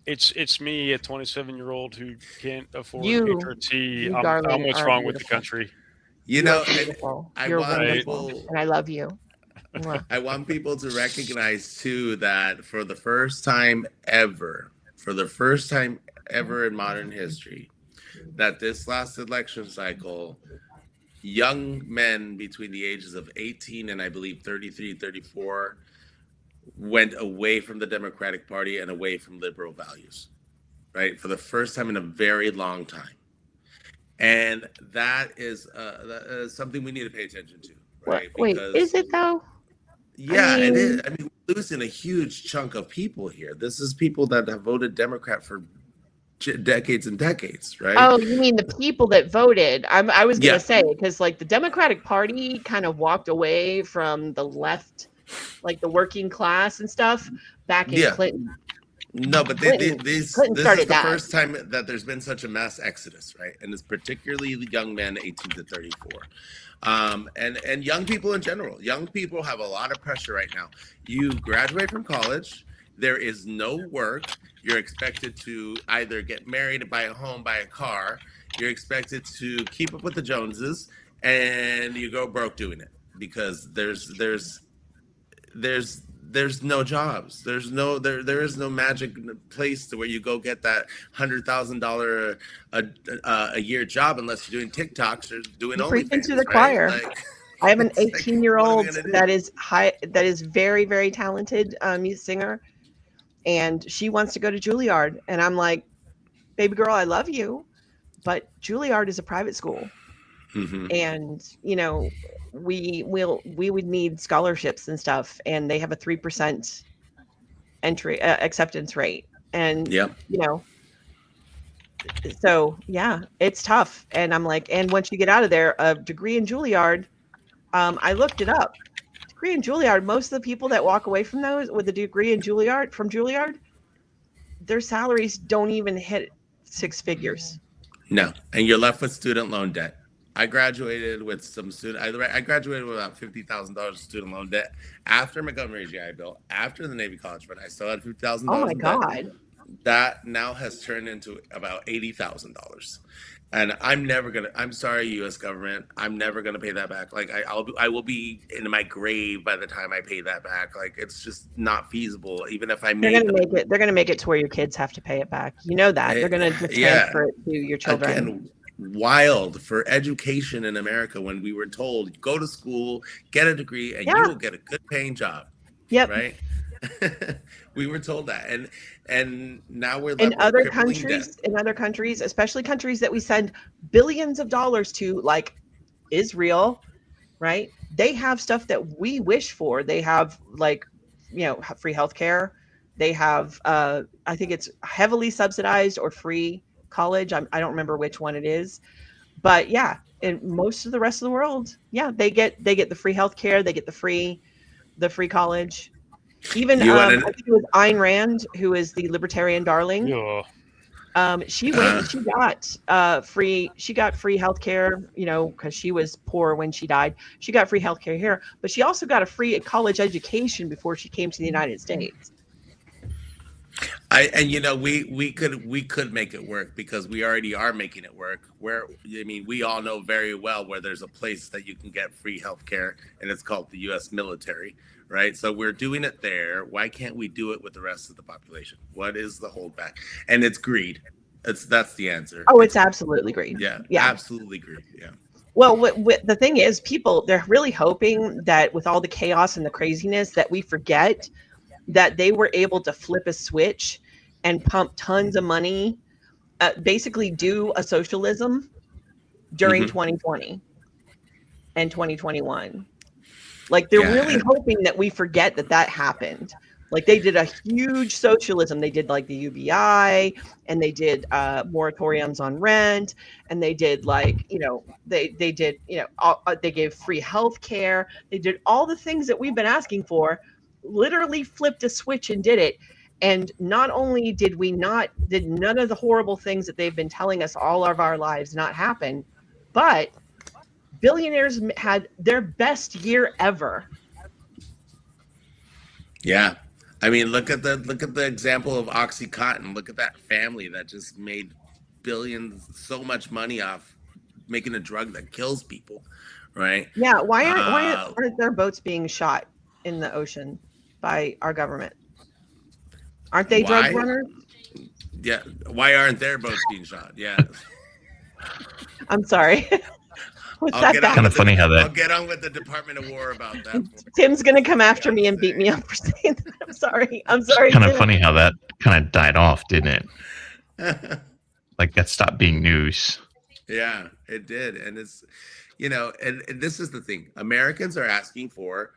It's me, a 27-year-old who can't afford You, HRT. you darling, What's are wrong with the beautiful. country? you You are know, and beautiful. I You're want wonderful, people. and I love you. Mwah. I want people to recognize too that for the first time ever, in modern history, that this last election cycle, young men between the ages of 18 and I believe 33, 34 went away from the Democratic Party and away from liberal values, right? For the first time in a very long time. And that is something we need to pay attention to, right? Wait, Because is it though? yeah, it is. mean- I mean, we're losing a huge chunk of people here. This is people that have voted Democrat for decades and decades, right? Oh, you mean the people that voted? I was gonna Yeah. say, because like the Democratic Party kind of walked away from the left, like the working class and stuff back in Yeah. Clinton. No, but Clinton this started is the that. first time that there's been such a mass exodus, right? And it's particularly the young men, 18 to 34. And young people in general. Young people have a lot of pressure right now. You graduate from college, there is no work. You're expected to either get married, buy a home, buy a car. You're expected to keep up with the Joneses, and you go broke doing it because there's no jobs. There is no magic place to where you go get that $100,000 a year job unless you're doing TikToks or doing You're preaching OnlyFans. to the Right? choir. Like, I have an it's like, 18-year-old what are we gonna do? that is very, very talented music singer, and she wants to go to Juilliard, and I'm like, baby girl, I love you, but Juilliard is a private school, and you know we would need scholarships and stuff, and they have a 3% entry acceptance rate, and Yep. you know, so yeah, it's tough. And I'm like, and once you get out of there, a degree in Juilliard, I looked it up. Degree in Juilliard, most of the people that walk away from those with a degree in Juilliard, their salaries don't even hit 6 figures. No, and you're left with student loan debt. I graduated with some student. I graduated with about $50,000 student loan debt after Montgomery GI Bill, after the Navy College Fund. I still had $50,000. Oh my god! That now has turned into about $80,000, and I'm sorry, U.S. government. I'm never gonna pay that back. Like I will be in my grave by the time I pay that back. Like it's just not feasible. Even if I made. They're gonna make it to where your kids have to pay it back. You know that they're gonna just transfer it to your children. Again, wild for education in America when we were told go to school, get a degree, and you will get a good paying job. Yep. Right. We were told that, and now we're in other countries, especially countries that we send billions of dollars to, like Israel, right? They have stuff that we wish for. They have, like, you know, free healthcare. They have, I think it's heavily subsidized or free college. I don't remember which one it is, but yeah, in most of the rest of the world, yeah, they get the free healthcare. They get the free college. Even I think it was Ayn Rand, who is the libertarian darling. Yeah. She got free healthcare, you know, because she was poor when she died. She got free healthcare here, but she also got a free college education before she came to the United States. We could make it work because we already are making it work. We all know very well where there's a place that you can get free healthcare, and it's called the U.S. military, right? So we're doing it there. Why can't we do it with the rest of the population? What is the holdback? And it's greed. That's the answer. Oh, it's absolutely greed. Yeah, absolutely greed. Yeah. Well, the thing is, they're really hoping that with all the chaos and the craziness that we forget that they were able to flip a switch and pump tons of money, basically do a socialism during 2020 and 2021. Like they're really hoping that we forget that happened. Like they did a huge socialism. They did like the UBI, and they did moratoriums on rent, and they did like they did they gave free health care. They did all the things that we've been asking for. Literally flipped a switch and did it. And not only did none of the horrible things that they've been telling us all of our lives not happen, but billionaires had their best year ever. Yeah. I mean, look at the example of OxyContin. Look at that family that just made billions, so much money off making a drug that kills people, right? Yeah, why aren't there boats being shot in the ocean by our government? Aren't they drug runners? Yeah, why aren't their boats being shot? Yeah. I'm sorry. Kind of funny how that. I'll get on with the Department of War about that. Tim's gonna come after me and beat me up for saying that. I'm sorry. I'm sorry. Kind of funny how that kind of died off, didn't it? Like that stopped being news. Yeah, it did, and it's and this is the thing. Americans are asking for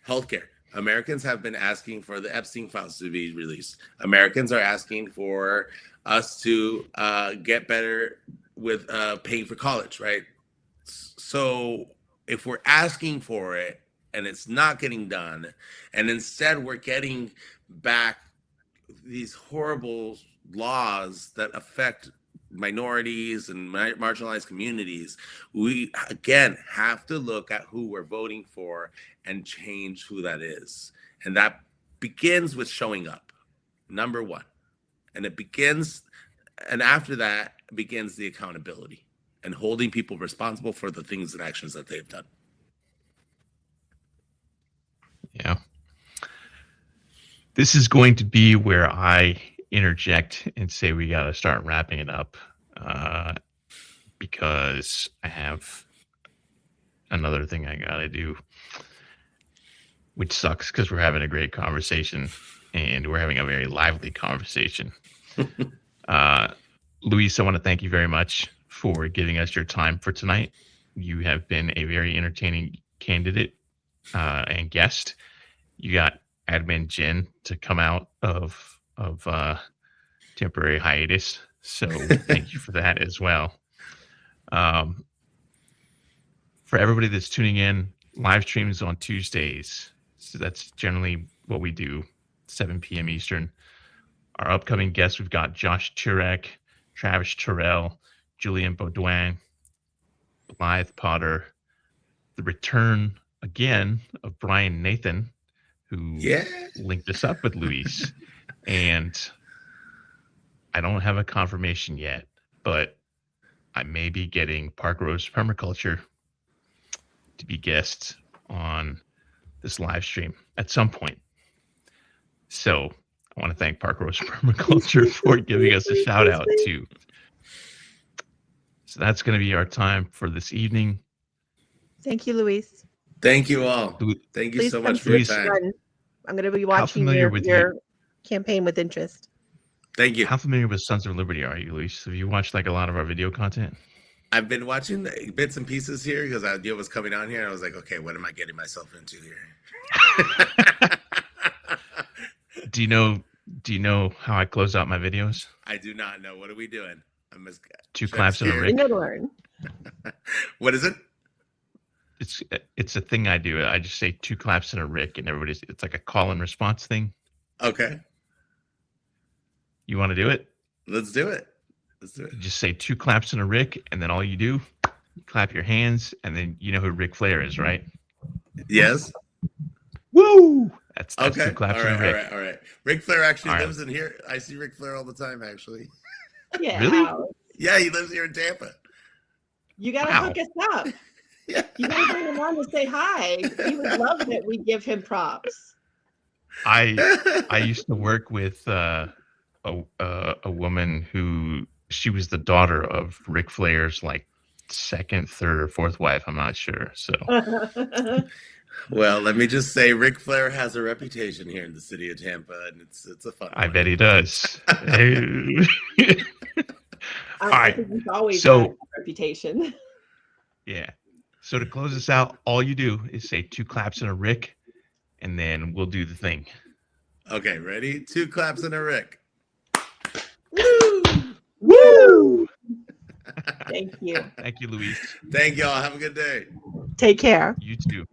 healthcare. Americans have been asking for the Epstein files to be released. Americans are asking for us to get better with paying for college, right? So if we're asking for it and it's not getting done, and instead we're getting back these horrible laws that affect minorities and marginalized communities, we again have to look at who we're voting for and change who that is. And that begins with showing up, number one. And after that begins the accountability and holding people responsible for the things and actions that they've done. Yeah. This is going to be where I interject and say we got to start wrapping it up because I have another thing I got to do, which sucks because we're having a great conversation and we're having a very lively conversation. Luis, I want to thank you very much for giving us your time for tonight. You have been a very entertaining candidate and guest. You got Admin Jen to come out of temporary hiatus, so thank you for that as well. For everybody that's tuning in, live streams on Tuesdays. So that's generally what we do, 7 p.m. Eastern. Our upcoming guests, we've got Josh Turek, Travis Terrell, Julian Baudouin, Blythe Potter, the return again of Brian Nathan, who linked us up with Luis. And I don't have a confirmation yet, but I may be getting Park Rose Permaculture to be guests on this live stream at some point. So I want to thank Park Rose Permaculture for giving us a shout out too. So that's going to be our time for this evening. Thank you, Luis. Thank you all. Thank you so much for your time. I'm going to be watching your campaign with interest. Thank you. How familiar with Sons of Liberty are you, Luis? Have you watched like a lot of our video content? I've been watching bits and pieces here because the idea was coming on here. And I was like, okay, what am I getting myself into here? Do you know how I close out my videos? I do not know. What are we doing? I'm just two claps and a Rick. You know to learn. What is it? It's a thing I do. I just say 2 claps and a Rick, and it's like a call and response thing. Okay. You want to do it? Let's do it. You just say 2 claps and a Rick, and then all you do, you clap your hands, and then you know who Ric Flair is, right? Yes. Woo! That's okay. 2 claps and a Rick. All right. Ric Flair actually lives in here. I see Ric Flair all the time, actually. Yeah. Really? Yeah, he lives here in Tampa. You gotta hook us up. Yeah. You gotta bring him on to say hi. He would love that we give him props. I used to work with a woman who she was the daughter of Ric Flair's like 2nd, 3rd, or 4th wife. I'm not sure. So, well, let me just say, Ric Flair has a reputation here in the city of Tampa, and it's a fun. I bet he does. All right. I think he's always had a reputation. Yeah. So to close this out, all you do is say 2 claps and a Rick, and then we'll do the thing. Okay, ready? 2 claps and a Rick. Woo! Thank you. Thank you, Luis. Thank y'all. Have a good day. Take care. You too.